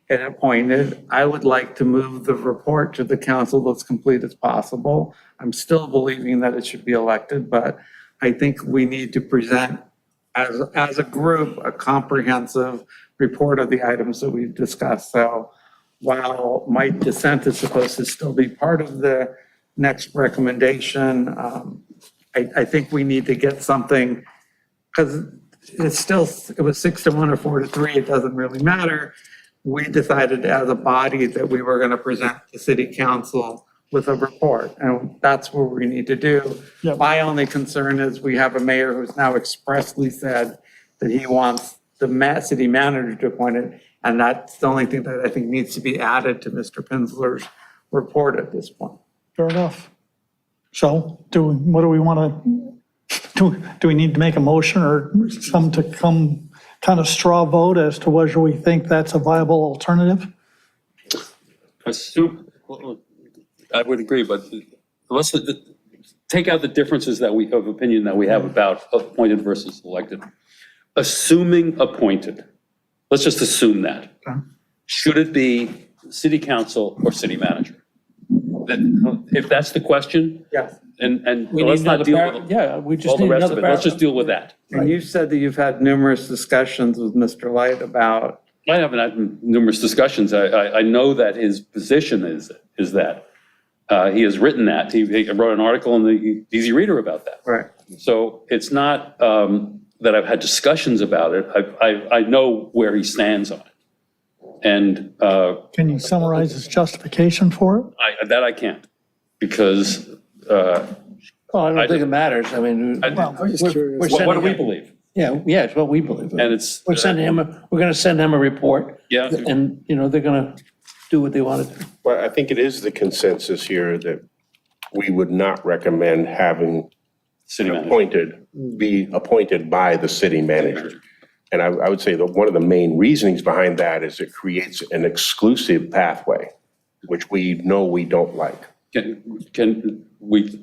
it appointed. I would like to move the report to the council as complete as possible. I'm still believing that it should be elected, but I think we need to present as a group, a comprehensive report of the items that we've discussed. So while my dissent is supposed to still be part of the next recommendation, I think we need to get something, because it was 6-1 or 4-3, it doesn't really matter. We decided as a body that we were going to present the city council with a report, and that's what we need to do. My only concern is we have a mayor who's now expressly said that he wants the city manager to appoint it, and that's the only thing that I think needs to be added to Mr. Pinsler's report at this point. Fair enough. So what do we want to, do we need to make a motion or some to come kind of straw vote as to whether we think that's a viable alternative? I would agree, but let's take out the differences of opinion that we have about appointed versus elected. Assuming appointed, let's just assume that. Should it be city council or city manager? If that's the question, Yes. and We let's need not another deal with yeah, we all just the need rest another of it. Let's just paragraph. deal with that. And you said that you've had numerous discussions with Mr. Light about. I haven't had numerous discussions. I know that his position is that. He has written that. He wrote an article in the Easy Reader about that. Right. So it's not that I've had discussions about it. I know where he stands on it. And Can you summarize his justification for it? that I can't, because Well, I don't think it matters. I mean, we're what sending do we him- believe? Yeah, it's what we believe. And it's, We're going to send them a report. Yeah. And, they're going to do what they want to do. Well, I think it is the consensus here that we would not recommend having city manager. be appointed by the city manager. And I would say that one of the main reasonings behind that is it creates an exclusive pathway, which we know we don't like. Can we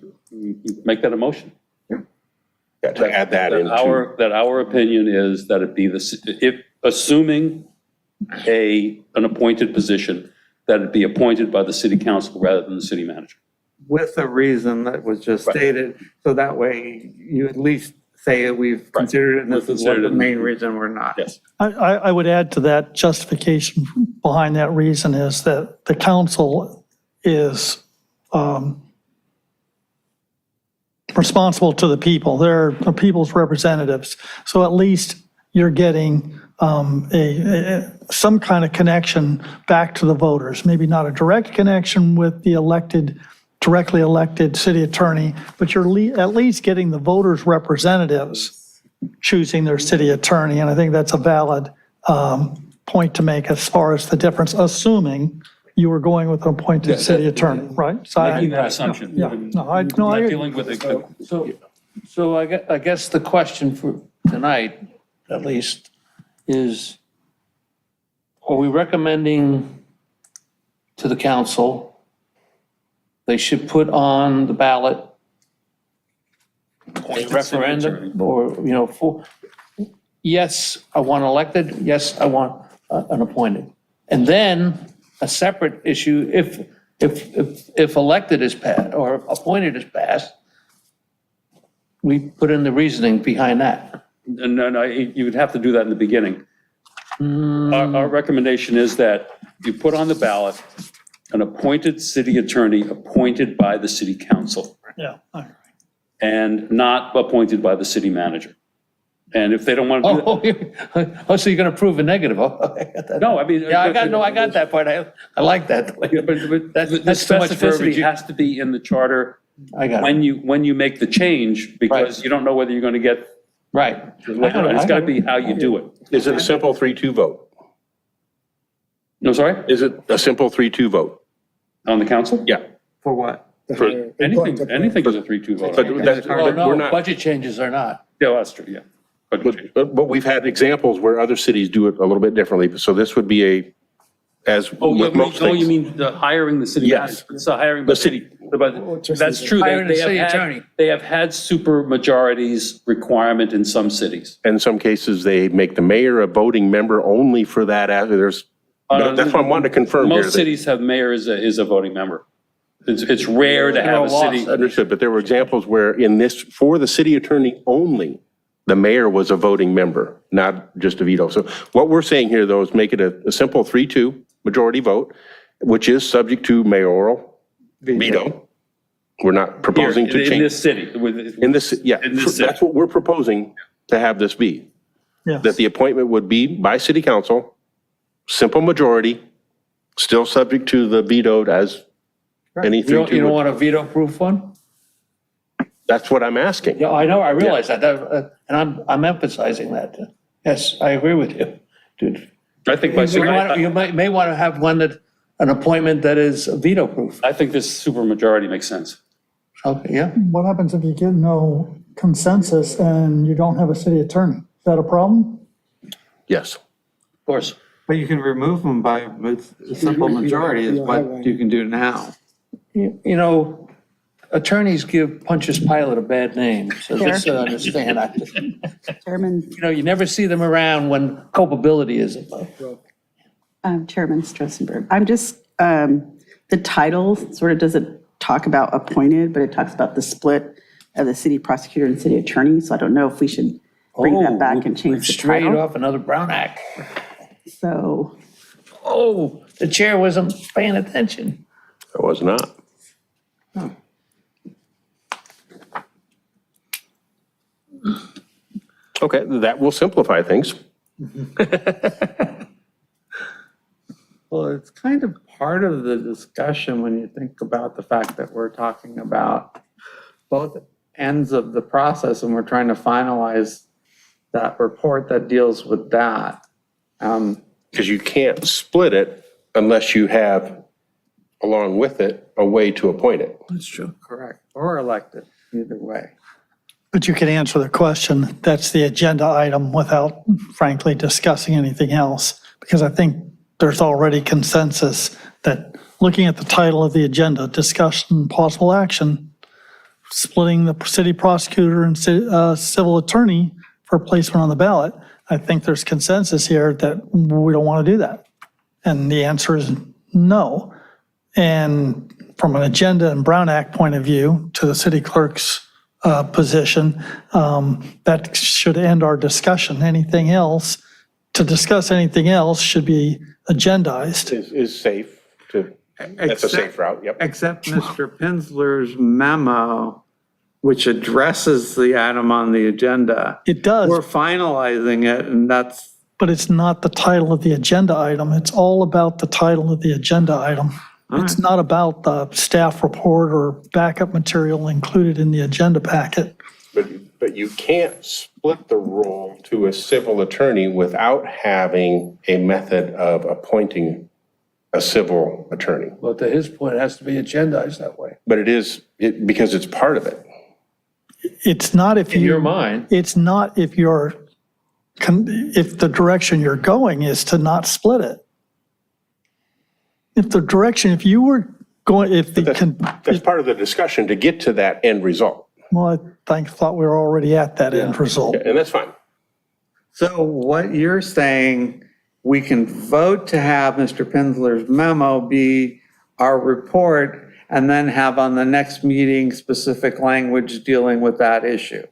make that a motion? Yeah, to add that into. Our opinion is that it be assuming an appointed position, that it be appointed by the city council rather than the city manager. with a reason that was just stated, so that way you at least say we've considered it, and this is what the main reason we're not. Yes. I would add to that justification behind that reason is that the council is responsible to the people. They're the people's representatives. So at least you're getting some kind of connection back to the voters. Maybe not a direct connection with the directly elected city attorney, but you're at least getting the voters' representatives choosing their city attorney. And I think that's a valid point to make as far as the difference, assuming you were going with an appointed city attorney, right? So Making that assumption. Yeah, no, I Not agree. dealing with it. So I guess the question for tonight, at least, is, are we recommending to the council they should put on the ballot a referendum, or, for, yes, I want elected, yes, I want an appointed. And then a separate issue, if elected is passed, or appointed is passed, we put in the reasoning behind that. No, you would have to do that in the beginning. Our recommendation is that you put on the ballot an appointed city attorney appointed by the city council Yeah, all right. and not appointed by the city manager. And if they don't want to do that. So you're going to prove a negative. Oh, I got that. No, I mean. Yeah, I got that part. I like that. Yeah, but That's the too much verbiage. specificity has to be in the charter I got it. when you make the change, because you don't know whether you're going to get, Right. it's got to be how you do it. Is it a simple 3-2 vote? No, sorry, Is it a simple 3-2 vote? on the council? Yeah. For what? For anything is a 3-2 vote. But that's, Oh, but we're no, not, budget changes are not. Yeah, that's true, yeah. but we've had examples where other cities do it a little bit differently. So this would be as with most Oh, things. you mean the hiring the city Yes. manager? So hiring. The city. That's true. Hiring the city attorney. They have had super majorities requirement in some cities. In some cases, they make the mayor a voting member only for that. There's, that's what I wanted to confirm here. Most cities have mayor is a voting member. It's rare to have a city. Understood, but there were examples where in this, for the city attorney only, the mayor was a voting member, not just a veto. So what we're saying here, though, is make it a simple 3-2 majority vote, which is subject to mayoral veto. We're not proposing to In change. this city. In this, yeah, In this city. that's what we're proposing to have this be. Yes. That the appointment would be by city council, simple majority, still subject to the vetoed as any You don't 3-2. want a veto-proof one? That's what I'm asking. Yeah, I know, I realize that, and I'm emphasizing that. Yes, I agree with you, dude. I think by You may want to have one an appointment that is veto-proof. I think this super majority makes sense. Okay, yeah. What happens if you get no consensus and you don't have a city attorney? Is that a problem? Yes. Of course. But you can remove them by a simple majority is what you can do now. You know, attorneys give Pontius Pilate a bad name, so just so understand. Chairman, You never see them around when culpability is involved. Chairman Stressenberg, I'm just, the title sort of doesn't talk about appointed, but it talks about the split of the city prosecutor and city attorney. So I don't know if we should bring that back and change the Straight title. off another Brown Act. So, Oh, the chair wasn't paying attention. I was not. Okay, that will simplify things. Well, it's kind of part of the discussion when you think about the fact that we're talking about both ends of the process and we're trying to finalize that report that deals with that. Because you can't split it unless you have, along with it, a way to appoint it. That's true. Correct. Or elected, either way. But you can answer the question, that's the agenda item without frankly discussing anything else. Because I think there's already consensus that looking at the title of the agenda, discussion, possible action, splitting the city prosecutor and civil attorney for placement on the ballot, I think there's consensus here that we don't want to do that. And the answer is no. And from an agenda and Brown Act point of view to the city clerk's position, that should end our discussion. Anything else, to discuss anything else should be agendized. Is safe to, that's a safe route, yep. Except Mr. Pinsler's memo, which addresses the item on the agenda. It does. We're finalizing it, and that's, But it's not the title of the agenda item. It's all about the title of the agenda item. It's not about the staff report or backup material included in the agenda packet. But you can't split the role to a civil attorney without having a method of appointing a civil attorney. Well, to his point, it has to be agendized that way. But it is, because it's part of it. It's not if In you. your mind. It's not if you're, if the direction you're going is to not split it. If the direction, if you were going, if the, That's part of the discussion to get to that end result. well, I thought we were already at that end result. And that's fine. so what you're saying, we can vote to have Mr. Pinsler's memo be our report and then have on the next meeting specific language dealing with that issue.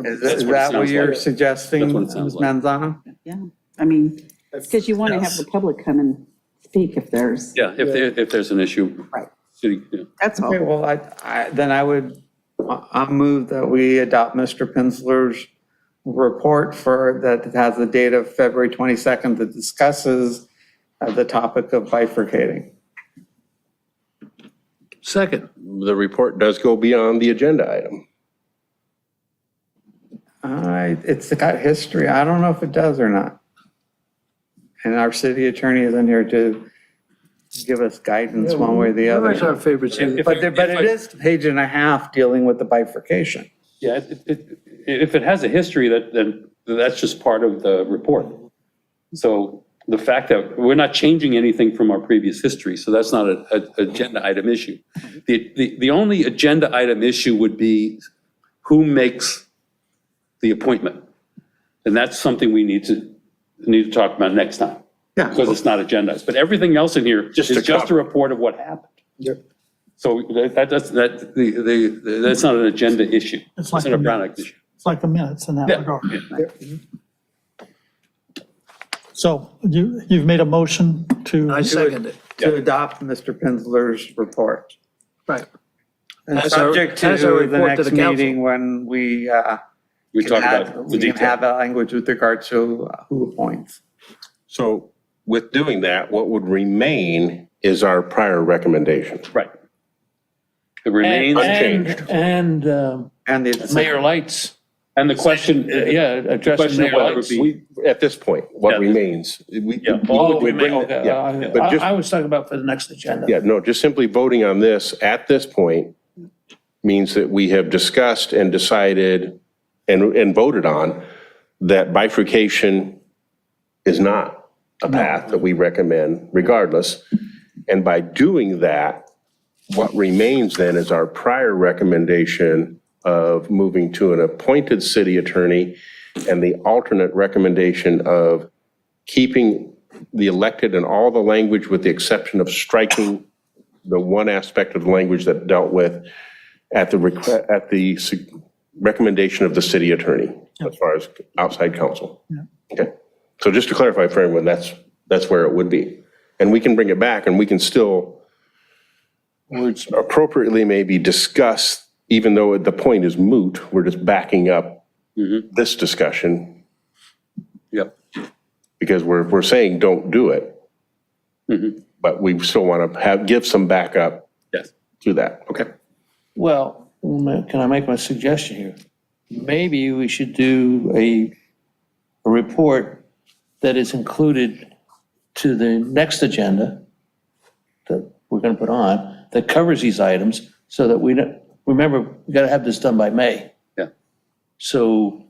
Is that what you're suggesting, That's what it sounds Ms. like. Manzano? Yeah, I mean, because you want to have the public come and speak if there's, Yeah, if there's an issue. Right. City, yeah. that's all. Okay, well, then I move that we adopt Mr. Pinsler's report that has the date of February 22nd that discusses the topic of bifurcating. Second. The report does go beyond the agenda item. It's got history. I don't know if it does or not. And our city attorney is in here to give us guidance one way or the That's our other. favorite city. But it is a page and a half dealing with the bifurcation. Yeah, if it has a history, then that's just part of the report. So the fact that we're not changing anything from our previous history, so that's not an agenda item issue. The only agenda item issue would be who makes the appointment. And that's something we need to talk about next time. Yeah. Because it's not agendized. But everything else in here is just a report of what happened. Yep. So that's not an agenda issue. It's It's like not a the Brown minutes. Act issue. It's like the minutes in that Yeah. regard. So you've made a motion to. I second it. To adopt Mr. Pinsler's report. Right. And As our- subject as our to the report to next the council. meeting when we We can talk have about the detail. that language with regard to who appoints. So with doing that, what would remain is our prior recommendation. Right. It remains, Unchanged. And And the Mayor Lights, and the question, addressing question of Mayor whether it Lights. be, At this point, what Yeah. remains, Yeah. we bring it- yeah. But just- I was talking about for the next agenda. Yeah, no, just simply voting on this at this point means that we have discussed and decided and voted on that bifurcation is not a path that we recommend regardless. And by doing that, what remains then is our prior recommendation of moving to an appointed city attorney and the alternate recommendation of keeping the elected and all the language with the exception of striking the one aspect of the language that dealt with at the recommendation of the city attorney as far as outside counsel. Okay, so just to clarify for everyone, that's where it would be. And we can bring it back and we can still appropriately maybe discuss, even though the point is moot, we're just backing up this discussion yep. because we're saying don't do it. But we still want to give some backup Yes. to that. Okay. Well, can I make my suggestion here? Maybe we should do a report that is included to the next agenda that we're going to put on, that covers these items, so that we don't, remember, we got to have this done by May. Yeah. So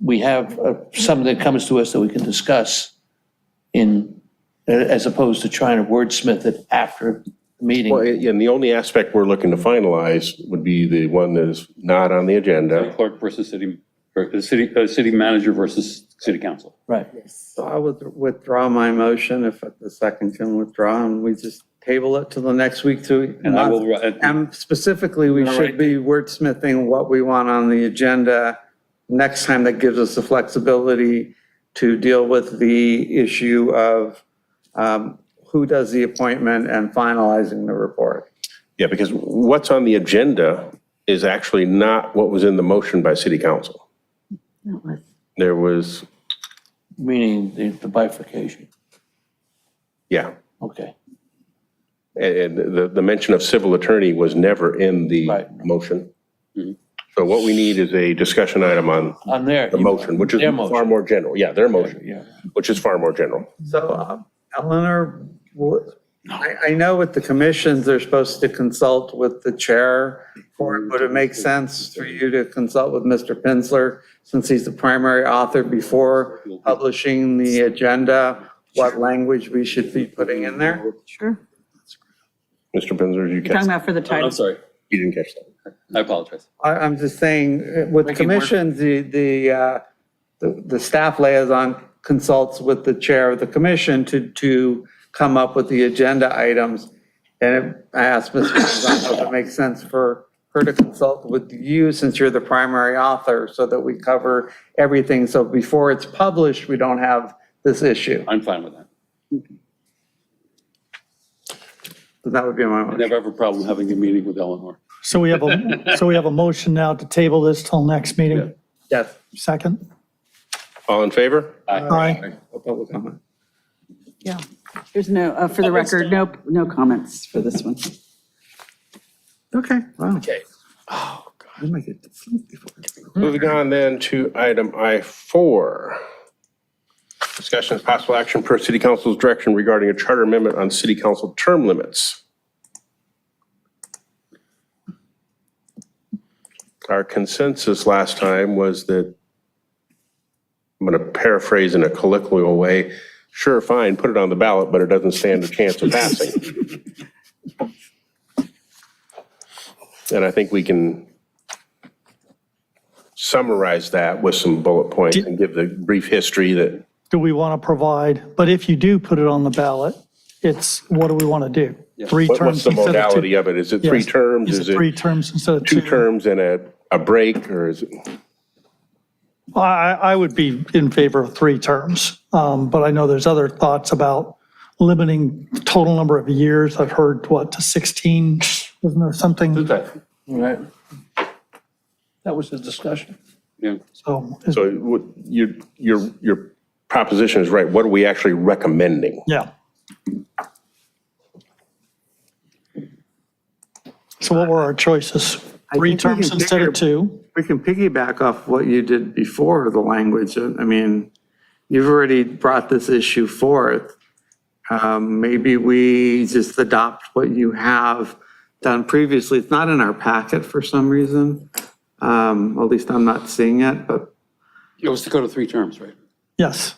we have something that comes to us that we can discuss as opposed to trying to wordsmith it after the meeting. Well, and the only aspect we're looking to finalize would be the one that is not on the agenda. Clerk versus city manager versus city council. Right. So I would withdraw my motion if the second can withdraw and we just table it till the next week too. And I will, And specifically, we should be wordsmithing what we want on the agenda next time. That gives us the flexibility to deal with the issue of who does the appointment and finalizing the report. Yeah, because what's on the agenda is actually not what was in the motion by city council. There was, Meaning the bifurcation. yeah, Okay. and the mention of civil attorney was never in the Right. motion. So what we need is a discussion item on On there. the motion, which is Their motion. far more general. Yeah, their motion, Yeah. which is far more general. So, Eleanor, I know with the commissions, they're supposed to consult with the chair for it. Would it make sense for you to consult with Mr. Pinsler, since he's the primary author, before publishing the agenda, what language we should be putting in there? Sure. Mr. Pinzer, did you catch Talking that? about for the I'm title. sorry, You didn't catch that. I apologize. I'm just saying, with commissions, the staff liaison consults with the chair of the commission to come up with the agenda items. And I asked Ms. Pinzer if it makes sense for her to consult with you, since you're the primary author, so that we cover everything. So before it's published, we don't have this issue. I'm fine with that. So that would be my I motion. never have a problem having a meeting with Eleanor. So we have a motion now to table this till next meeting. Yes. Second? All in favor? Aye. No public comment. Yeah. There's no, for the record, no comments for this one. Okay, wow. Okay. I might get to sleep before. Moving on then to item I4. Discussion of possible action per city council's direction regarding a charter amendment on city council term limits. Our consensus last time was that, I'm going to paraphrase in a colloquial way, sure, fine, put it on the ballot, but it doesn't stand a chance of passing. And I think we can summarize that with some bullet points and give the brief history that. Do we want to provide, but if you do put it on the ballot, it's, what do we want to do? 3 What's terms the instead of 2? modality of it? Is it 3 Yes. terms? Is it 3 terms instead of 2 2? terms and a break, or is it? I would be in favor of 3 terms, but I know there's other thoughts about limiting the total number of years. I've heard, to 16, wasn't there something? Right. That was the discussion. Yeah. So, So your proposition is right. What are we actually recommending? yeah. So what were our choices? I 3 think we terms can instead of figure- 2? We can piggyback off what you did before, the language. I mean, you've already brought this issue forth. Maybe we just adopt what you have done previously. It's not in our packet for some reason. At least I'm not seeing it, but It was to go to 3 terms, right? Yes.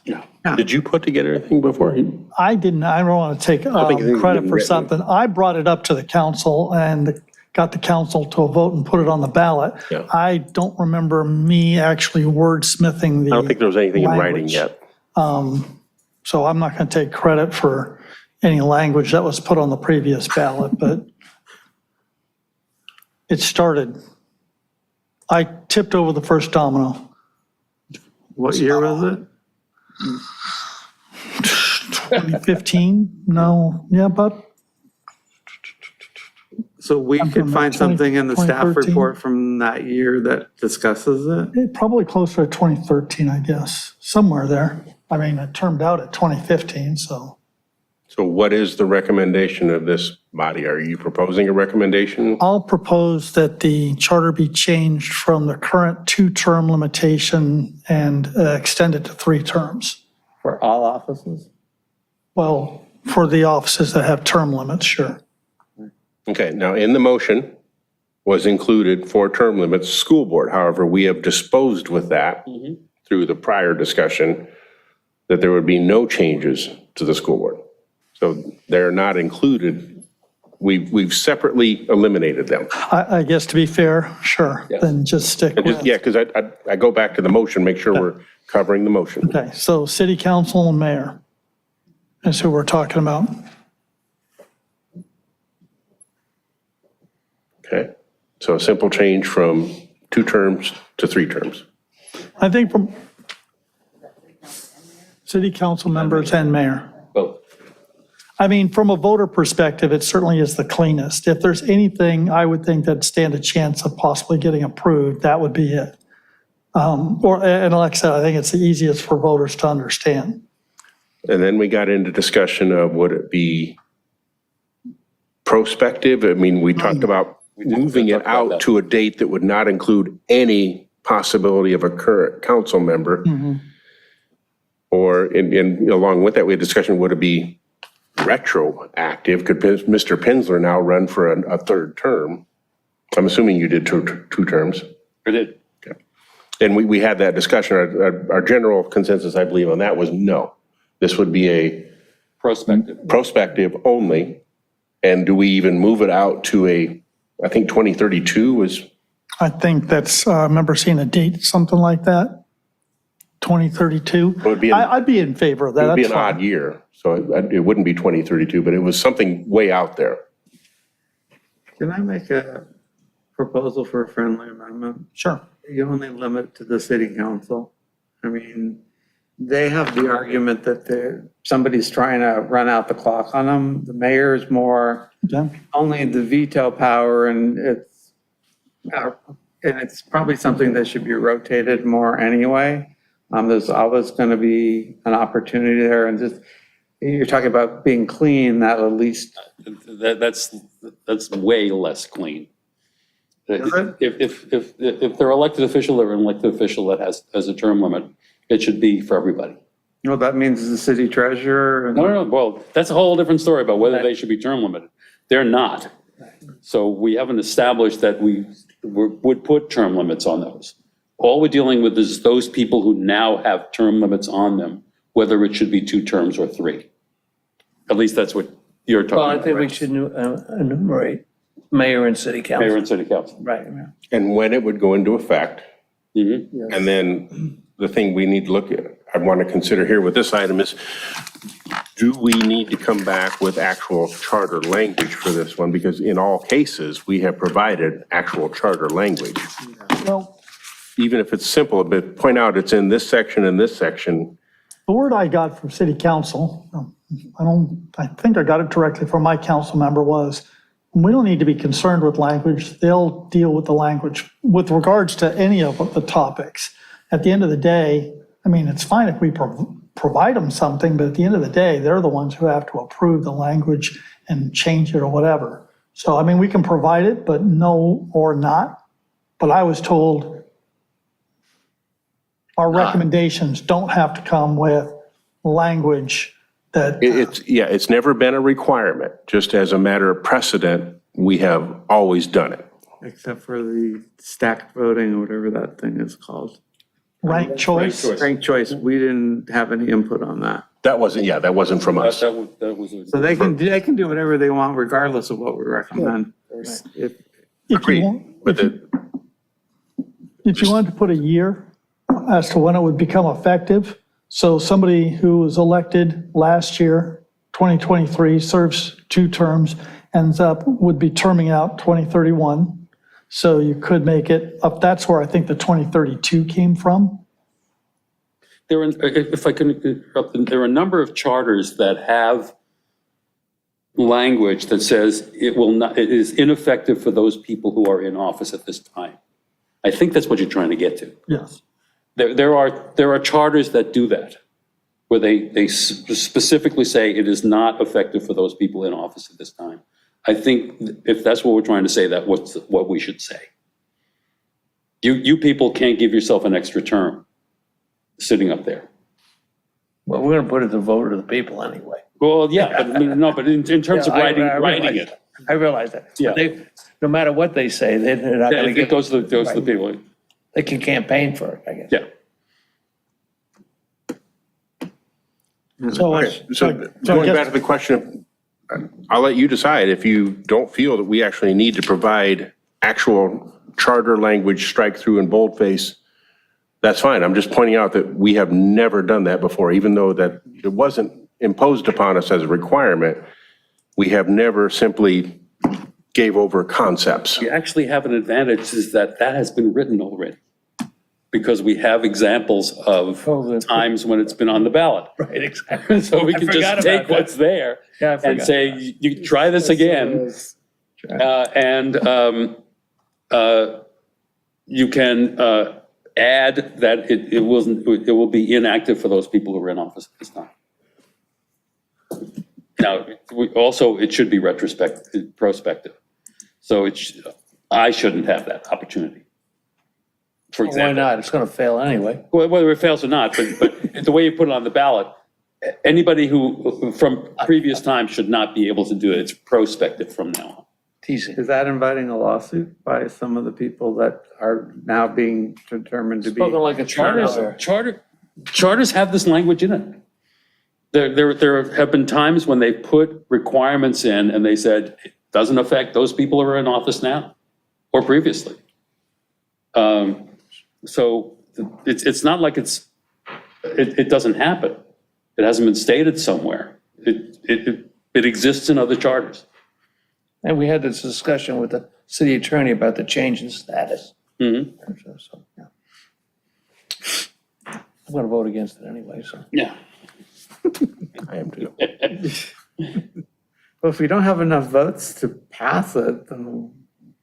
Did you put together anything before? I didn't, I don't want to take think it's credit been for written. something. I brought it up to the council and got the council to a vote and put it on the ballot. Yeah. I don't remember me actually wordsmithing the. I don't think there was anything in writing language. yet. So I'm not going to take credit for any language that was put on the previous ballot, but it started. I tipped over the first domino. what year was it? 2015? No, yeah, but So we I'm could from find 20 something in the staff 2013. report from that year that discusses it? probably closer to 2013, I guess, somewhere there. I mean, it turned out at 2015, so. So what is the recommendation of this body? Are you proposing a recommendation? I'll propose that the charter be changed from the current 2-term limitation and extend it to 3 terms. For all offices? Well, for the offices that have term limits, sure. Okay, now in the motion was included 4 term limits, school board. However, we have disposed with that through the prior discussion that there would be no changes to the school board. So they're not included. We've separately eliminated them. I guess to be fair, sure, then just stick with. Yeah, because I go back to the motion, make sure we're covering the motion. Okay, so city council and mayor is who we're talking about. Okay, so a simple change from 2 terms to 3 terms. I think from city council members and mayor. Both. I mean, from a voter perspective, it certainly is the cleanest. If there's anything I would think that stand a chance of possibly getting approved, that would be it. And like I said, I think it's the easiest for voters to understand. And then we got into discussion of would it be prospective? I mean, we talked about moving it out to a date that would not include any possibility of a current council member. Or along with that, we had discussion, would it be retroactive? Could Mr. Penzler now run for a 3rd term? I'm assuming you did two terms. I did. Okay. And we had that discussion. Our general consensus, I believe, on that was no. This would be a prospective only. And do we even move it out to I think 2032 was? I think that's, I remember seeing a date, something like that, 2032. I'd be in favor of that. It would be an That's fine. odd year, so it wouldn't be 2032, but it was something way out there. Can I make a proposal for a friendly amendment? Sure. You only limit to the city council. I mean, they have the argument that somebody's trying to run out the clock on them. The mayor is more only the veto power, and it's probably something that should be rotated more anyway. There's always going to be an opportunity there, and just you're talking about being clean. That at least That's way less clean. Is it? If they're elected official, they're an elected official that has a term limit. It should be for everybody. Well, that means the city treasurer. No. Well, that's a whole different story about whether they should be term limited. They're not. So we haven't established that we would put term limits on those. All we're dealing with is those people who now have term limits on them, whether it should be 2 terms or 3. At least that's what you're talking Well, about. I think we should enumerate mayor and city council. Mayor and city council. Right. And when it would go into effect. Mm-hmm. And then the thing we need to look at, I want to consider here with this item is, do we need to come back with actual charter language for this one? Because in all cases, we have provided actual charter language. Well, Even if it's simple, but point out it's in this section and this section. the word I got from city council, I think I got it directly from my council member, was we don't need to be concerned with language. They'll deal with the language with regards to any of the topics. At the end of the day, I mean, it's fine if we provide them something, but at the end of the day, they're the ones who have to approve the language and change it or whatever. So, I mean, we can provide it, but no or not. But I was told our recommendations don't have to come with language that. It's never been a requirement. Just as a matter of precedent, we have always done it. Except for the stacked voting or whatever that thing is called. Ranked choice. Ranked choice, we didn't have any input on that. That wasn't from us. That was So they can do whatever they want regardless of what we recommend. If If you want, But if you wanted to put a year as to when it would become effective, so somebody who was elected last year, 2023, serves 2 terms, would be terming out 2031. So you could make it up. That's where I think the 2032 came from. if I can interrupt, there are a number of charters that have language that says it is ineffective for those people who are in office at this time. I think that's what you're trying to get to. Yes. There are charters that do that, where they specifically say it is not effective for those people in office at this time. I think if that's what we're trying to say, that's what we should say. You people can't give yourself an extra term sitting up there. Well, we're going to put it to vote of the people anyway. Well, yeah, but in terms of writing it. I realize that. Yeah. No matter what they say, they're not going to It get. goes to the people. They can campaign for it, I guess. Yeah. So going back to the question, I'll let you decide if you don't feel that we actually need to provide actual charter language, strike through and boldface. That's fine. I'm just pointing out that we have never done that before, even though that it wasn't imposed upon us as a requirement. We have never simply gave over concepts. You actually have an advantage is that that has been written already. Because we have examples of times when it's been on the ballot. Right, exactly. So we I can forgot just about take that. what's there Yeah, I and forgot say, you try this again. And you can add that it will be inactive for those people who are in office at this time. Now, it should be prospective. So I shouldn't have that opportunity. For Why example. not? It's going to fail anyway. Well, whether it fails or not, but the way you put it on the ballot, anybody who, from previous times should not be able to do it. It's prospective from now on. Teasing. Is that inviting a lawsuit by some of the people that are now being determined to be? Spoken like a charter there. Charters have this language in it. There have been times when they put requirements in and they said, it doesn't affect those people who are in office now or previously. So it's not like it doesn't happen. It hasn't been stated somewhere. It exists in other charters. And we had this discussion with the city attorney about the change in status. Mhm. So, yeah. I'm going to vote against it anyway, so. Yeah. I am too. Well, if we don't have enough votes to pass it, then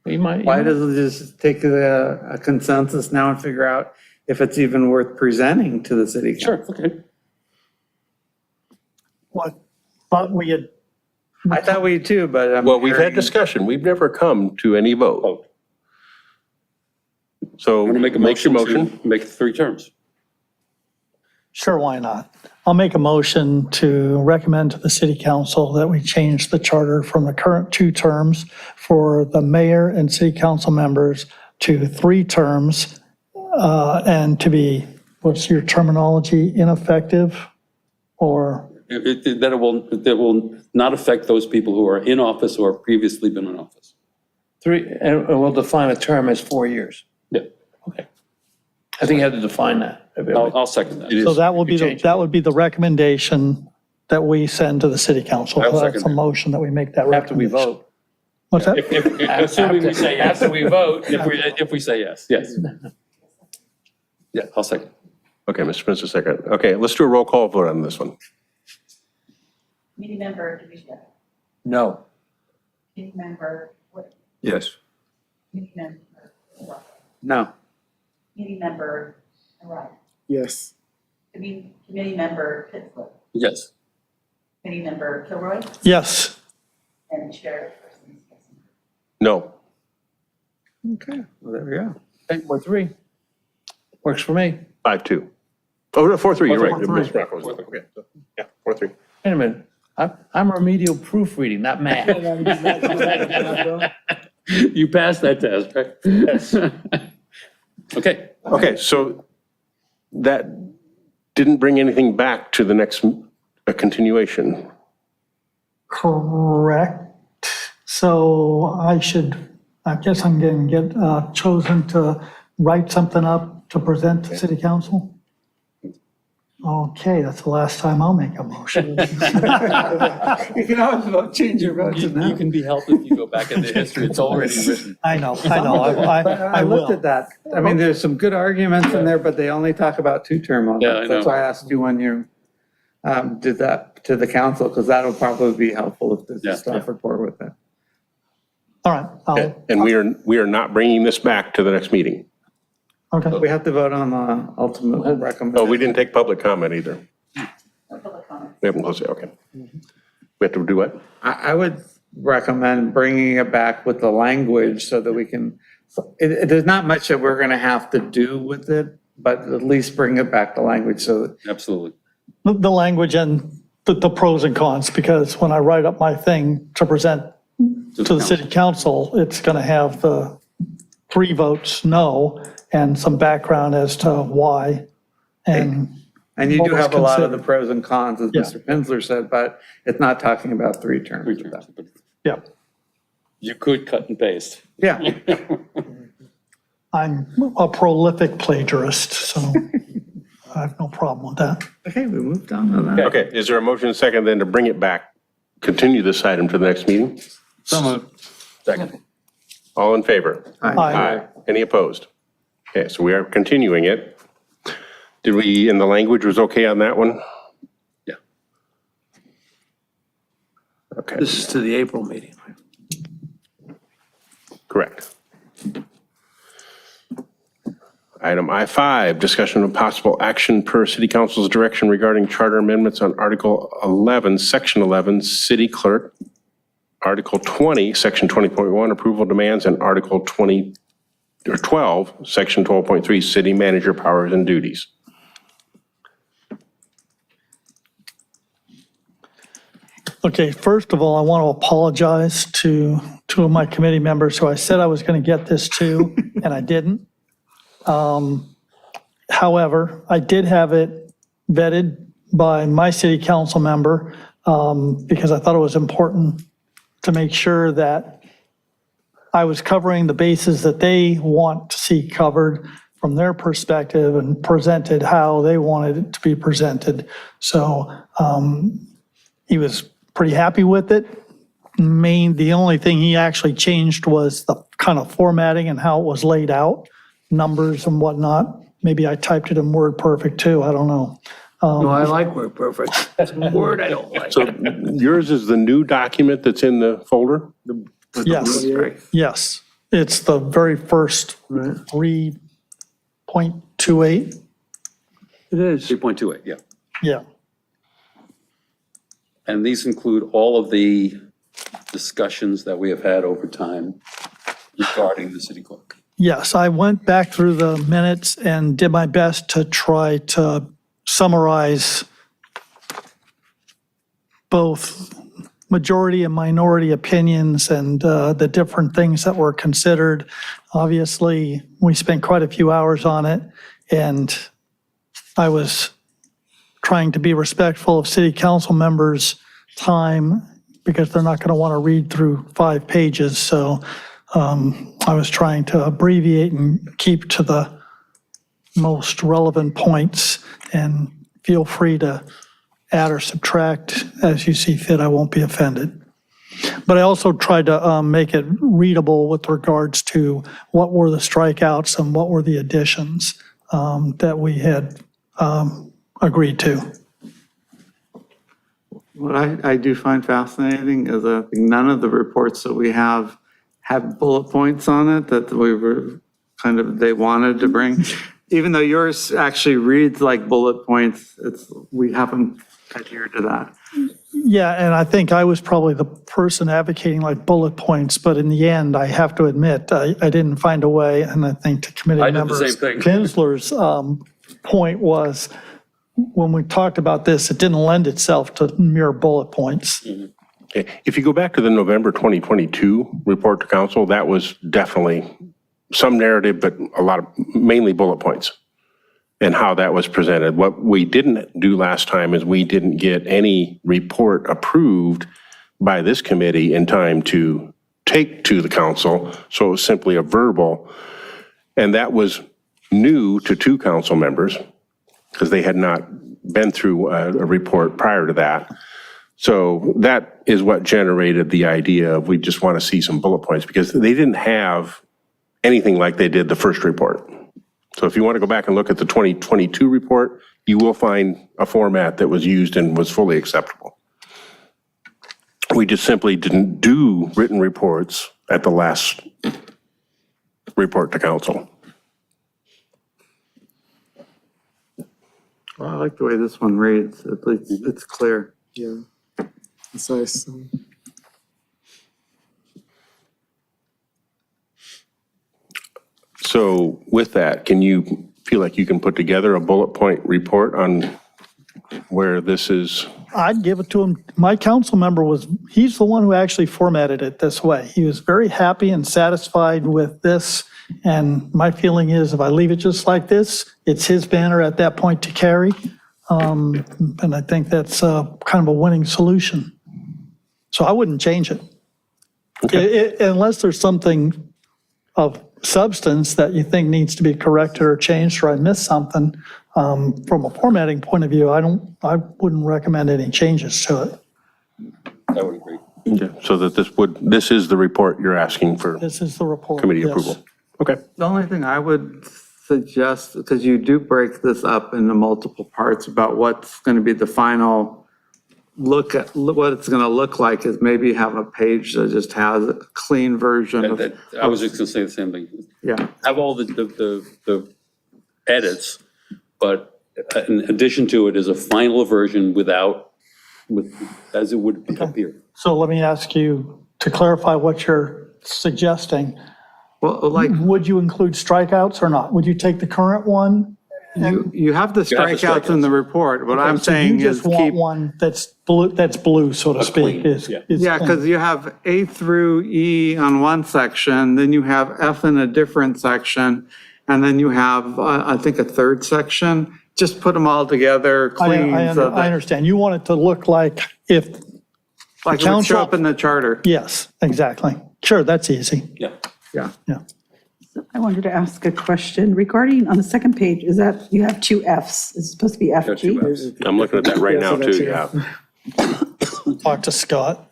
You might. why doesn't it just take a consensus now and figure out if it's even worth presenting to the city council? Sure, okay. What, but we had, I thought we too, but I'm Well, we've had hearing- discussion. We've never come to any vote. So I'm going to make a make your motion motion. to make it 3 terms. sure, why not? I'll make a motion to recommend to the city council that we change the charter from the current 2 terms for the mayor and city council members to 3 terms, and to be, what's your terminology, ineffective? Or, That it will not affect those people who are in office or have previously been in office. 3, and we'll define a term as 4 years. Yeah, Okay. I think you have to define that. I'll second that. so that would be, change it. that would be the recommendation that we send to the city council. I'll That's second a it. motion that we make that After we recommendation. vote. What's that? Assuming we say yes. After we vote. If we say yes, yes. Yeah, I'll second. Okay, Mr. Spencer, second. Okay, let's do a roll call vote on this one. Committee member DeVita, No. committee member Wood, Yes. committee member Russell, No. committee member Araya, Yes. committee member Pittsburgh, Yes. committee member Kilroy, Yes. and chairperson Skissing. No. Okay, well, there we go. Hey, we're 3. Works for me. 5-2. Oh, no, 4-3, you're right. 4-3. Ms. Rocco was- Okay, so, yeah, 4-3. Wait a minute. I'm remedial proofreading, not math. You passed that test, right? Yes. Okay. Okay, so that didn't bring anything back to the next continuation. Correct. So I guess I'm going to get chosen to write something up to present to city council? Okay, that's the last time I'll make a motion. You can always vote, change your vote to You no. can be helped if you go back in the history. It's already written. I know, But I looked will. at that. I mean, there's some good arguments in there, but they only talk about 2-term Yeah, I limits. That's know. why I asked you when you did that to the council, because that'll probably be helpful if there's Yeah, a staff report with that. All right, And we are not bringing this back to the next meeting. okay. We have to vote on the ultimate Oh, recommendation. we didn't take public comment either. No public comment. We haven't closed it, okay. We have to do what? I would recommend bringing it back with the language so that we can, there's not much that we're going to have to do with it, but at least bring it back to language so that Absolutely. The language and the pros and cons, because when I write up my thing to present to the city council, it's going to have the 3 votes no and some background as to why. And And you What do was have a lot of the considered. pros and cons, as Yeah. Mr. Pinsler said, but it's not talking about 3 terms. Three terms, but yeah, you could cut and paste. Yeah, I'm a prolific plagiarist, so I have no problem with that. okay, we moved on to that. Okay, is there a motion and second then to bring it back, continue this item to the next meeting? So moved. Second. All in favor? Aye. Any opposed? Okay, so we are continuing it. Did we, and the language was okay on that one? Yeah. Okay, This is to the April meeting. correct. Item I5, discussion of possible action per city council's direction regarding charter amendments on Article 11, Section 11, city clerk. Article 20, Section 20.1, approval demands, and Article 20, or 12, Section 12.3, city manager powers and duties. Okay, first of all, I want to apologize to two of my committee members who I said I was going to get this to, and I didn't. However, I did have it vetted by my city council member because I thought it was important to make sure that I was covering the bases that they want to see covered from their perspective and presented how they wanted it to be presented. So he was pretty happy with it. The only thing he actually changed was the kind of formatting and how it was laid out, numbers and whatnot. Maybe I typed it in WordPerfect too, I don't know. No, I like WordPerfect. That's a word I don't like. So yours is the new document that's in the folder? Yes, yes. It's the very first 3.28. It is. 3.28, yeah. Yeah. And these include all of the discussions that we have had over time regarding the city clerk. Yes, I went back through the minutes and did my best to try to summarize both majority and minority opinions and the different things that were considered. Obviously, we spent quite a few hours on it, and I was trying to be respectful of city council members' time because they're not going to want to read through 5 pages. So I was trying to abbreviate and keep to the most relevant points, and feel free to add or subtract as you see fit. I won't be offended. But I also tried to make it readable with regards to what were the strikeouts and what were the additions that we had agreed to. What I do find fascinating is I think none of the reports that we have bullet points on it that we were they wanted to bring. Even though yours actually reads like bullet points, we haven't adhered to that. Yeah, and I think I was probably the person advocating like bullet points, but in the end, I have to admit, I didn't find a way, and I think to committee I did the members, same thing. Kinsler's point was, when we talked about this, it didn't lend itself to mere bullet points. Okay. If you go back to the November 2022 report to council, that was definitely some narrative, but mainly bullet points and how that was presented. What we didn't do last time is we didn't get any report approved by this committee in time to take to the council. So it was simply a verbal. And that was new to 2 council members because they had not been through a report prior to that. So that is what generated the idea of we just want to see some bullet points because they didn't have anything like they did the first report. So if you want to go back and look at the 2022 report, you will find a format that was used and was fully acceptable. We just simply didn't do written reports at the last report to council. Well, I like the way this one reads. At least it's clear. Yeah, it's nice. So with that, can you feel like you can put together a bullet point report on where this is? I'd give it to him. My council member he's the one who actually formatted it this way. He was very happy and satisfied with this. And my feeling is if I leave it just like this, it's his banner at that point to carry. And I think that's kind of a winning solution. So I wouldn't change it. Unless there's something of substance that you think needs to be corrected or changed, or I missed something. From a formatting point of view, I wouldn't recommend any changes to it. I would agree. Okay, so that this is the report you're asking for This is the report. committee yes. approval. Okay. The only thing I would suggest, because you do break this up into multiple parts about what's going to be the final look at, what it's going to look like, is maybe have a page that just has a clean version of, I was just gonna say the same thing. yeah. Have all the edits, but in addition to it is a final version as it would appear. So let me ask you to clarify what you're suggesting. Well, like, Would you include strikeouts or not? Would you take the current one? you have the You have the strikeouts in the report. What I'm So saying you is just want keep, one that's blue, so to speak, is. yeah. is yeah, clean. because you have A through E on one section, then you have F in a different section, and then you have, I think, a third section. Just put them all together, clean, so I that, understand. You want it to look like if, like it would show council- up in the charter. yes, exactly. Sure, that's easy. Yeah. Yeah. Yeah. I wanted to ask a question regarding, on the second page, is that, you have two Fs, is it supposed to be There are two FG? Fs. I'm looking at that right now so that's too, it. yeah. Talk to Scott.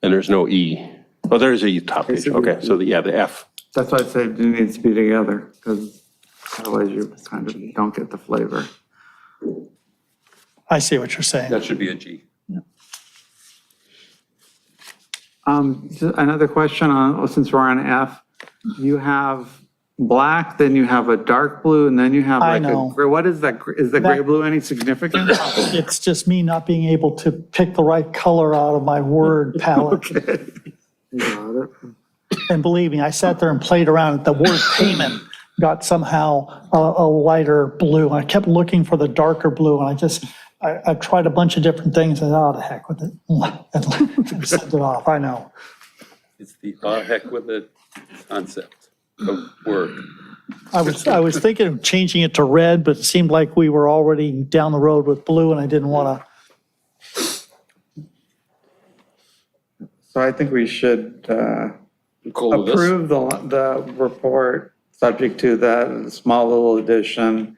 And there's no E. Oh, there's a top page. Okay, so the F. That's why I say it needs to be together, because otherwise you kind of don't get the flavor. I see what you're saying. That should be a G. Just another question on, since we're on F, you have black, then you have a dark blue, and then you have I like know. a, gray. What is that? Is the gray That- blue any significant? It's just me not being able to pick the right color out of my word palette. Got it. And believe me, I sat there and played around. The word payment got somehow a lighter blue. I kept looking for the darker blue, and I tried a bunch of different things, and oh, the heck with it. And sent it off, I know. It's the heck with it concept of word. I was thinking of changing it to red, but it seemed like we were already down the road with blue, and I didn't want to. So I think we should Cool with this? approve the report, subject to that small little addition,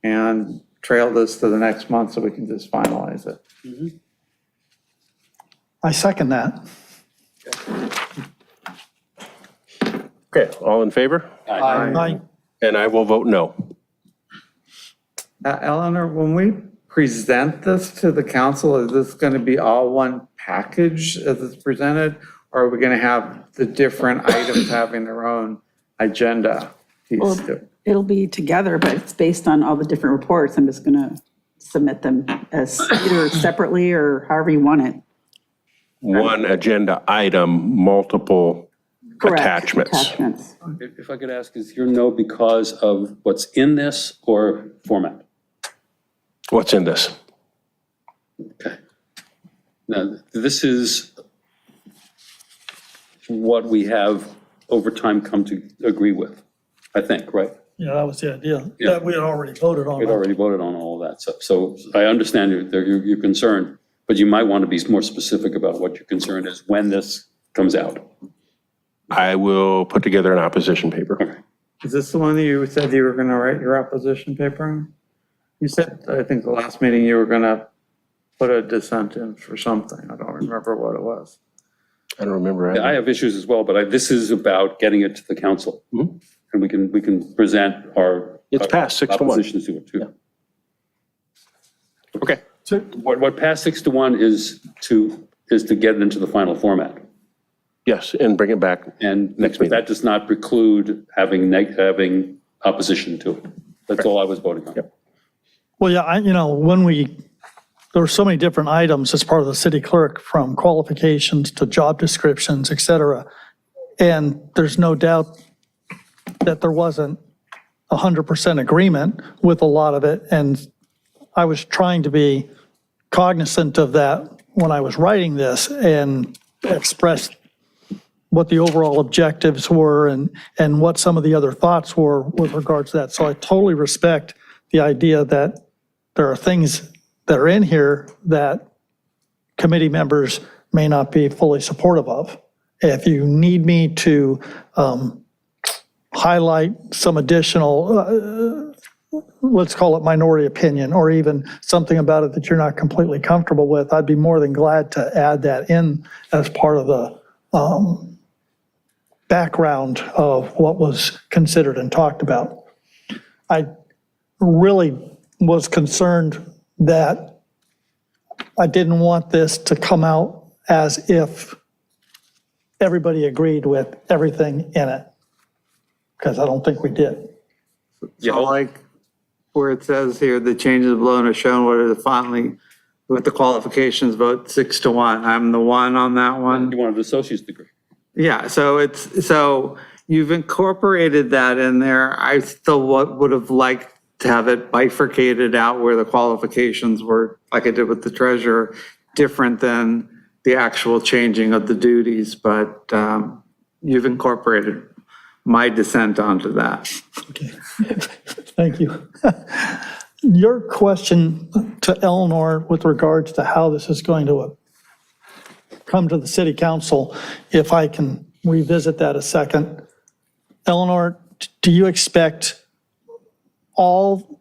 and trail this to the next month so we can just finalize it. I second that. Okay, all in favor? I, And I will vote no. Eleanor, when we present this to the council, is this going to be all one package as it's presented? Or are we going to have the different items having their own agenda piece Well, to it? it'll be together, but it's based on all the different reports. I'm just going to submit them as either separately or however you want it. One agenda item, multiple Correct. attachments. Attachments. If I could ask, is your no because of what's in this or format? What's in this? Okay. Now, this is what we have over time come to agree with, I think, right? yeah, that was the idea. Yeah. That we had already voted on. We'd already voted on all of that. So I understand your concern, but you might want to be more specific about what your concern is when this comes out. I will put together an opposition paper. Okay. Is this the one that you said you were going to write your opposition paper on? You said, I think the last meeting you were going to put a dissent in for something. I don't remember what it was. I don't remember. I have issues as well, but this is about getting it to the council. Mhm. And we can present our. It's passed 6-1. Oppositions to it too. Okay. What passed 6-1 is to get it into the final format. Yes, and bring it back. And Next but meeting. that does not preclude having opposition to it. That's all I was voting on. Yep. Well, yeah, there were so many different items as part of the city clerk, from qualifications to job descriptions, et cetera. And there's no doubt that there wasn't 100% agreement with a lot of it. And I was trying to be cognizant of that when I was writing this and express what the overall objectives were and what some of the other thoughts were with regards to that. So I totally respect the idea that there are things that are in here that committee members may not be fully supportive of. If you need me to highlight some additional let's call it minority opinion, or even something about it that you're not completely comfortable with, I'd be more than glad to add that in as part of the background of what was considered and talked about. I really was concerned that I didn't want this to come out as if everybody agreed with everything in it, because I don't think we did. So like where it says here, the changes below are shown what are the finally, with the qualifications vote 6-1. I'm the one on that one. You wanted an associate's degree. Yeah, so you've incorporated that in there. I still would have liked to have it bifurcated out where the qualifications were, like I did with the treasurer, different than the actual changing of the duties, but you've incorporated my dissent onto that. Okay. Thank you. Your question to Eleanor with regards to how this is going to come to the city council, if I can revisit that a second. Eleanor, do you expect all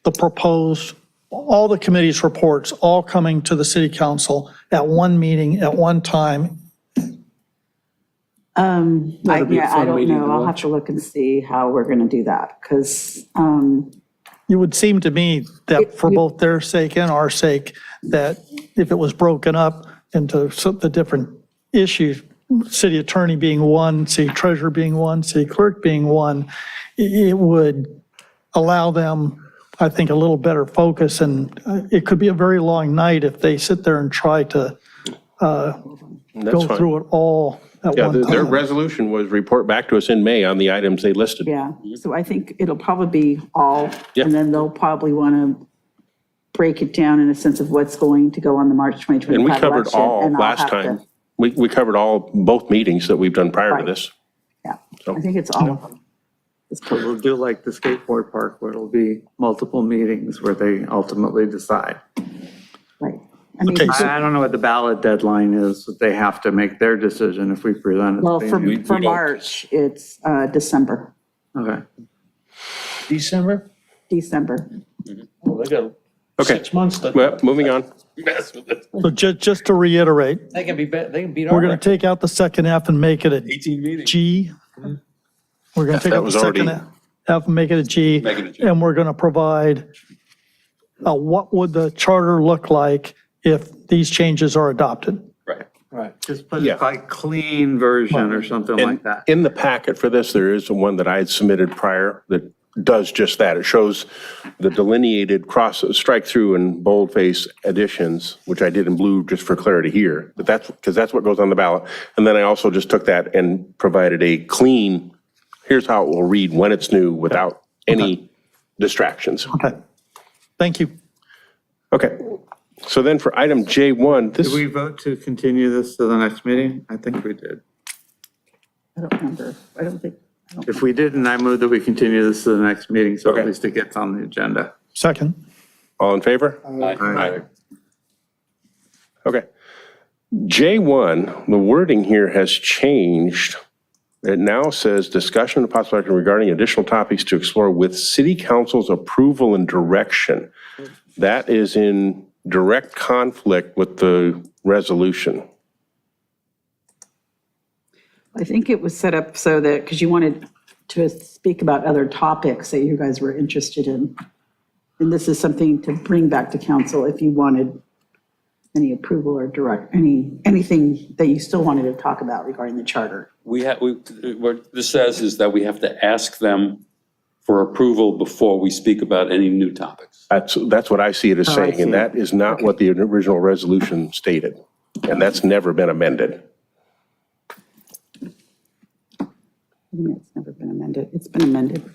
the committee's reports all coming to the city council at one meeting at one time? I don't know. I'll have to look and see how we're going to do that, because It would seem to me that for both their sake and our sake, that if it was broken up into the different issues, city attorney being one, city treasurer being one, city clerk being one, it would allow them, I think, a little better focus. And it could be a very long night if they sit there and try to go through it all at Yeah, one their time. resolution was report back to us in May on the items they listed. yeah, so I think it'll probably be all, Yeah. and then they'll probably want to break it down in a sense of what's going to go on the March 2025 And we election. covered all and I'll last have to- time. We covered both meetings that we've done prior to Right. this. Yeah, I think it's all of them. So we'll do like the skateboard park where it'll be multiple meetings where they ultimately decide. Right. I mean, Okay, so- I don't know what the ballot deadline is, but they have to make their decision if we present it. well, to for them. for March, it's December. Okay. December? December. Oh, they got Okay. 6 months to Well, moving on. Mess with it. So just to reiterate, They can beat our we're going to record. take out the second F and make it a 18 meetings. G. We're going to take That out the was already- second F and make it a G. Make it a G. And we're going to provide what would the charter look like if these changes are adopted? Right. Right. Just put Yeah. it like clean version or something like that. In the packet for this, there is one that I had submitted prior that does just that. It shows the delineated strike through and boldface additions, which I did in blue just for clarity here, but because that's what goes on the ballot. And then I also just took that and provided a clean, here's how it will read when it's new without any distractions. Okay. Thank you. Okay. So then for item J1, Did we vote to continue this to the next meeting? I think we did. I don't remember. I don't think. If we didn't, I move that we continue this to the next meeting, so Okay. at least it gets on the agenda. Second. all in favor? Aye. Okay. J1, the wording here has changed. It now says discussion of possible action regarding additional topics to explore with city council's approval and direction. That is in direct conflict with the resolution. I think it was set up so that, because you wanted to speak about other topics that you guys were interested in. And this is something to bring back to council if you wanted any approval or anything that you still wanted to talk about regarding the charter. What this says is that we have to ask them for approval before we speak about any new topics. That's what I see it as I saying, see. and that is not what the original resolution stated. And that's never been amended. It's never been amended. It's been amended.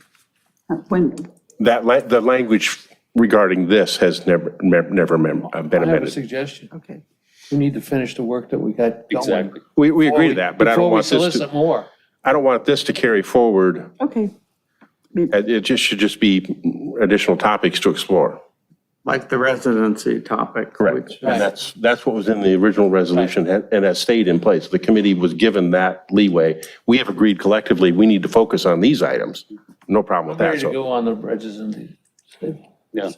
When, The language regarding this has never been I have a amended. suggestion. okay. We need to finish the work that we got going. Exactly. We agree to that, but I don't want Before we this to, solicit more. I don't want this to carry forward. Okay. It just should just be additional topics to explore. Like the residency topic. which- And that's what was in the original resolution and has stayed in place. The committee was given that leeway. We have agreed collectively, we need to focus on these items. No problem with that. Ready to So go on the bridges and the Yeah.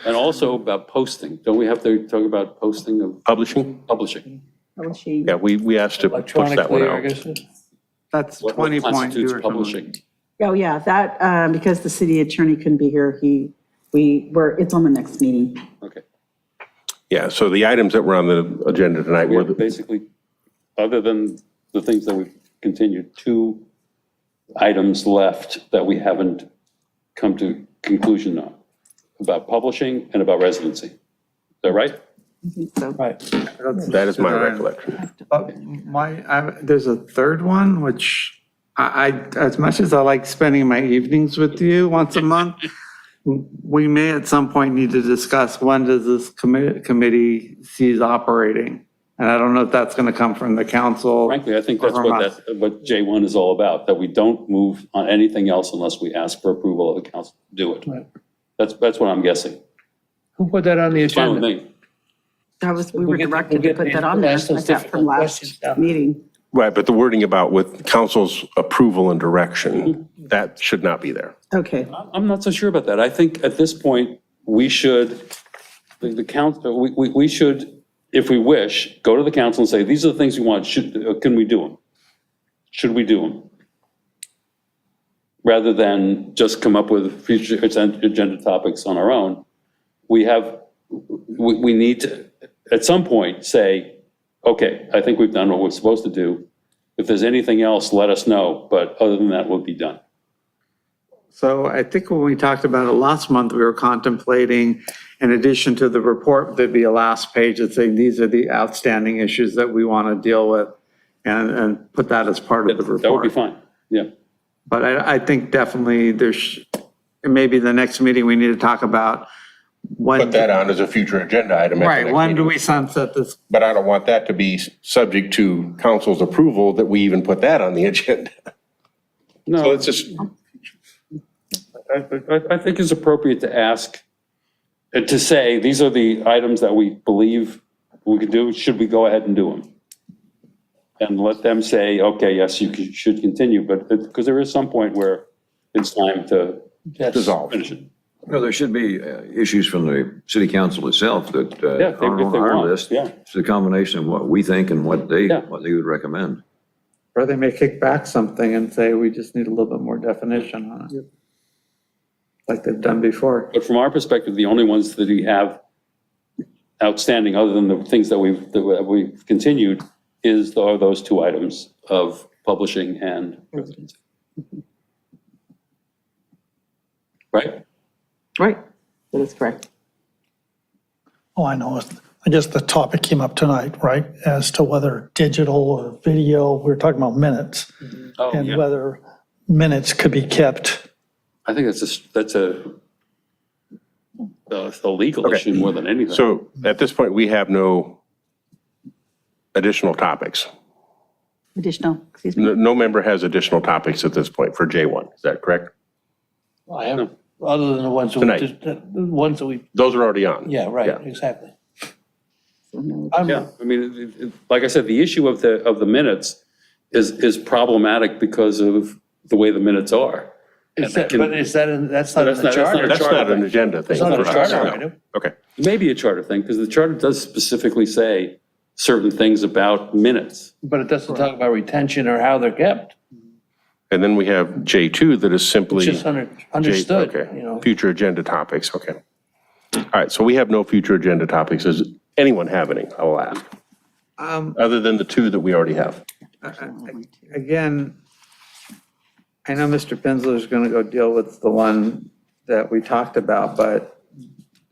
And also about posting. Don't we have to talk about posting of Publishing? publishing? Yeah, we asked to push that one Electronically, I out. guess. That's What 20.2 constitutes or something. publishing? Oh, yeah, that, because the city attorney couldn't be here, it's on the next meeting. Okay. Yeah, so the items that were on the agenda tonight We were, have basically, other than the things that we've continued, 2 items left that we haven't come to conclusion on, about publishing and about residency. Is that right? So, Right. that is my recollection. There's a third one, which as much as I like spending my evenings with you once a month, we may at some point need to discuss when does this committee cease operating? And I don't know if that's going to come from the council. Frankly, I think that's what J1 is all about, that we don't move on anything else unless we ask for approval of the council to do it. Right. That's what I'm guessing. Who put that on the It's fine with agenda? me. we were directed to put that on there, Ask those like that from difficult last questions down. meeting. Right, but the wording about with council's approval and direction, that should not be there. Okay, I'm not so sure about that. I think at this point, we should, the council, we should, if we wish, go to the council and say, these are the things we want, can we do them? Should we do them? Rather than just come up with future agenda topics on our own, we need to, at some point, say, okay, I think we've done what we're supposed to do. If there's anything else, let us know, but other than that, we'll be done. So I think when we talked about it last month, we were contemplating, in addition to the report, there'd be a last page that saying, these are the outstanding issues that we want to deal with, and put that as part of the report. That would be fine, yeah. But I think definitely maybe the next meeting, we need to talk about when. Put that on as a future agenda item. at the Right, next when do meeting. we sunset this? But I don't want that to be subject to council's approval that we even put that on the agenda. So No, it's just, I think it's appropriate to ask, to say, these are the items that we believe we could do, should we go ahead and do them? And let them say, okay, yes, you should continue, but, because there is some point where it's time to dissolve. finish it. Well, there should be issues from the city council itself that Yeah, if they aren't on our want, list. yeah. It's a combination of what we think and what they Yeah. would recommend. Or they may kick back something and say, we just need a little bit more definition on it. Like they've done before. But from our perspective, the only ones that we have outstanding, other than the things that we've continued, are those 2 items of publishing and residency. Right? right, that is correct. Oh, I know. I guess the topic came up tonight, right? As to whether digital or video, we were talking about minutes, Oh, and yeah. whether minutes could be kept. I think that's a legal issue more than anything. So at this point, we have no additional topics. Excuse me. No member has additional topics at this point for J1. Is that correct? I have, other than the ones that Tonight. we just, the ones that we, Those are already on. yeah, right, Yeah. exactly. Yeah, I mean, like I said, the issue of the minutes is problematic because of the way the minutes are. Is that, but is that, that's not in the That's not charter? a That's not an agenda thing. It's not a for us. charter No. item. Okay. Maybe a charter thing, because the charter does specifically say certain things about minutes. But it doesn't talk about retention or how they're kept. And then we have J2 that is simply. It's just understood, Okay. you know. Future agenda topics, okay. All right, so we have no future agenda topics. Does anyone have any, I will ask, other than the 2 that we already have? Again, I know Mr. Pinsler is going to go deal with the one that we talked about, but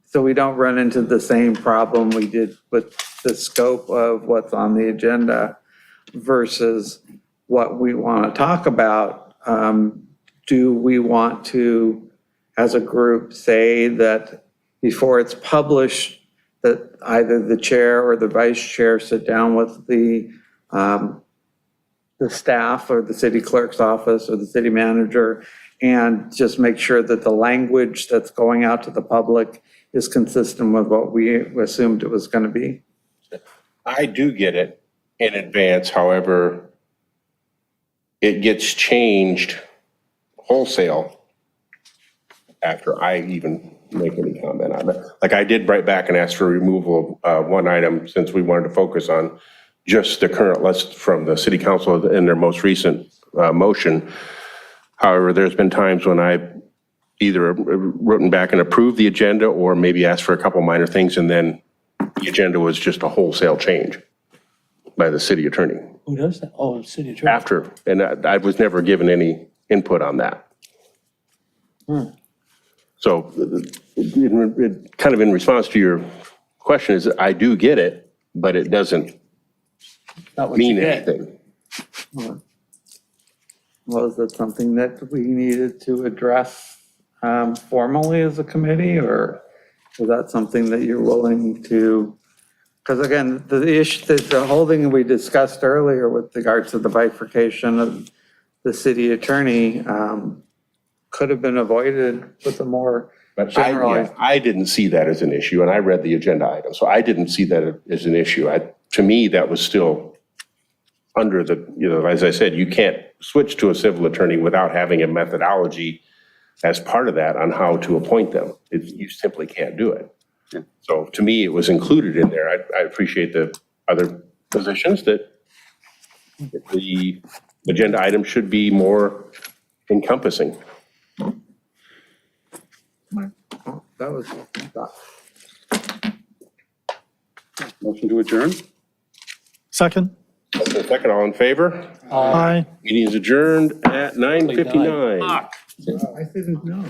so we don't run into the same problem we did with the scope of what's on the agenda versus what we want to talk about. Do we want to, as a group, say that before it's published, that either the chair or the vice chair sit down with the staff or the city clerk's office or the city manager and just make sure that the language that's going out to the public is consistent with what we assumed it was going to be? I do get it in advance, however, it gets changed wholesale after I even make any comment on it. Like I did write back and ask for removal of one item since we wanted to focus on just the current list from the city council in their most recent motion. However, there's been times when I either written back and approved the agenda or maybe asked for a couple minor things, and then the agenda was just a wholesale change by the city attorney Who does that? Oh, the city attorney. after, and I was never given any input on that. So kind of in response to your question is I do get it, but it doesn't Not what you mean get. anything. Was that something that we needed to address formally as a committee, or is that something that you're willing to? Because again, the issue, the whole thing we discussed earlier with regards to the bifurcation of the city attorney could have been avoided with a more But generalized. I didn't see that as an issue, and I read the agenda item, so I didn't see that as an issue. To me, that was still under the, as I said, you can't switch to a civil attorney without having a methodology as part of that on how to appoint them. You simply can't do it. So to me, it was included in there. I appreciate the other positions that the agenda item should be more encompassing. That was, Motion to adjourn? Second? Second, all in favor? Aye. Meeting is adjourned at 9:59. I didn't know.